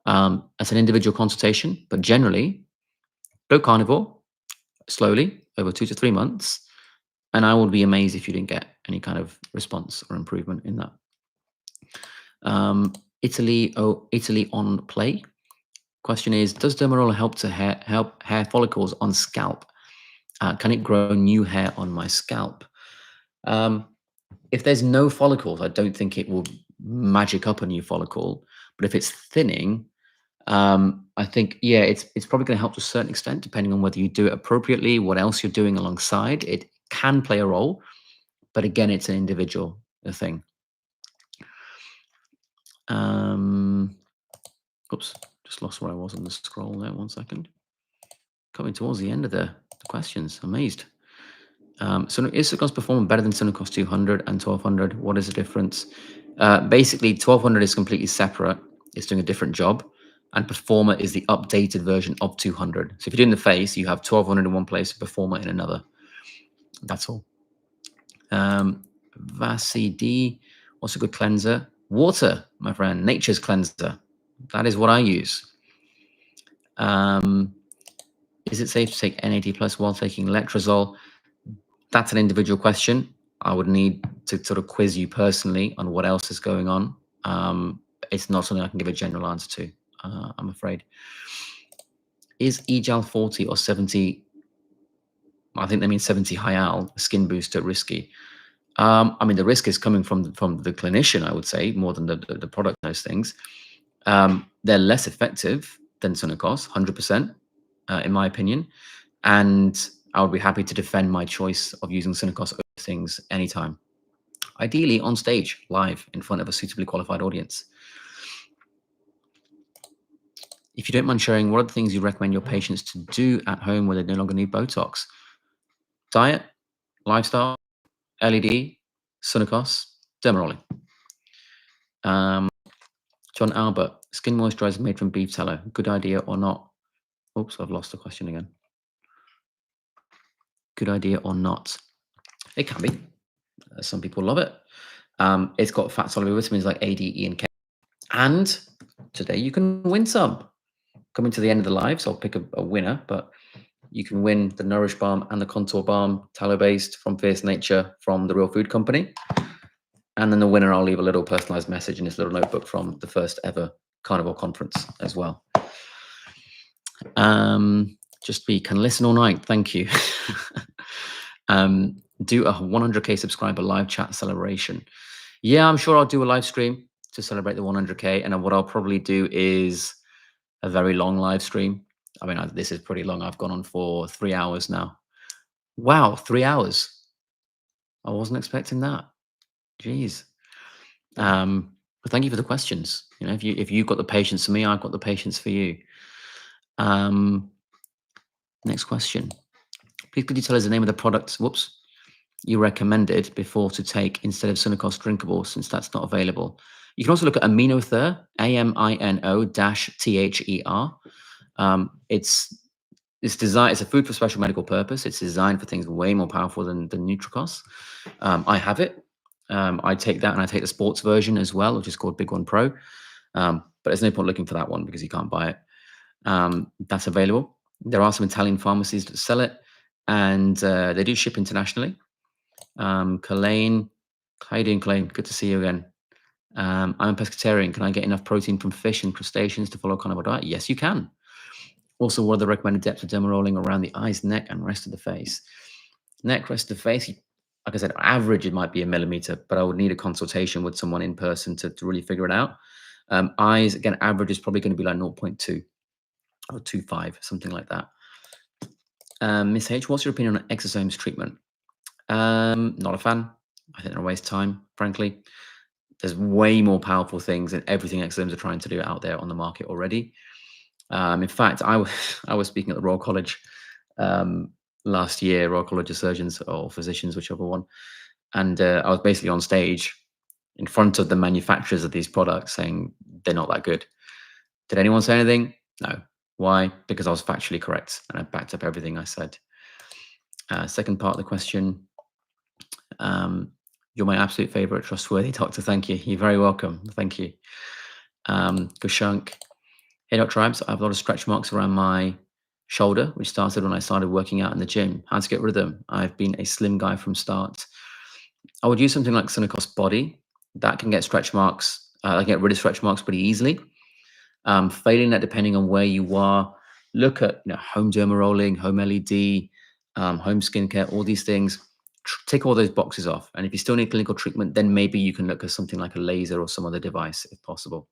Speaker 1: It's an individual consultation, but generally, go carnivore slowly over 2 to 3 months, and I would be amazed if you didn't get any kind of response or improvement in that. Italy on play. Question is, does Dermaroller help to help hair follicles on scalp? Can it grow new hair on my scalp? If there's no follicles, I don't think it will magic up a new follicle. But if it's thinning, I think, yeah, it's probably going to help to a certain extent, depending on whether you do it appropriately, what else you're doing alongside. It can play a role, but again, it's an individual thing. Oops, just lost where I was on the scroll there. 1 second. Coming towards the end of the questions. Amazed. So is Synacos Performer better than Synacos 200 and 1200? What is the difference? Basically, 1200 is completely separate. It's doing a different job. And Performer is the updated version of 200. So if you're doing the face, you have 1200 in one place, Performer in another. That's all. Vasi D, what's a good cleanser? Water, my friend, nature's cleanser. That is what I use. Is it safe to take NAD plus while taking letrozole? That's an individual question. I would need to sort of quiz you personally on what else is going on. It's not something I can give a general answer to, I'm afraid. Is EGAL 40 or 70, I think they mean 70 high al, skin booster, risky? I mean, the risk is coming from the clinician, I would say, more than the product, those things. They're less effective than Synacos, 100%, in my opinion. And I would be happy to defend my choice of using Synacos over things anytime. Ideally on stage, live, in front of a suitably qualified audience. If you don't mind sharing, what are the things you recommend your patients to do at home where they no longer need Botox? Diet, lifestyle, LED, Synacos, Dermarolling. John Albert, skin moisturizer made from beef tallow, good idea or not? Oops, I've lost the question again. Good idea or not? It can be. Some people love it. It's got fat soluble vitamins like A, D, E, and K. And today you can win some. Coming to the end of the live, so I'll pick a winner, but you can win the Nourish Balm and the Contour Balm, tallow-based from Fierce Nature from the Real Food Company. And then the winner, I'll leave a little personalized message in this little notebook from the first ever Carnival conference as well. Just be can listen all night. Thank you. Do a 100K subscriber live chat celebration. Yeah, I'm sure I'll do a live stream to celebrate the 100K. And what I'll probably do is a very long live stream. I mean, this is pretty long. I've gone on for 3 hours now. Wow, 3 hours. I wasn't expecting that. Jeez. But thank you for the questions. You know, if you've got the patience for me, I've got the patience for you. Next question. Please could you tell us the name of the product, you recommended before to take instead of Synacos drinkable, since that's not available? You can also look at Aminother, AMINO-THER. It's designed, it's a food for special medical purpose. It's designed for things way more powerful than Nutricos. I have it. I take that, and I take the sports version as well, which is called Big One Pro. But there's no point looking for that one because you can't buy it. That's available. There are some Italian pharmacies that sell it, and they do ship internationally. Kalain, how you doing, Kalain? Good to see you again. I'm a pescatarian. Can I get enough protein from fish and crustaceans to follow a carnivore diet? Yes, you can. Also, what are the recommended depths of dermarolling around the eyes, neck, and rest of the face? Neck, rest of the face, like I said, average it might be 1 millimeter, but I would need a consultation with someone in person to really figure it out. Eyes, again, average is probably going to be like 0.2 or 2.5, something like that. Miss H, what's your opinion on exosomes treatment? Not a fan. I think they're a waste of time, frankly. There's way more powerful things than everything exosomes are trying to do out there on the market already. In fact, I was speaking at the Royal College last year, Royal College of Surgeons or Physicians, whichever one. And I was basically on stage in front of the manufacturers of these products saying they're not that good. Did anyone say anything? No. Why? Because I was factually correct and I backed up everything I said. Second part of the question. You're my absolute favorite, trustworthy doctor. Thank you. You're very welcome. Thank you. Gushunk. Hey, Dr. Tribes. I have a lot of stretch marks around my shoulder, which started when I started working out in the gym. How to get rid of them? I've been a slim guy from start. I would use something like Cinecos Body. That can get stretch marks. I get rid of stretch marks pretty easily. Failing that, depending on where you are, look at home derma rolling, home LED, home skincare, all these things. Tick all those boxes off. And if you still need clinical treatment, then maybe you can look at something like a laser or some other device if possible.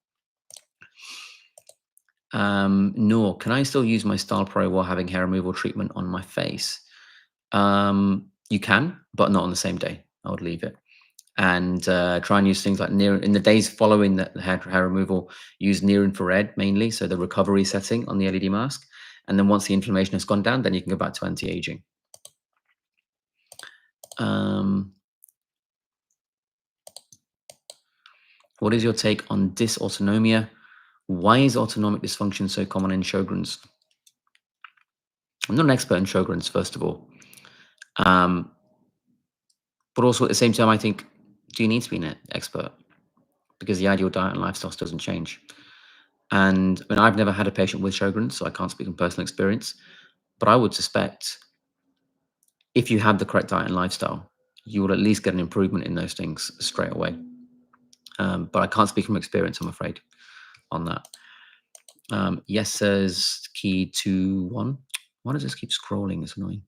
Speaker 1: Nor, can I still use my Style Pro while having hair removal treatment on my face? You can, but not on the same day. I would leave it. And try and use things like near in the days following the hair removal, use near infrared mainly, so the recovery setting on the LED mask. And then once the inflammation has gone down, then you can go back to anti-aging. What is your take on dysautonomia? Why is autonomic dysfunction so common in Sjogren's? I'm not an expert in Sjogren's, first of all. But also at the same time, I think, do you need to be an expert? Because the ideal diet and lifestyle doesn't change. And I mean, I've never had a patient with Sjogren's, so I can't speak on personal experience. But I would suspect if you have the correct diet and lifestyle, you will at least get an improvement in those things straight away. But I can't speak from experience, I'm afraid, on that. Yes says key 2-1. Why does this keep scrolling? It's annoying.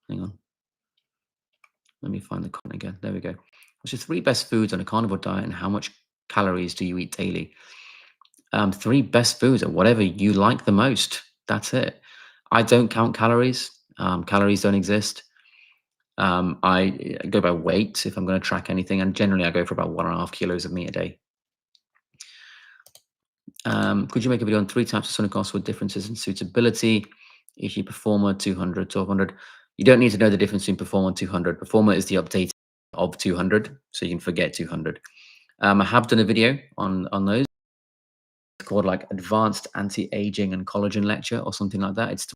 Speaker 1: Hang on. Let me find the comment again. There we go. What's your 3 best foods on a carnivore diet and how much calories do you eat daily? 3 best foods are whatever you like the most. That's it. I don't count calories. Calories don't exist. I go by weight if I'm going to track anything, and generally I go for about 1.5 kilos of meat a day. Could you make a video on 3 types of Cinecos with differences in suitability? If you Performer 200, 1200. You don't need to know the difference between Performer and 200. Performer is the update of 200, so you can forget 200. I have done a video on those. It's called like Advanced Anti-Aging and Collagen Lecture or something like that. It's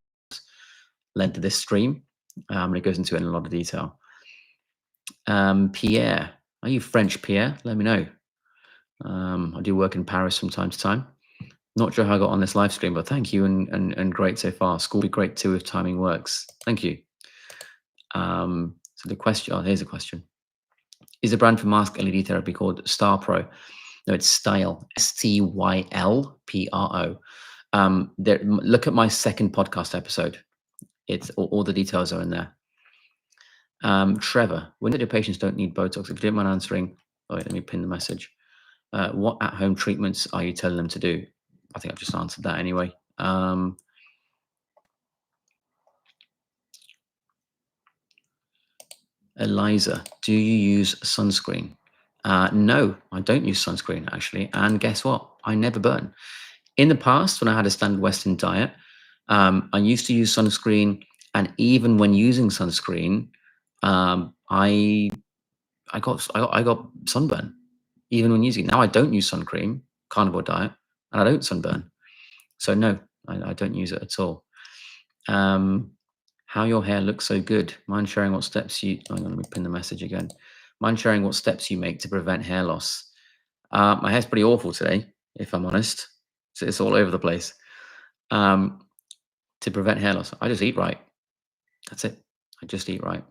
Speaker 1: led to this stream, and it goes into it in a lot of detail. Pierre, are you French, Pierre? Let me know. I do work in Paris from time to time. Not sure how I got on this live stream, but thank you and great so far. School will be great too if timing works. Thank you. So the question, here's a question. Is a brand for mask LED therapy called Star Pro? No, it's Style, STYLPRO. Look at my second podcast episode. It's all the details are in there. Trevor, when your patients don't need Botox, if you don't mind answering, wait, let me pin the message. What at-home treatments are you telling them to do? I think I've just answered that anyway. Eliza, do you use sunscreen? No, I don't use sunscreen actually. And guess what? I never burn. In the past, when I had a standard Western diet, I used to use sunscreen, and even when using sunscreen, I got sunburn. Even when using it. Now I don't use sun cream, carnivore diet, and I don't sunburn. So no, I don't use it at all. How your hair looks so good. Mind sharing what steps you, hang on, let me pin the message again. Mind sharing what steps you make to prevent hair loss. My hair's pretty awful today, if I'm honest. So it's all over the place. To prevent hair loss, I just eat right. That's it. I just eat right.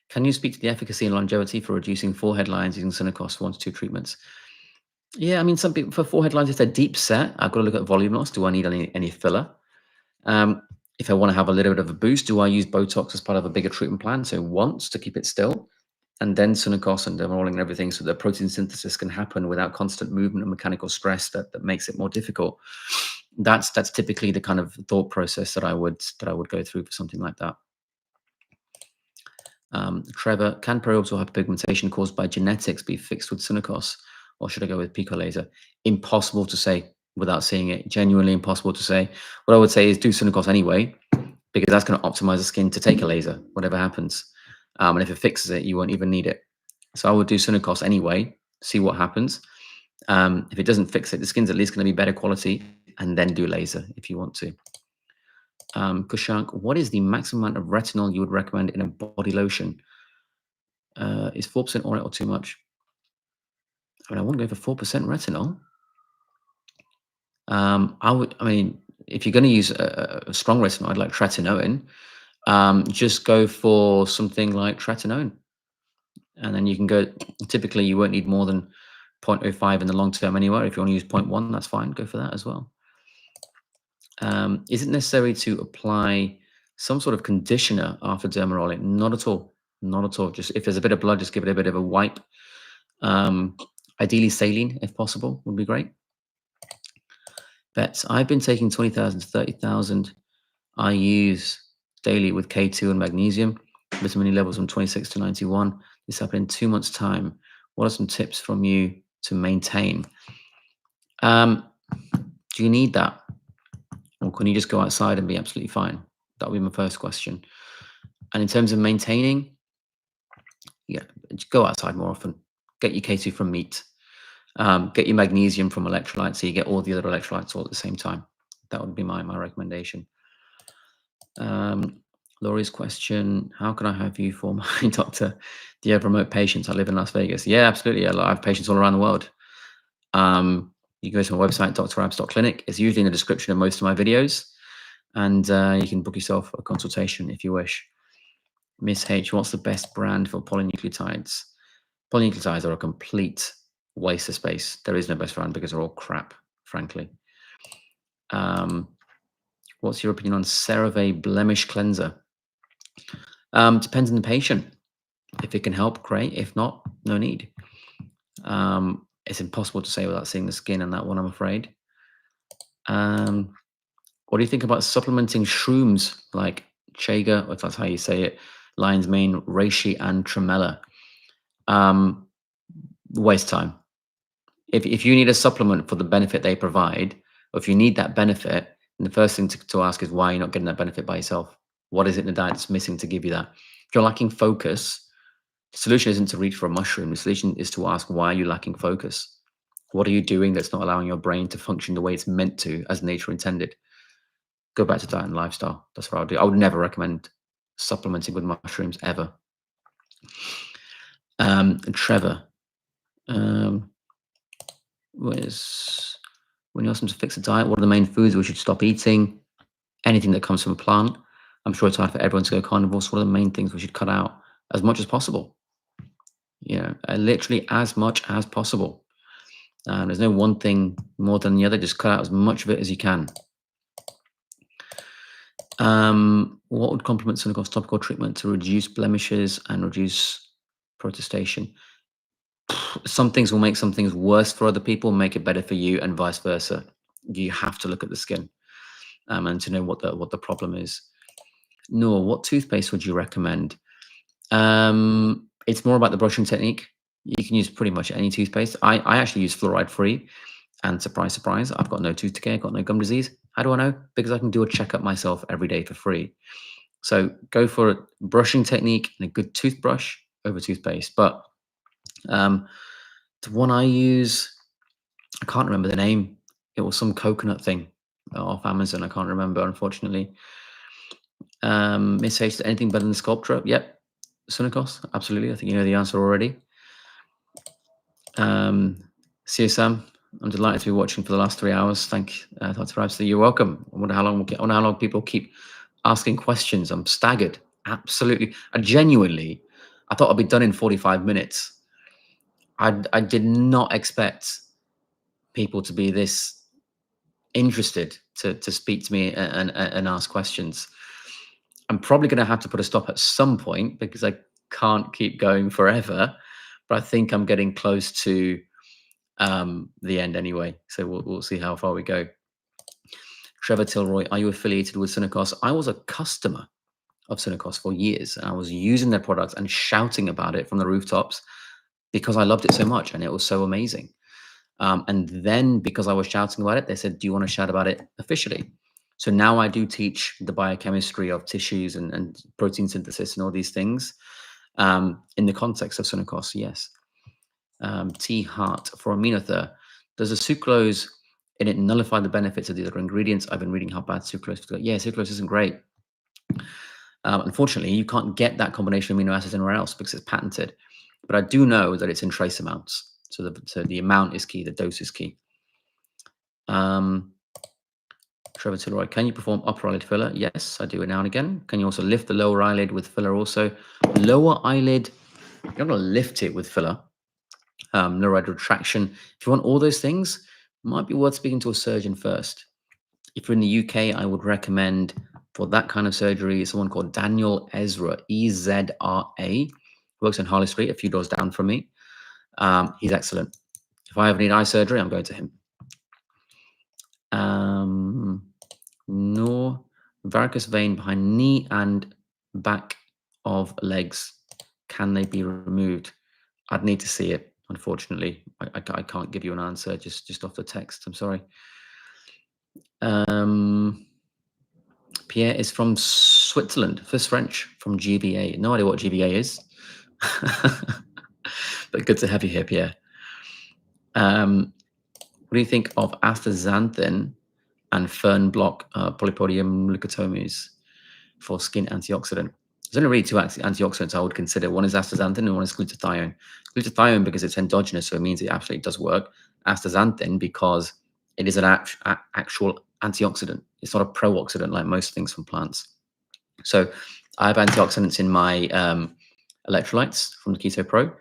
Speaker 1: Can you speak to the efficacy and longevity for reducing forehead lines using Cinecos 1 to 2 treatments? Yeah, I mean, some people for forehead lines, if they're deep set, I've got to look at volume loss. Do I need any filler? If I want to have a little bit of a boost, do I use Botox as part of a bigger treatment plan? So once to keep it still, and then Cinecos and rolling and everything, so that protein synthesis can happen without constant movement and mechanical stress that makes it more difficult. That's typically the kind of thought process that I would go through for something like that. Trevor, can periorbital hyperpigmentation caused by genetics be fixed with Cinecos, or should I go with pico laser? Impossible to say without seeing it. Genuinely impossible to say. What I would say is do Cinecos anyway, because that's going to optimize the skin to take a laser, whatever happens. And if it fixes it, you won't even need it. So I would do Cinecos anyway, see what happens. If it doesn't fix it, the skin's at least going to be better quality, and then do laser if you want to. Kushank, what is the maximum amount of retinol you would recommend in a body lotion? Is 4% all right or too much? I mean, I wouldn't go for 4% retinol. I mean, if you're going to use a strong retinoid like tretinoin, just go for something like tretinoin. And then you can go, typically, you won't need more than 0.05 in the long term anyway. If you want to use 0.1, that's fine. Go for that as well. Is it necessary to apply some sort of conditioner after dermarolling? Not at all. Not at all. Just if there's a bit of blood, just give it a bit of a wipe. Ideally, saline, if possible, would be great. But I've been taking 20,000 to 30,000 IUs daily with K2 and magnesium. Vitamin E levels from 26 to 91. This happened in 2 months' time. What are some tips from you to maintain? Do you need that? Or can you just go outside and be absolutely fine? That would be my first question. And in terms of maintaining, yeah, just go outside more often. Get your K2 from meat. Get your magnesium from electrolytes, so you get all the other electrolytes all at the same time. That would be my recommendation. Laurie's question, how can I have you for my doctor? Do you have remote patients? I live in Las Vegas. Yeah, absolutely. I have patients all around the world. You can go to my website, drabs.clinic. It's usually in the description of most of my videos. And you can book yourself a consultation if you wish. Miss H, what's the best brand for polynucleotides? Polynucleotides are a complete waste of space. There is no best brand because they're all crap, frankly. What's your opinion on CeraVe Blemish Cleanser? Depends on the patient. If it can help, great. If not, no need. It's impossible to say without seeing the skin on that one, I'm afraid. What do you think about supplementing shrooms like chaga, if that's how you say it, lion's mane, reishi, and tremella? Waste time. If you need a supplement for the benefit they provide, or if you need that benefit, then the first thing to ask is why you're not getting that benefit by yourself. What is it in the diet that's missing to give you that? If you're lacking focus, the solution isn't to reach for a mushroom. The solution is to ask, why are you lacking focus? What are you doing that's not allowing your brain to function the way it's meant to, as nature intended? Go back to diet and lifestyle. That's what I would do. I would never recommend supplementing with mushrooms ever. Trevor, when you ask them to fix a diet, what are the main foods we should stop eating? Anything that comes from a plant. I'm sure it's hard for everyone to go carnivore. So what are the main things we should cut out as much as possible? Literally as much as possible. There's no one thing more than the other. Just cut out as much of it as you can. What would complement Senegal's topical treatment to reduce blemishes and reduce protestation? Some things will make some things worse for other people, make it better for you, and vice versa. You have to look at the skin and to know what the problem is. Noor, what toothpaste would you recommend? It's more about the brushing technique. You can use pretty much any toothpaste. I actually use fluoride-free, and surprise, surprise, I've got no tooth decay, I've got no gum disease. How do I know? Because I can do a checkup myself every day for free. So go for a brushing technique and a good toothbrush over toothpaste. But the one I use, I can't remember the name. It was some coconut thing off Amazon. I can't remember, unfortunately. Miss H, anything better than Sculptra? Yep. Sunacos, absolutely. I think you know the answer already. See you, Sam. I'm delighted to be watching for the last 3 hours. Thank Dr. Rabsley. You're welcome. I wonder how long people keep asking questions. I'm staggered. Absolutely. I thought I'd be done in 45 minutes. I did not expect people to be this interested to speak to me and ask questions. I'm probably going to have to put a stop at some point because I can't keep going forever. But I think I'm getting close to the end anyway. So we'll see how far we go. Trevor Tilroy, are you affiliated with Synacos? I was a customer of Synacos for years, and I was using their products and shouting about it from the rooftops because I loved it so much and it was so amazing. And then because I was shouting about it, they said, do you want to shout about it officially? So now I do teach the biochemistry of tissues and protein synthesis and all these things in the context of Synacos, yes. T Heart for Aminother. Does the sucrose in it nullify the benefits of the other ingredients? I've been reading how bad sucrose is. Yeah, sucrose isn't great. Unfortunately, you can't get that combination of amino acids anywhere else because it's patented. But I do know that it's in trace amounts. So the amount is key, the dose is key. Trevor Tilleroy, can you perform upper eyelid filler? Yes, I do it now and again. Can you also lift the lower eyelid with filler also? Lower eyelid, you're not going to lift it with filler. Lower eyelid retraction. If you want all those things, might be worth speaking to a surgeon first. If you're in the UK, I would recommend for that kind of surgery someone called Daniel Ezra, Ezra, works in Harley Street, a few doors down from me. He's excellent. If I ever need eye surgery, I'm going to him. No varicose vein behind knee and back of legs. Can they be removed? I'd need to see it. Unfortunately, I can't give you an answer just off the text. I'm sorry. Pierre is from Switzerland, first French, from GVA. No idea what GVA is, but good to have you here, Pierre. What do you think of astaxanthin and fern block polypodium leucotomies for skin antioxidant? There's only really two antioxidants I would consider. One is astaxanthin and one is glutathione. Glutathione because it's endogenous, so it means it absolutely does work. Astaxanthin because it is an actual antioxidant. It's not a pro-oxidant like most things from plants. So I have antioxidants in my electrolytes from the Keto Pro,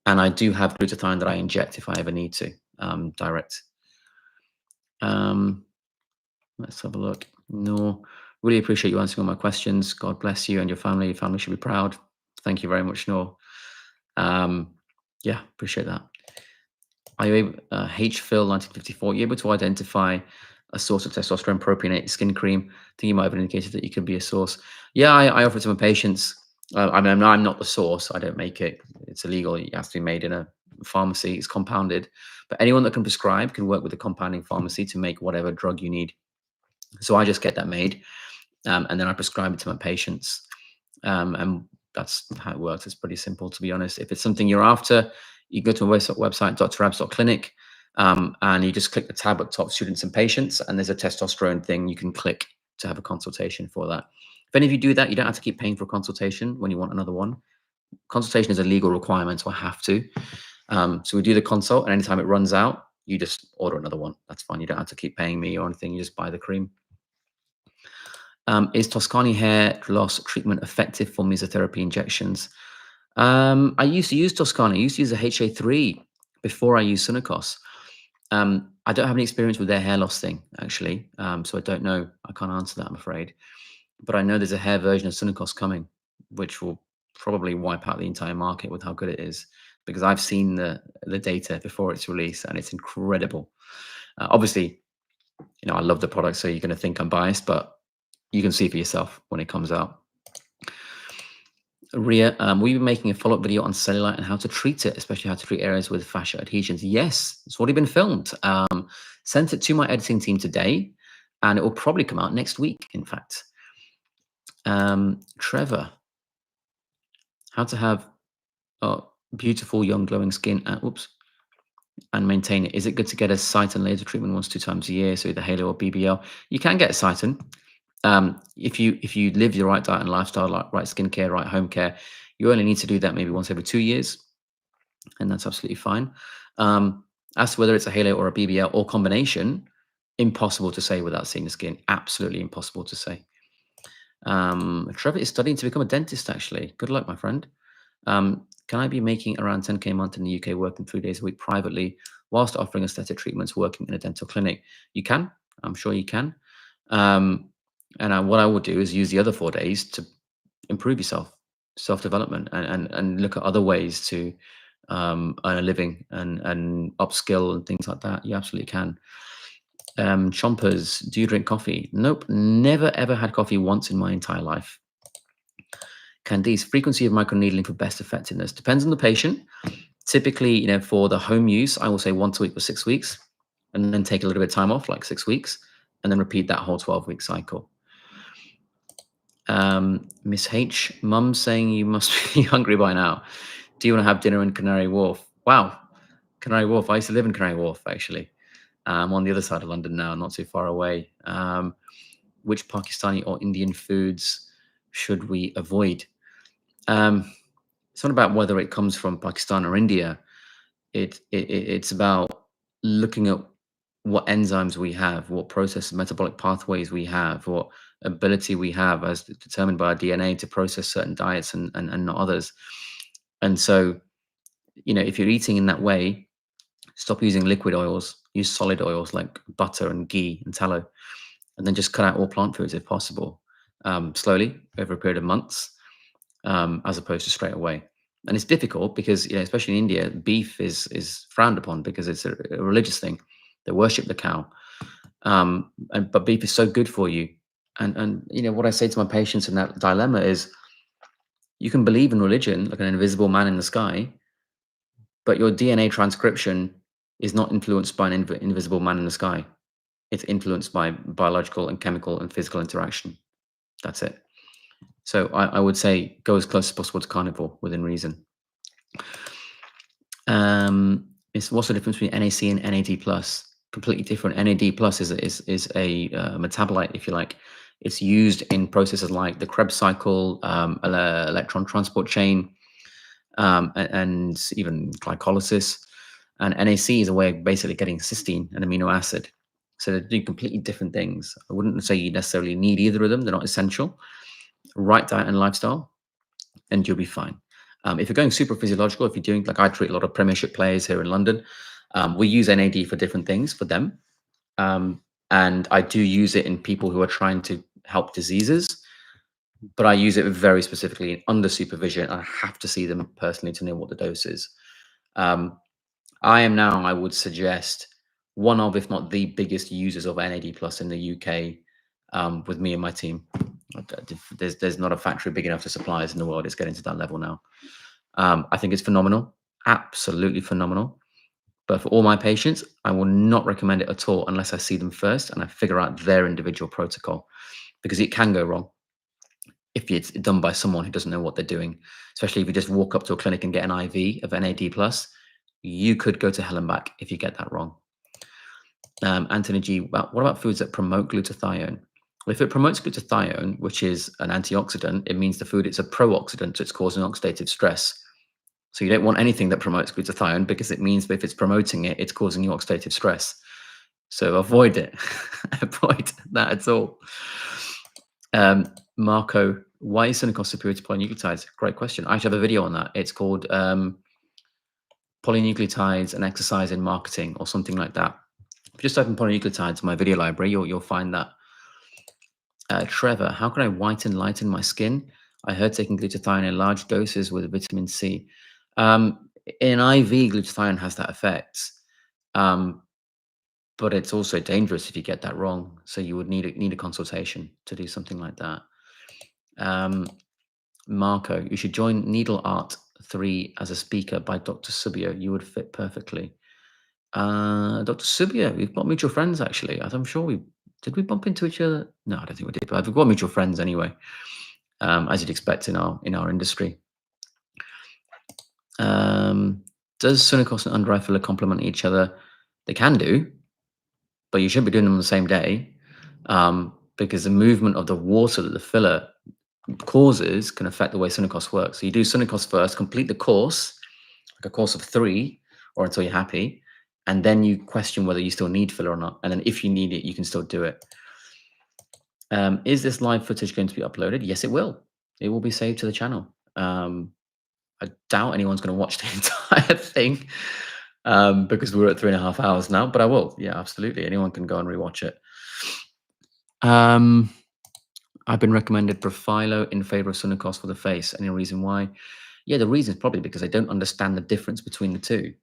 Speaker 1: and I do have glutathione that I inject if I ever need to, direct. Let's have a look. No, really appreciate you answering all my questions. God bless you and your family. Your family should be proud. Thank you very much, Noor. Yeah, appreciate that. Are you able, HPhil 1954, you able to identify a source of testosterone propionate skin cream? I think you might have indicated that you could be a source. Yeah, I offer it to my patients. I mean, I'm not the source. I don't make it. It's illegal. It has to be made in a pharmacy. It's compounded. But anyone that can prescribe can work with a compounding pharmacy to make whatever drug you need. So I just get that made, and then I prescribe it to my patients. And that's how it works. It's pretty simple, to be honest. If it's something you're after, you go to my website, drabs.clinic, and you just click the tab at top, students and patients, and there's a testosterone thing you can click to have a consultation for that. If any of you do that, you don't have to keep paying for a consultation when you want another one. Consultation is a legal requirement, so I have to. So we do the consult, and anytime it runs out, you just order another one. That's fine. You don't have to keep paying me or anything. You just buy the cream. Is Toscani hair loss treatment effective for mesotherapy injections? I used to use Toscani. I used to use the HA3 before I used Sunacos. I don't have any experience with their hair loss thing, actually. So I don't know. I can't answer that, I'm afraid. But I know there's a hair version of Sunacos coming, which will probably wipe out the entire market with how good it is, because I've seen the data before its release, and it's incredible. Obviously, I love the product, so you're going to think I'm biased, but you can see for yourself when it comes out. Ria, will you be making a follow-up video on cellulite and how to treat it, especially how to treat areas with fascia adhesions? Yes, it's already been filmed. Sent it to my editing team today, and it will probably come out next week, in fact. Trevor, how to have beautiful, young, glowing skin and maintain it. Is it good to get a Cyton laser treatment 1 to 2 times a year, so either Halo or BBL? You can get a Cyton. If you live your right diet and lifestyle, like right skincare, right home care, you only need to do that maybe once every 2 years, and that's absolutely fine. As to whether it's a Halo or a BBL or combination, impossible to say without seeing the skin. Absolutely impossible to say. Trevor is studying to become a dentist, actually. Good luck, my friend. Can I be making around 10K a month in the UK, working 3 days a week privately, whilst offering aesthetic treatments, working in a dental clinic? You can. I'm sure you can. And what I would do is use the other 4 days to improve yourself, self-development, and look at other ways to earn a living and upskill and things like that. You absolutely can. Chompers, do you drink coffee? Nope, never ever had coffee once in my entire life. Candice, frequency of microneedling for best effectiveness depends on the patient. Typically, for the home use, I will say once a week for 6 weeks, and then take a little bit of time off, like 6 weeks, and then repeat that whole 12-week cycle. Miss H, Mum's saying you must be hungry by now. Do you want to have dinner in Canary Wharf? Wow, Canary Wharf. I used to live in Canary Wharf, actually. I'm on the other side of London now, not too far away. Which Pakistani or Indian foods should we avoid? It's not about whether it comes from Pakistan or India. It's about looking at what enzymes we have, what process metabolic pathways we have, what ability we have as determined by our DNA to process certain diets and not others. And so, if you're eating in that way, stop using liquid oils, use solid oils like butter and ghee and tallow, and then just cut out all plant foods if possible, slowly over a period of months, as opposed to straight away. And it's difficult because, especially in India, beef is frowned upon because it's a religious thing. They worship the cow, but beef is so good for you. And what I say to my patients in that dilemma is, you can believe in religion like an invisible man in the sky, but your DNA transcription is not influenced by an invisible man in the sky. It's influenced by biological and chemical and physical interaction. That's it. So I would say go as close as possible to carnivore within reason. What's the difference between NAC and NAD plus? Completely different. NAD plus is a metabolite, if you like. It's used in processes like the Krebs cycle, electron transport chain, and even glycolysis. And NAC is a way of basically getting cysteine, an amino acid. So they do completely different things. I wouldn't say you necessarily need either of them. They're not essential. Right diet and lifestyle, and you'll be fine. If you're going super physiological, if you're doing, like I treat a lot of Premiership players here in London, we use NAD for different things for them. And I do use it in people who are trying to help diseases, but I use it very specifically under supervision. I have to see them personally to know what the dose is. I am now, I would suggest, one of, if not the biggest users of NAD plus in the UK, with me and my team. There's not a factory big enough to supply us in the world. It's getting to that level now. I think it's phenomenal, absolutely phenomenal. But for all my patients, I will not recommend it at all unless I see them first and I figure out their individual protocol, because it can go wrong if it's done by someone who doesn't know what they're doing. Especially if you just walk up to a clinic and get an IV of NAD plus, you could go to hell and back if you get that wrong. Anthony G, what about foods that promote glutathione? Well, if it promotes glutathione, which is an antioxidant, it means the food is a pro-oxidant, so it's causing oxidative stress. So you don't want anything that promotes glutathione, because it means if it's promoting it, it's causing you oxidative stress. So avoid it. Avoid that at all. Marco, why is Synacos superior to polynucleotides? Great question. I actually have a video on that. It's called Polynucleotides and Exercise in Marketing or something like that. If you just open polynucleotides in my video library, you'll find that. Trevor, how can I lighten my skin? I heard taking glutathione in large doses with vitamin C. In IV, glutathione has that effect, but it's also dangerous if you get that wrong. So you would need a consultation to do something like that. Marco, you should join Needle Art 3 as a speaker by Dr. Subio. You would fit perfectly. Dr. Subio, we've got mutual friends actually. I'm sure did we bump into each other? No, I don't think we did, but we've got mutual friends anyway, as you'd expect in our industry. Does Sunacos and under eye filler complement each other? They can do, but you shouldn't be doing them on the same day, because the movement of the water that the filler causes can affect the way Sunacos works. So you do Sunacos first, complete the course, like a course of 3, or until you're happy, and then you question whether you still need filler or not. And then if you need it, you can still do it. Is this live footage going to be uploaded? Yes, it will. It will be saved to the channel. I doubt anyone's going to watch the entire thing, because we're at 3.5 hours now, but I will. Yeah, absolutely. Anyone can go and rewatch it. I've been recommended Profilo in favor of Sunacos for the face. Any reason why? Yeah, the reason is probably because I don't understand the difference between the two.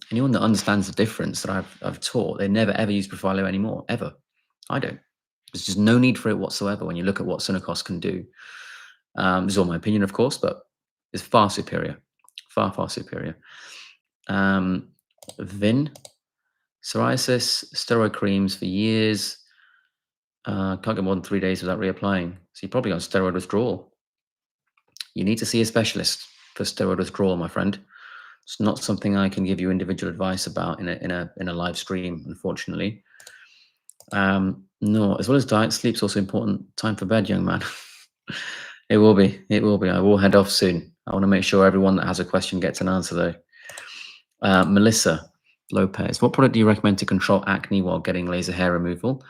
Speaker 1: Anyone that understands the difference that I've taught, they never ever use Profilo anymore, ever. I don't. There's just no need for it whatsoever when you look at what Sunacos can do. This is all my opinion, of course, but it's far superior. Far, far superior. Vin, psoriasis, steroid creams for years. Can't get more than 3 days without reapplying. So you're probably on steroid withdrawal. You need to see a specialist for steroid withdrawal, my friend. It's not something I can give you individual advice about in a live stream, unfortunately. No, as well as diet, sleep's also important. Time for bed, young man. It will be. It will be. I will head off soon. I want to make sure everyone that has a question gets an answer though. Melissa Lopez, what product do you recommend to control acne while getting laser hair removal?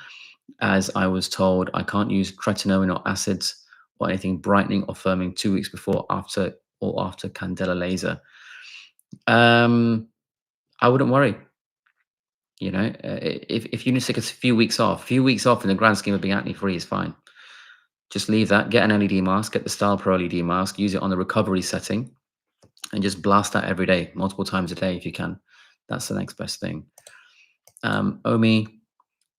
Speaker 1: As I was told, I can't use tretinoin or acids or anything brightening or firming 2 weeks before, after, or after Candela laser. I wouldn't worry. You know, if you need to take a few weeks off in the grand scheme of being acne free is fine. Just leave that. Get an LED mask. Get the Style Pro LED mask. Use it on the recovery setting, and just blast that every day, multiple times a day if you can. That's the next best thing. Omi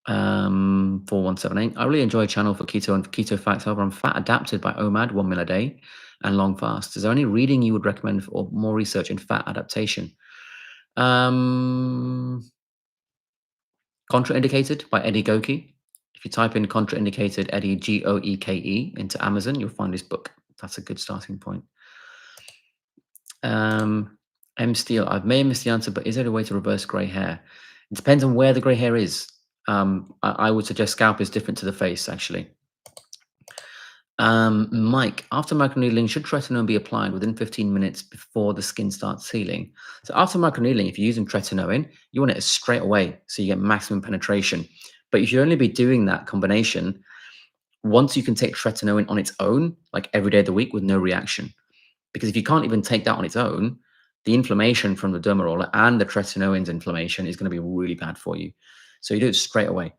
Speaker 1: 4178. I really enjoy a channel for keto and keto facts. However, I'm fat adapted by OMAD, 1 meal a day, and long fast. Is there any reading you would recommend or more research in fat adaptation? Contraindicated by Eddie Goki. If you type in contraindicated Eddie Goeke into Amazon, you'll find his book. That's a good starting point. M Steele, I may have missed the answer, but is there a way to reverse grey hair? It depends on where the grey hair is. I would suggest scalp is different to the face, actually. Mike, after microneedling, should tretinoin be applied within 15 minutes before the skin starts healing? So after microneedling, if you're using tretinoin, you want it straight away so you get maximum penetration. But you should only be doing that combination once you can take tretinoin on its own, like every day of the week with no reaction. Because if you can't even take that on its own, the inflammation from the derma roller and the tretinoin's inflammation is going to be really bad for you. So you do it straight away,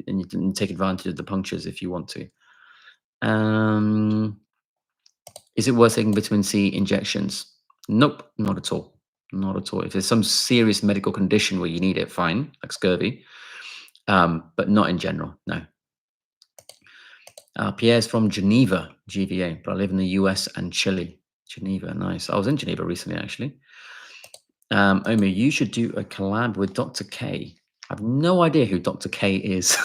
Speaker 1: and you can take advantage of the punctures if you want to. Is it worth taking vitamin C injections? Nope, not at all. Not at all. If there's some serious medical condition where you need it, fine, like scurvy, but not in general, no. Pierre's from Geneva, GVA, but I live in the US and Chile. Geneva, nice. I was in Geneva recently, actually. Omi, you should do a collab with Dr. K. I have no idea who Dr. K is.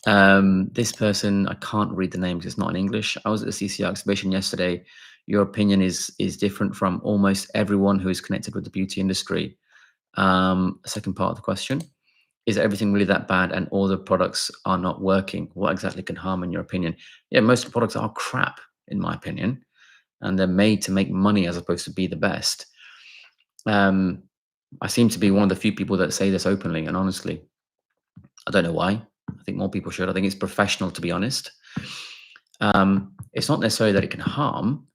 Speaker 1: This person, I can't read the name because it's not in English. I was at the CCR exhibition yesterday. Your opinion is different from almost everyone who is connected with the beauty industry. Second part of the question. Is everything really that bad and all the products are not working? What exactly can harm in your opinion? Yeah, most of the products are crap, in my opinion, and they're made to make money as opposed to be the best. I seem to be one of the few people that say this openly, and honestly, I don't know why. I think more people should. I think it's professional, to be honest. It's not necessarily that it can harm.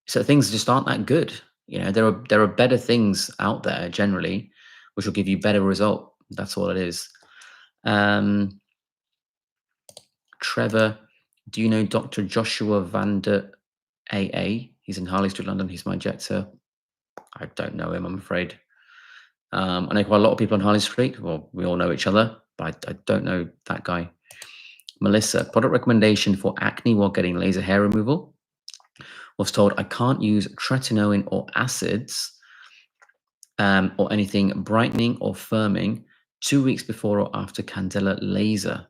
Speaker 1: So things just aren't that good. You know, there are better things out there generally, which will give you better result. That's all it is. Trevor, do you know Dr. Joshua van der AA? He's in Harley Street, London. He's my jector. I don't know him, I'm afraid. I know quite a lot of people on Harley Street. Well, we all know each other, but I don't know that guy. Melissa, product recommendation for acne while getting laser hair removal. Was told I can't use tretinoin or acids or anything brightening or firming 2 weeks before or after Candela laser.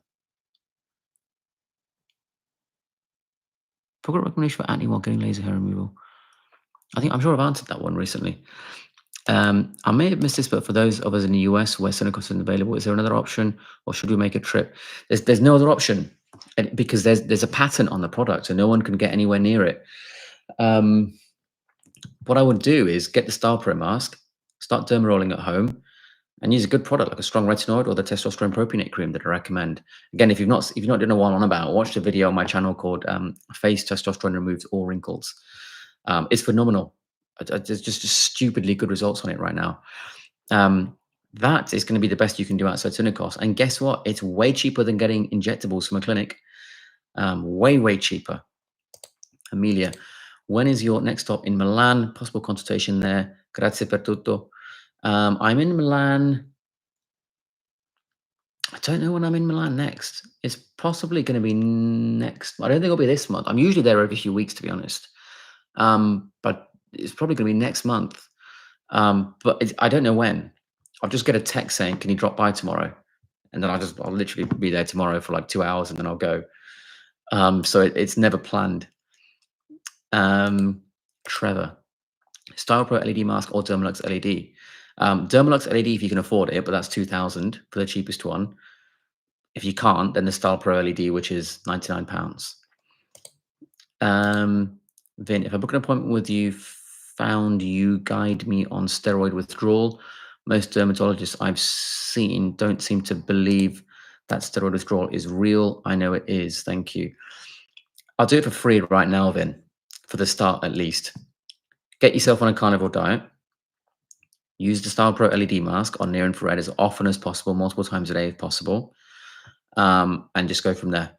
Speaker 1: Product recommendation for acne while getting laser hair removal. I'm sure I've answered that one recently. I may have missed this, but for those of us in the US where Synacos isn't available, is there another option, or should we make a trip? There's no other option, because there's a patent on the product, so no one can get anywhere near it. What I would do is get the Style Pro mask, start derma rolling at home, and use a good product like a strong retinoid or the testosterone propionate cream that I recommend. Again, if you've not done what I'm on about, watch the video on my channel called "Face Testosterone Removes All Wrinkles." It's phenomenal. There's just stupidly good results on it right now. That is going to be the best you can do outside Synacos. And guess what? It's way cheaper than getting injectables from a clinic. Way cheaper. Amelia, when is your next stop in Milan? Possible consultation there. Grazie per tutto. I'm in Milan. I don't know when I'm in Milan next. It's possibly going to be next. I don't think it'll be this month. I'm usually there every few weeks, to be honest. But it's probably going to be next month. But I don't know when. I'll just get a text saying, "Can you drop by tomorrow?" And then I'll literally be there tomorrow for like 2 hours, and then I'll go. So it's never planned. Trevor, Style Pro LED mask or Dermalux LED? Dermalux LED if you can afford it, but that's 2,000 for the cheapest one. If you can't, then the Style Pro LED, which is £99. Vin, if I book an appointment with you, found you guide me on steroid withdrawal. Most dermatologists I've seen don't seem to believe that steroid withdrawal is real. I know it is. Thank you. I'll do it for free right now, Vin, for the start at least. Get yourself on a carnivore diet. Use the Style Pro LED mask on near infrared as often as possible, multiple times a day if possible, and just go from there.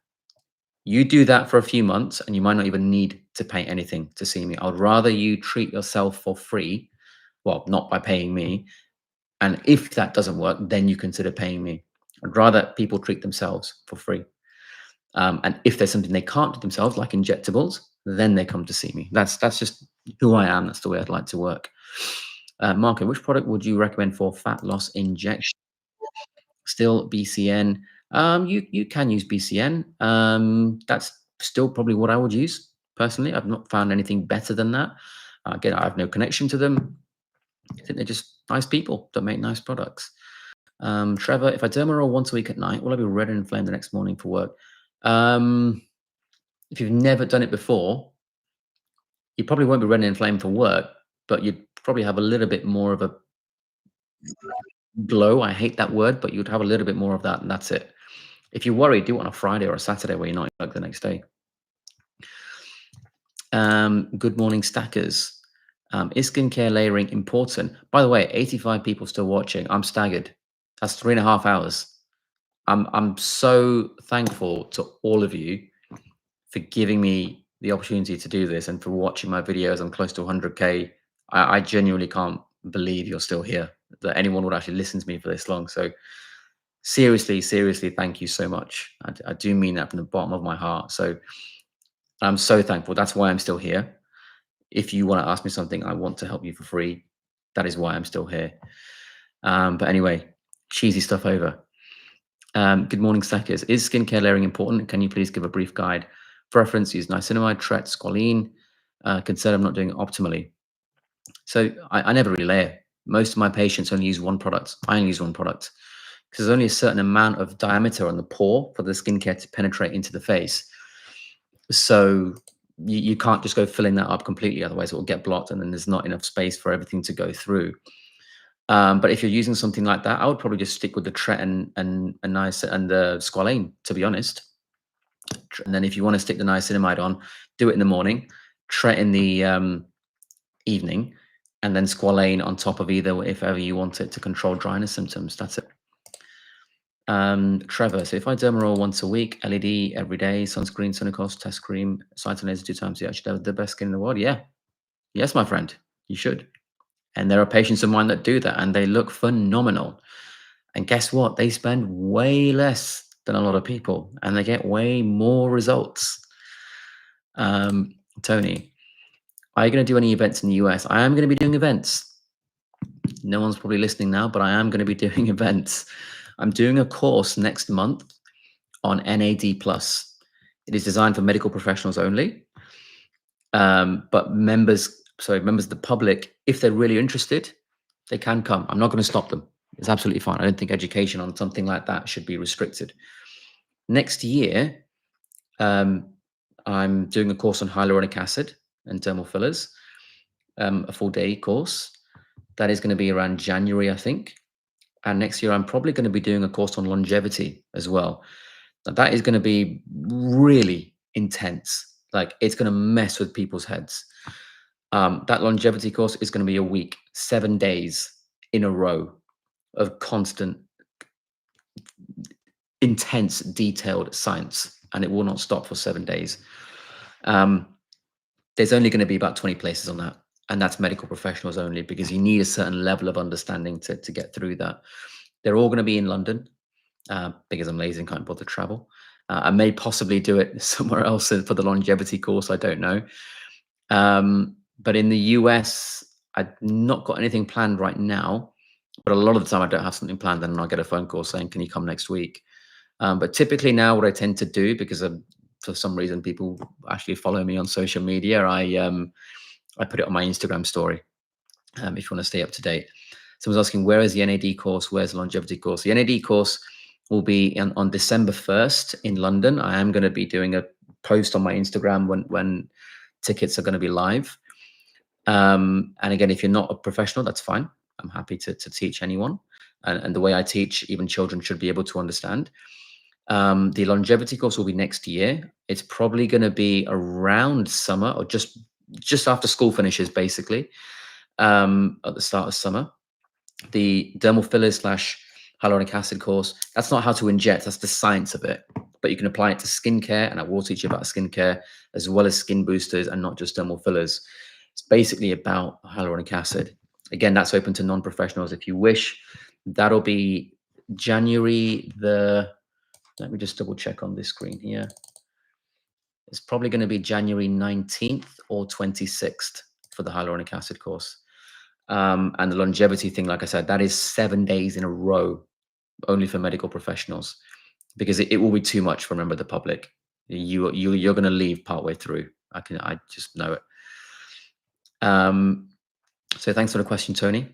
Speaker 1: You do that for a few months, and you might not even need to pay anything to see me. I'd rather you treat yourself for free, well, not by paying me. And if that doesn't work, then you consider paying me. I'd rather people treat themselves for free. And if there's something they can't do themselves, like injectables, then they come to see me. That's just who I am. That's the way I'd like to work. Marco, which product would you recommend for fat loss injection? Still BCN. You can use BCN. That's still probably what I would use personally. I've not found anything better than that. Again, I have no connection to them. I think they're just nice people that make nice products. Trevor, if I derma roll once a week at night, will I be red and inflamed the next morning for work? If you've never done it before, you probably won't be red and inflamed for work, but you'd probably have a little bit more of a glow. I hate that word, but you'd have a little bit more of that, and that's it. If you're worried, do it on a Friday or a Saturday where you're not at work the next day. Good morning, stackers. Is skincare layering important? By the way, 85 people still watching. I'm staggered. That's 3.5 hours. I'm so thankful to all of you for giving me the opportunity to do this and for watching my videos. I'm close to 100K. I genuinely can't believe you're still here, that anyone would actually listen to me for this long. So seriously, thank you so much. I do mean that from the bottom of my heart. So I'm so thankful. That's why I'm still here. If you want to ask me something, I want to help you for free. That is why I'm still here. But anyway, cheesy stuff over. Good morning, stackers. Is skincare layering important? Can you please give a brief guide? For reference, use niacinamide, tret, squalene. Concern I'm not doing it optimally. So I never really layer. Most of my patients only use one product. I only use one product because there's only a certain amount of diameter on the pore for the skincare to penetrate into the face. So you can't just go filling that up completely, otherwise it will get blocked and then there's not enough space for everything to go through. But if you're using something like that, I would probably just stick with the tret and the squalane, to be honest. And then if you want to stick the niacinamide on, do it in the morning, tret in the evening, and then squalane on top of either if ever you want it to control dryness symptoms. That's it. Trevor, so if I derma roll once a week, LED every day, sunscreen, Sunnicos, test cream, cytonase 2 times, yeah, I should have the best skin in the world. Yeah. Yes, my friend, you should. And there are patients of mine that do that and they look phenomenal. And guess what? They spend way less than a lot of people and they get way more results. Tony, are you going to do any events in the US? I am going to be doing events. No one's probably listening now, but I am going to be doing events. I'm doing a course next month on NAD+. It is designed for medical professionals only. But members of the public, if they're really interested, they can come. I'm not going to stop them. It's absolutely fine. I don't think education on something like that should be restricted. Next year, I'm doing a course on hyaluronic acid and dermal fillers, a full-day course. That is going to be around January, I think. And next year, I'm probably going to be doing a course on longevity as well. Now, that is going to be really intense. Like, it's going to mess with people's heads. That longevity course is going to be a week, 7 days in a row of constant, intense, detailed science, and it will not stop for 7 days. There's only going to be about 20 places on that, and that's medical professionals only, because you need a certain level of understanding to get through that. They're all going to be in London, because I'm lazy and can't bother to travel. I may possibly do it somewhere else for the longevity course. I don't know. But in the US, I've not got anything planned right now. But a lot of the time, I don't have something planned, and I'll get a phone call saying, "Can you come next week?" But typically now, what I tend to do, because for some reason people actually follow me on social media, I put it on my Instagram story. If you want to stay up to date. Someone's asking, where is the NAD course? Where's the longevity course? The NAD course will be on December 1st in London. I am going to be doing a post on my Instagram when tickets are going to be live. And again, if you're not a professional, that's fine. I'm happy to teach anyone. And the way I teach, even children should be able to understand. The longevity course will be next year. It's probably going to be around summer or just after school finishes, basically, at the start of summer. The dermal fillers slash hyaluronic acid course, that's not how to inject, that's the science of it. But you can apply it to skincare, and I will teach you about skincare as well as skin boosters and not just dermal fillers. It's basically about hyaluronic acid. Again, that's open to non-professionals if you wish. That'll be January let me just double check on this screen here. It's probably going to be January 19th or 26th for the hyaluronic acid course. And the longevity thing, like I said, that is 7 days in a row, only for medical professionals, because it will be too much for a member of the public. You're going to leave partway through. I just know it. So thanks for the question, Tony.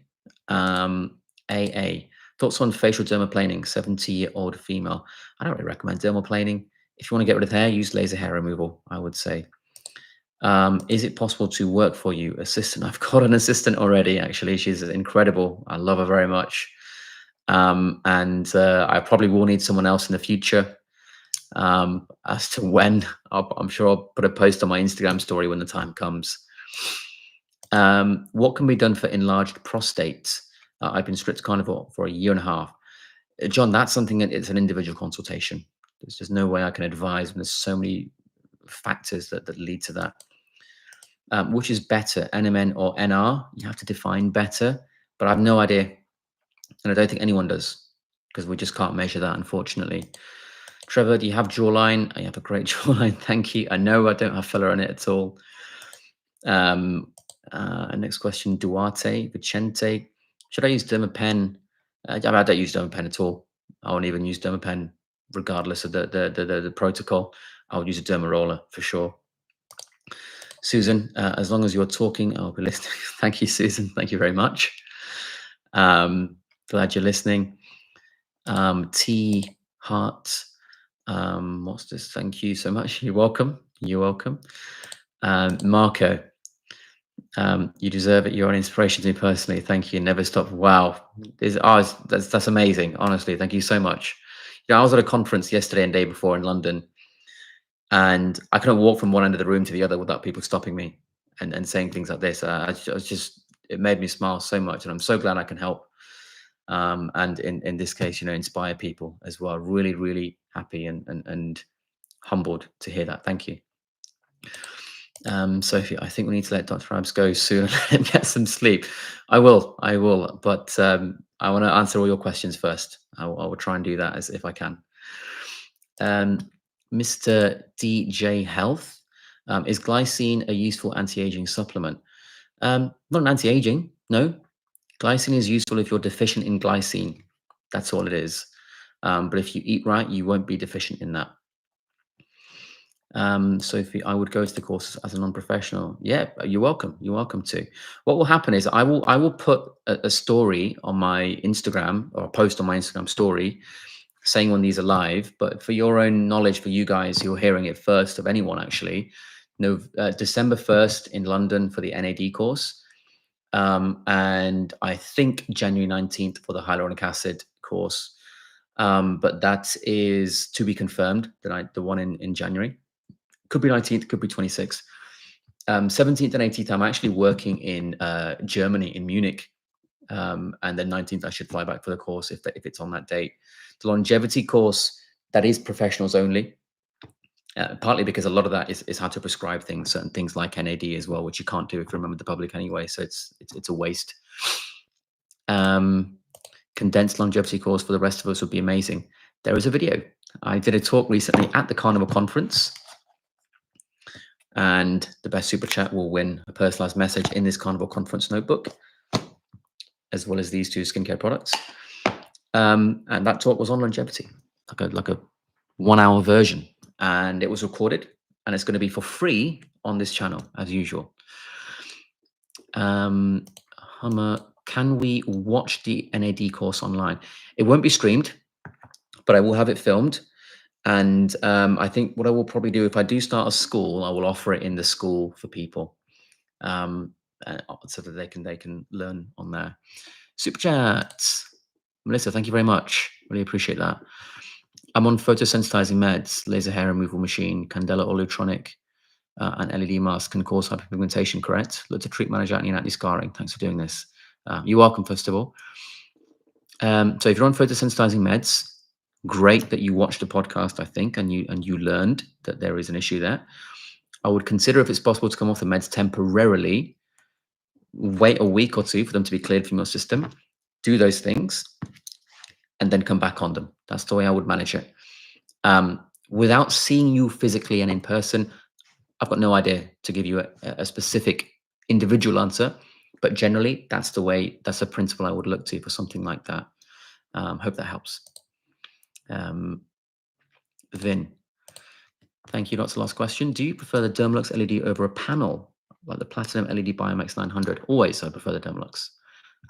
Speaker 1: AA, thoughts on facial dermaplaning, 70-year-old female. I don't really recommend dermaplaning. If you want to get rid of hair, use laser hair removal, I would say. Is it possible to work for you, assistant? I've got an assistant already, actually. She's incredible. I love her very much. And I probably will need someone else in the future. As to when, I'm sure I'll put a post on my Instagram story when the time comes. What can be done for enlarged prostate? I've been strict carnivore for 1.5 years. John, that's something that it's an individual consultation. There's just no way I can advise when there's so many factors that lead to that. Which is better, NMN or NR? You have to define better, but I have no idea. And I don't think anyone does, because we just can't measure that, unfortunately. Trevor, do you have jawline? I have a great jawline, thank you. I know I don't have filler on it at all. Next question, Duarte, Vicente. Should I use Dermapen? I don't use Dermapen at all. I won't even use Dermapen, regardless of the protocol. I would use a derma roller for sure. Susan, as long as you're talking, I'll be listening. Thank you, Susan. Thank you very much. Glad you're listening. T Heart. What's this? Thank you so much. You're welcome. You're welcome. Marco, you deserve it. You're an inspiration to me personally. Thank you. Never stop. Wow. That's amazing. Honestly, thank you so much. You know, I was at a conference yesterday and day before in London, and I couldn't walk from one end of the room to the other without people stopping me and saying things like this. It made me smile so much, and I'm so glad I can help. And in this case, inspire people as well. Really, really happy and humbled to hear that. Thank you. Sophie, I think we need to let Dr. Abs go soon and let him get some sleep. I will, but I want to answer all your questions first. I will try and do that as if I can. Mr. DJ Health, is glycine a useful anti-aging supplement? Not an anti-aging, no. Glycine is useful if you're deficient in glycine. That's all it is. But if you eat right, you won't be deficient in that. Sophie, I would go to the courses as a non-professional. Yeah, you're welcome. You're welcome to. What will happen is I will put a story on my Instagram, or a post on my Instagram story saying when these are live. But for your own knowledge, for you guys who are hearing it first of anyone, actually, December 1st in London for the NAD course. And I think January 19th for the hyaluronic acid course. But that is to be confirmed, the one in January. Could be 19th, could be 26th. 17th and 18th, I'm actually working in Germany, in Munich. And then 19th, I should fly back for the course if it's on that date. The longevity course, that is professionals only. Partly because a lot of that is how to prescribe things, certain things like NAD as well, which you can't do if you remember the public anyway. So it's a waste. Condensed longevity course for the rest of us would be amazing. There is a video. I did a talk recently at the Carnival conference, and the best super chat will win a personalized message in this Carnival conference notebook, as well as these 2 skincare products. And that talk was on longevity, like a 1-hour version, and it was recorded, and it's going to be for free on this channel as usual. Hummer, can we watch the NAD course online? It won't be streamed, but I will have it filmed. And I think what I will probably do if I do start a school, I will offer it in the school for people, um, so that they can learn on there. Super chat, Melissa. Thank you very much. Really appreciate that. I'm on photosensitizing meds, laser hair removal machine, Candela Olutronic, and LED mask can cause hyperpigmentation. Correct. Look to treat, manage acne and acne scarring. Thanks for doing this. You're welcome. First of all. So if you're on photosensitizing meds, great that you watched the podcast, I think, and you learned that there is an issue there. I would consider if it's possible to come off the meds temporarily, wait a week or two for them to be cleared from your system, do those things, and then come back on them. That's the way I would manage it. Without seeing you physically and in person, I've got no idea to give you a specific individual answer, but generally that's the principle I would look to for something like that. Hope that helps. Vin, thank you. That's the last question. Do you prefer the Dermalux LED over a panel like the Platinum LED Biomax 900? Always, I prefer the Dermalux.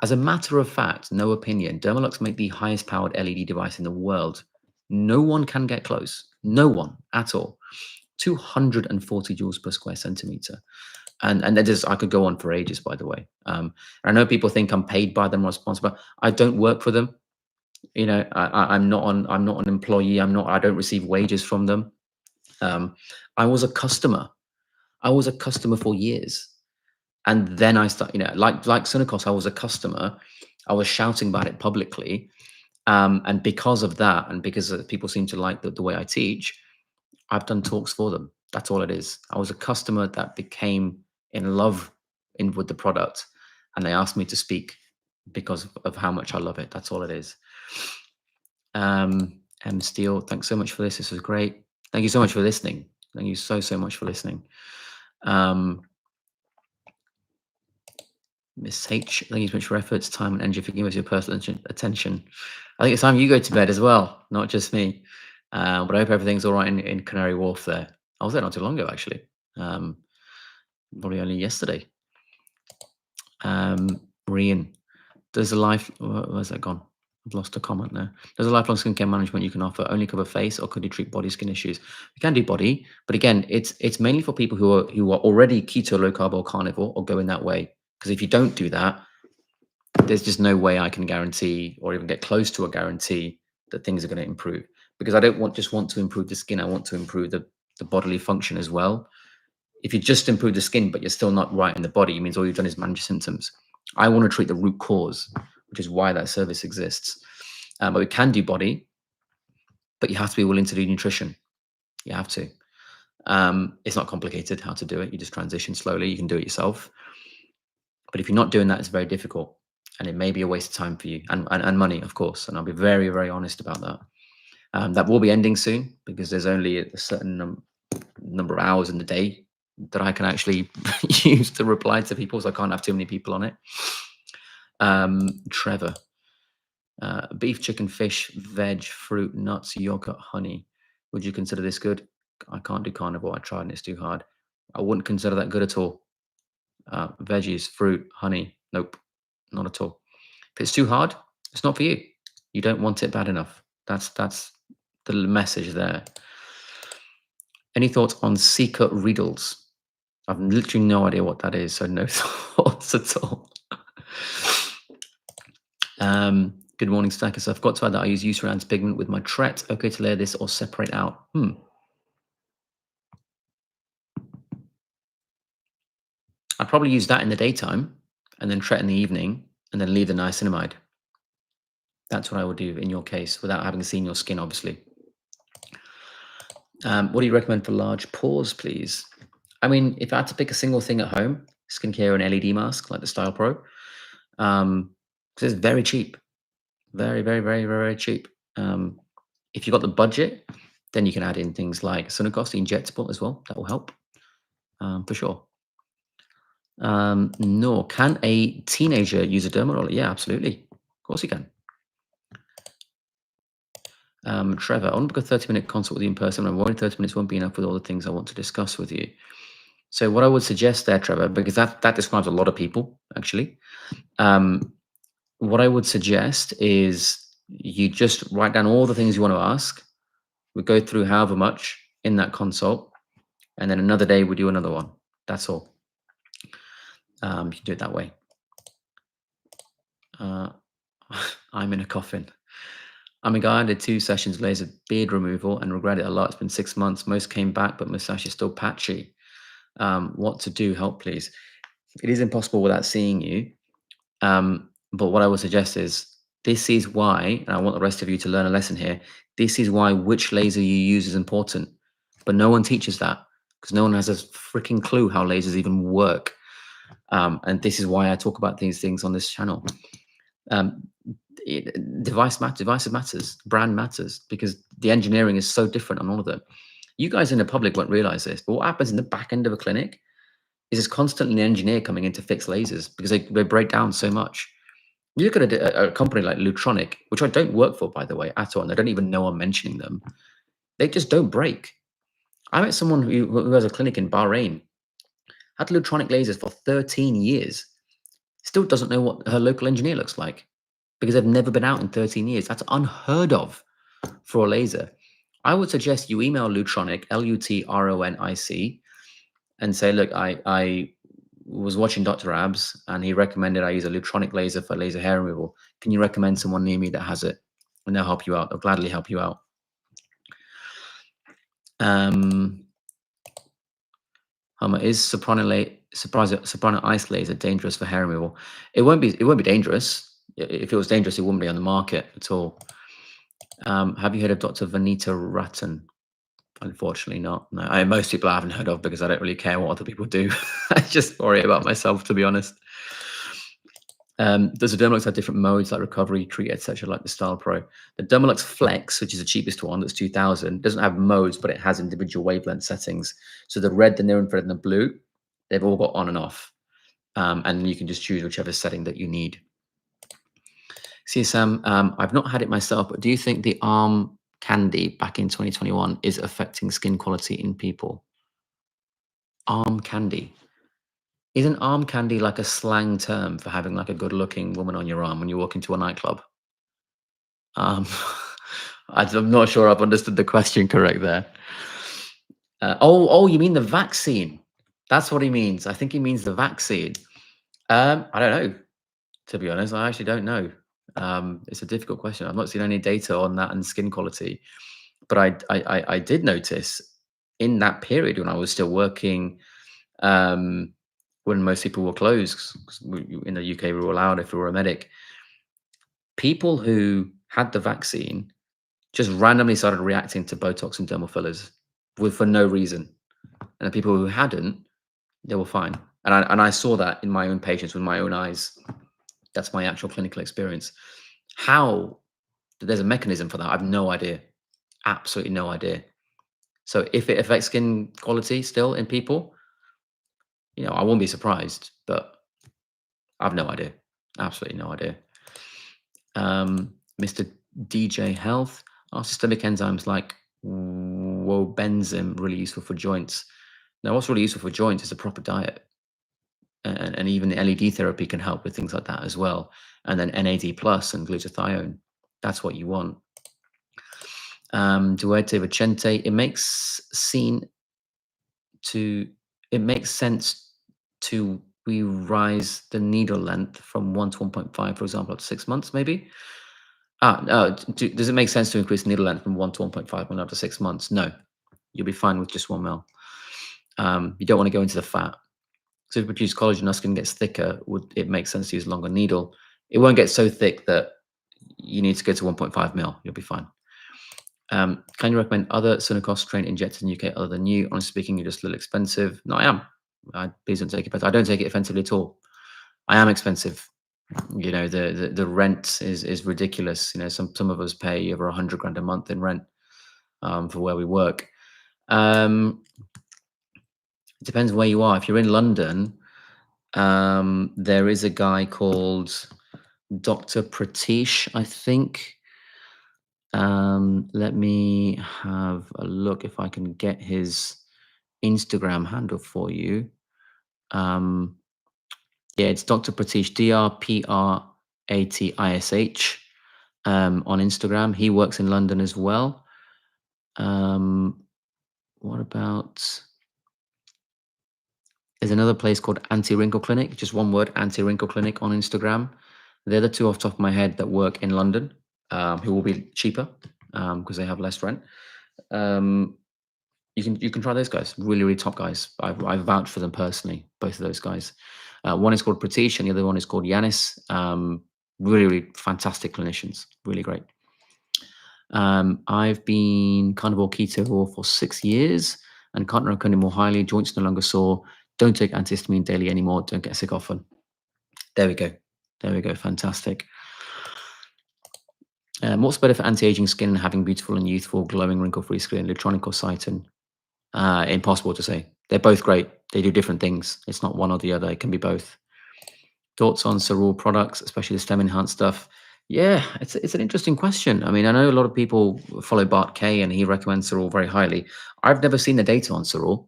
Speaker 1: As a matter of fact, no opinion, Dermalux make the highest powered LED device in the world. No one can get close. No one at all. 240 joules per square centimeter. And that is, I could go on for ages, by the way. I know people think I'm paid by them, responsible. I don't work for them. You know, I'm not an employee. I don't receive wages from them. I was a customer. I was a customer for years. And then I started, like Synacos, I was a customer. I was shouting about it publicly. And because of that, and because people seem to like the way I teach, I've done talks for them. That's all it is. I was a customer that became in love with the product, and they asked me to speak because of how much I love it. That's all it is. M Steele, thanks so much for this. This was great. Thank you so much for listening. Thank you so much for listening. Miss H, thank you so much for efforts, time, and energy for giving us your personal attention. I think it's time you go to bed as well, not just me. But I hope everything's all right in Canary Wharf there. I was there not too long ago, actually. Probably only yesterday. Rian, there's a life. Where's that gone? I've lost a comment there. There's a lifelong skincare management you can offer. Only cover face, or could you treat body skin issues? You can do body, but again, it's mainly for people who are already keto, low carb, or carnivore, or going that way. Because if you don't do that, there's just no way I can guarantee or even get close to a guarantee that things are going to improve. Because I don't just want to improve the skin. I want to improve the bodily function as well. If you just improve the skin, but you're still not right in the body, it means all you've done is manage symptoms. I want to treat the root cause, which is why that service exists. But we can do body, but you have to be willing to do nutrition. You have to. It's not complicated how to do it. You just transition slowly. You can do it yourself. But if you're not doing that, it's very difficult. And it may be a waste of time for you and money, of course. And I'll be very, very honest about that. That will be ending soon because there's only a certain number of hours in the day that I can actually use to reply to people. So I can't have too many people on it. Trevor, beef, chicken, fish, veg, fruit, nuts, yogurt, honey. Would you consider this good? I can't do carnivore. I tried and it's too hard. I wouldn't consider that good at all. Veggies, fruit, honey. Nope, not at all. If it's too hard, it's not for you. You don't want it bad enough. That's the message there. Any thoughts on Seeker Riddles? I've literally no idea what that is, so no thoughts at all. Good morning, Stackers. I've got to add that I use Euceran's pigment with my Tret. Okay to layer this or separate out? I'd probably use that in the daytime and then Tret in the evening and then leave the niacinamide. That's what I would do in your case without having seen your skin, obviously. What do you recommend for large pores, please? I mean, if I had to pick a single thing at home, skincare and LED mask like the Style Pro, because it's very cheap. Very, very, very, very cheap. If you've got the budget, then you can add in things like Synacos, the injectable as well. That will help for sure. No, can a teenager use a derma roller? Yeah, absolutely. Of course you can. Trevor, I want to book a 30-minute consult with you in person. I'm worried 30 minutes won't be enough with all the things I want to discuss with you. So what I would suggest there, Trevor, because that describes a lot of people, actually. What I would suggest is you just write down all the things you want to ask. We go through however much in that consult, and then another day we do another one. That's all. You can do it that way. Uh, I'm in a coffin. I'm a guy. I did 2 sessions laser beard removal and regret it a lot. It's been 6 months. Most came back, but mustache is still patchy. What to do? Help, please. It is impossible without seeing you. But what I would suggest is this is why, and I want the rest of you to learn a lesson here. This is why which laser you use is important. But no one teaches that because no one has a freaking clue how lasers even work. And this is why I talk about these things on this channel. Divisive matters, brand matters, because the engineering is so different on all of them. You guys in the public won't realize this, but what happens in the back end of a clinic is there's constantly an engineer coming in to fix lasers because they break down so much. You look at a company like Lutronic, which I don't work for, by the way, at all, and I don't even know I'm mentioning them. They just don't break. I met someone who has a clinic in Bahrain, had Lutronic lasers for 13 years, still doesn't know what her local engineer looks like because they've never been out in 13 years. That's unheard of for a laser. I would suggest you email Lutronic, Lutronic, and say, look, I was watching Dr. Abs and he recommended I use a Lutronic laser for laser hair removal. Can you recommend someone near me that has it? And they'll help you out. They'll gladly help you out. Is soprano ice laser dangerous for hair removal? It won't be dangerous. If it was dangerous, it wouldn't be on the market at all. Have you heard of Dr. Vanita Rattan? Unfortunately not. No, most people I haven't heard of because I don't really care what other people do. I just worry about myself, to be honest. Does the Dermalux have different modes like recovery, treat, etc., like the Style Pro? The Dermalux Flex, which is the cheapest one, that's 2000, doesn't have modes, but it has individual wavelength settings. So the red, the near infrared, and the blue, they've all got on and off. And you can just choose whichever setting that you need. See, Sam, I've not had it myself, but do you think the arm candy back in 2021 is affecting skin quality in people? Arm candy. Isn't arm candy like a slang term for having like a good looking woman on your arm when you walk into a nightclub? I'm not sure I've understood the question correct there. You mean the vaccine? That's what he means. I think he means the vaccine. I don't know, to be honest. I actually don't know. It's a difficult question. I've not seen any data on that and skin quality. But I did notice in that period when I was still working, when most people were closed, 'cause in the UK we were allowed if we were a medic, people who had the vaccine just randomly started reacting to Botox and dermal fillers for no reason. And the people who hadn't, they were fine. And I saw that in my own patients with my own eyes. That's my actual clinical experience. How there's a mechanism for that, I have no idea. Absolutely no idea. So if it affects skin quality still in people, I won't be surprised, but I have no idea. Absolutely no idea. Mr. DJ Health, are systemic enzymes like wobenzym really useful for joints? Now, what's really useful for joints is a proper diet. And even LED therapy can help with things like that as well. And then NAD plus and glutathione. That's what you want. Duarte Vicente, it makes sense to rise the needle length from 1 to 1.5, for example, up to 6 months, maybe. Does it make sense to increase needle length from 1 to 1.5 mil up to 6 months? No, you'll be fine with just 1 mil. You don't want to go into the fat. So if you produce collagen, our skin gets thicker. Would it make sense to use a longer needle? It won't get so thick that you need to go to 1.5 mil. You'll be fine. Can you recommend other Synacos trained injectors in the UK other than you? Honestly speaking, you're just a little expensive. No, I am. Please don't take it. But I don't take it offensively at all. I am expensive. The rent is ridiculous. Some of us pay over 100 grand a month in rent for where we work. It depends where you are. If you're in London, there is a guy called Dr. Pratish, I think. Let me have a look if I can get his Instagram handle for you. Yeah, it's Dr. Pratish, DrPratish on Instagram. He works in London as well. Um, what about? There's another place called Anti-Wrinkle Clinic, just one word, Anti-Wrinkle Clinic on Instagram. They're the two off the top of my head that work in London, who will be cheaper because they have less rent. Um, you can try those guys, really really top guys. I vouch for them personally, both of those guys. One is called Pratish, and the other one is called Yanis. Really really fantastic clinicians, really great. I've been carnivore keto for 6 years and can't recommend it more highly. Joints no longer sore. Don't take antihistamine daily anymore. Don't get sick often. There we go. There we go. Fantastic. What's better for anti-aging skin and having beautiful and youthful, glowing, wrinkle-free skin, Lutronic or Cyton? Impossible to say. They're both great. They do different things. It's not one or the other. It can be both. Thoughts on Cerul products, especially the stem enhanced stuff? Yeah, it's an interesting question. I mean, I know a lot of people follow Bart K, and he recommends Cerul very highly. I've never seen the data on Cerul,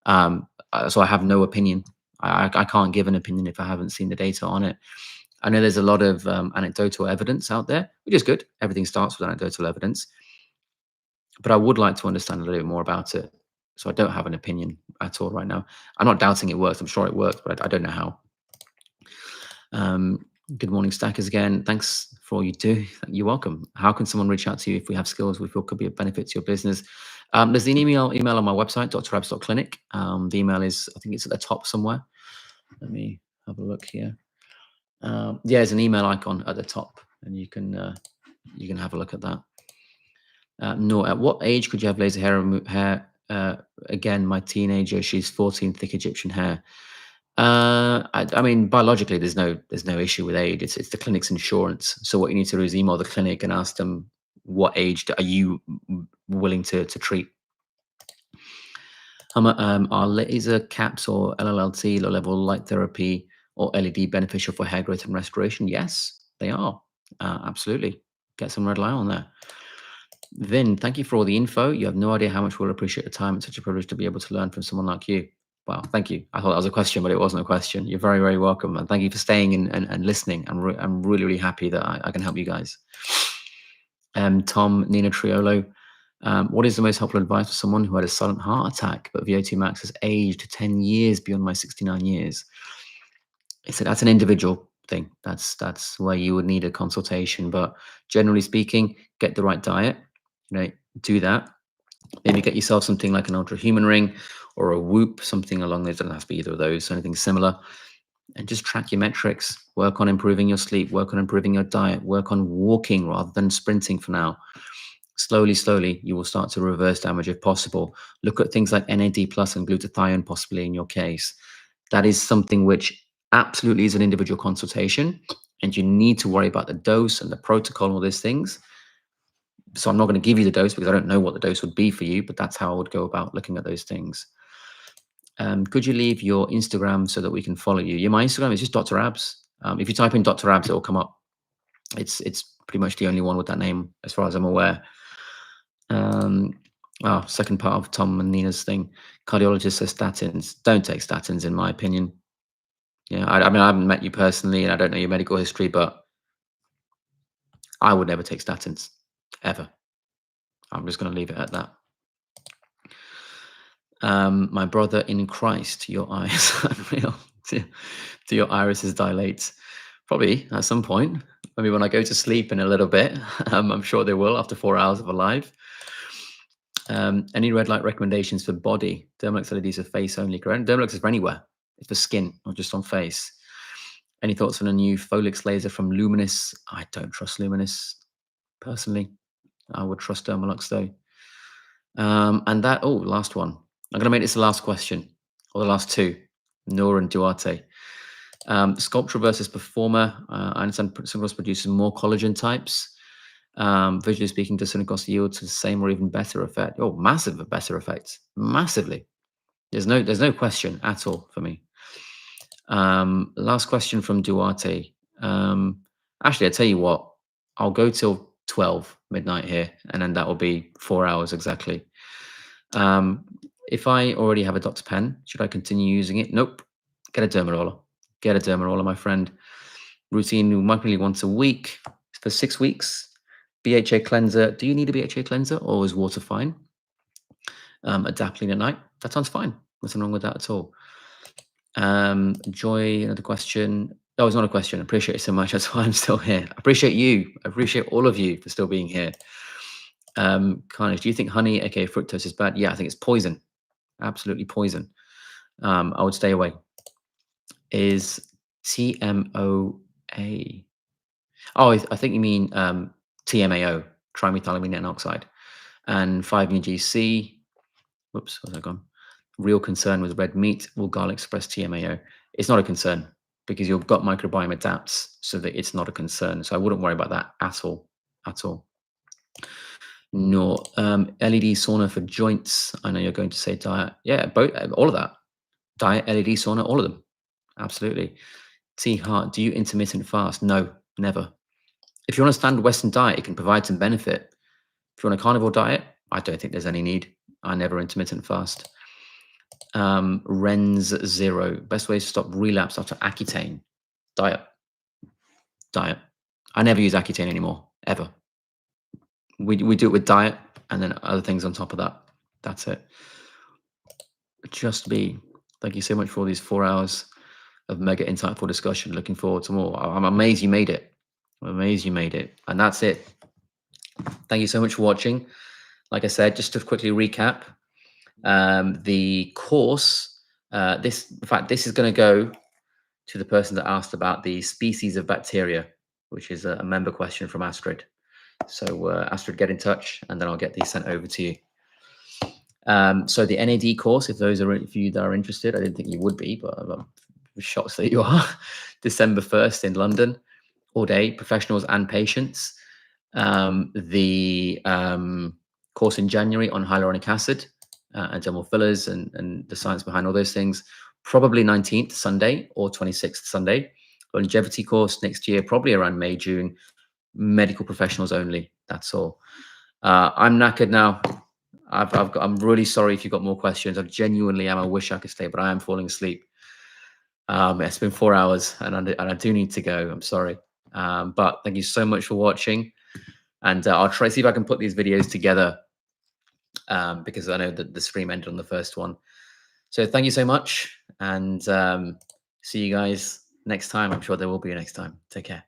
Speaker 1: so I have no opinion. I can't give an opinion if I haven't seen the data on it. I know there's a lot of anecdotal evidence out there, which is good. Everything starts with anecdotal evidence, but I would like to understand a little bit more about it. So I don't have an opinion at all right now. I'm not doubting it works. I'm sure it works, but I don't know how. Good morning, Stackers again. Thanks for all you do. You're welcome. How can someone reach out to you if we have skills we feel could be of benefit to your business? There's an email on my website, drabs.clinic. The email is, I think it's at the top somewhere. Let me have a look here. Yeah, there's an email icon at the top, and you can have a look at that. No, at what age could you have laser hair? Again, my teenager, she's 14, thick Egyptian hair. I mean, biologically, there's no issue with age. It's the clinic's insurance. So what you need to do is email the clinic and ask them what age are you willing to treat. Are laser caps or LLLT, low level light therapy, or LED beneficial for hair growth and restoration? Yes, they are. Absolutely. Get some red light on there. Vin, thank you for all the info. You have no idea how much we'll appreciate the time. It's such a privilege to be able to learn from someone like you. Wow, thank you. I thought that was a question, but it wasn't a question. You're very, very welcome. And thank you for staying and listening. I'm really, really happy that I can help you guys. Tom, Nina Triolo, what is the most helpful advice for someone who had a sudden heart attack, but VO2 max has aged 10 years beyond my 69 years? So that's an individual thing. That's where you would need a consultation. But generally speaking, get the right diet. Do that. Maybe get yourself something like an Ultra Human Ring or a Whoop, something along those. Doesn't have to be either of those. Anything similar, and just track your metrics. Work on improving your sleep. Work on improving your diet. Work on walking rather than sprinting for now. Slowly, you will start to reverse damage if possible. Look at things like NAD plus and glutathione, possibly in your case. That is something which absolutely is an individual consultation, and you need to worry about the dose and the protocol and all these things. So I'm not going to give you the dose because I don't know what the dose would be for you, but that's how I would go about looking at those things. Could you leave your Instagram so that we can follow you? Yeah, my Instagram is just Dr. Abs. If you type in Dr. Abs, it will come up. It's pretty much the only one with that name, as far as I'm aware. Second part of Tom and Nina's thing. Cardiologist says statins. Don't take statins, in my opinion. Yeah, I mean, I haven't met you personally, and I don't know your medical history, but I would never take statins, ever. I'm just going to leave it at that. My brother in Christ, your eyes unreal. Do your irises dilate? Probably at some point. Maybe when I go to sleep in a little bit. I'm sure they will after 4 hours of alive. Any red light recommendations for body? Dermalux LEDs are face only, correct? Dermalux is for anywhere. It's for skin, not just on face. Any thoughts on a new Folix laser from Luminous? I don't trust Luminous personally. I would trust Dermalux though. And that, last one. I'm going to make this the last question, or the last two. Noor and Duarte. Sculpture versus performer. I understand Syncros produces more collagen types. Visually speaking, does Syncros yield to the same or even better effect? Oh, massive better effect. Massively. There's no question at all for me. Last question from Duarte. Actually, I tell you what, I'll go till 12 midnight here, and then that will be 4 hours exactly. If I already have a Dr. Pen, should I continue using it? Nope. Get a derma roller, my friend. Routine microneedling once a week for 6 weeks. BHA cleanser. Do you need a BHA cleanser or is water fine? Adapalene at night. That sounds fine. Nothing wrong with that at all. Joy, another question. Oh, it's not a question. I appreciate it so much. That's why I'm still here. I appreciate you. I appreciate all of you for still being here. Carnage, do you think honey, aka fructose, is bad? Yeah, I think it's poison. Absolutely poison. I would stay away. Is TMOA? Oh, I think you mean TMAO, trimethylamine N-oxide, and 5-MeGC. Whoops, where's that gone? Real concern with red meat. Will garlic express TMAO? It's not a concern because your gut microbiome adapts so that it's not a concern. So I wouldn't worry about that at all. At all. No. LED sauna for joints. I know you're going to say diet. Yeah, both, all of that. Diet, LED sauna, all of them. Absolutely. T Heart, do you intermittent fast? No, never. If you're on a standard Western diet, it can provide some benefit. If you're on a carnivore diet, I don't think there's any need. I never intermittent fast. Renz Zero, best way to stop relapse after Accutane. Diet. Diet. I never use Accutane anymore, ever. We do it with diet and then other things on top of that. That's it. Just be. Thank you so much for all these 4 hours of mega insightful discussion. Looking forward to more. I'm amazed you made it. I'm amazed you made it. And that's it. Thank you so much for watching. Like I said, just to quickly recap, the course, in fact, this is going to go to the person that asked about the species of bacteria, which is a member question from Astrid. So Astrid, get in touch, and then I'll get these sent over to you. So the NAD course, if you that are interested, I didn't think you would be, but I'm shocked that you are. December 1st in London, all day, professionals and patients. The course in January on hyaluronic acid and dermal fillers and the science behind all those things, probably 19th Sunday or 26th Sunday. Longevity course next year, probably around May, June. Medical professionals only. That's all. I'm knackered now. I'm really sorry if you've got more questions. I genuinely am. I wish I could stay, but I am falling asleep. It's been 4 hours, and I do need to go. I'm sorry. But thank you so much for watching. And I'll try to see if I can put these videos together because I know that the stream ended on the first one. So thank you so much. And see you guys next time. I'm sure there will be a next time. Take care.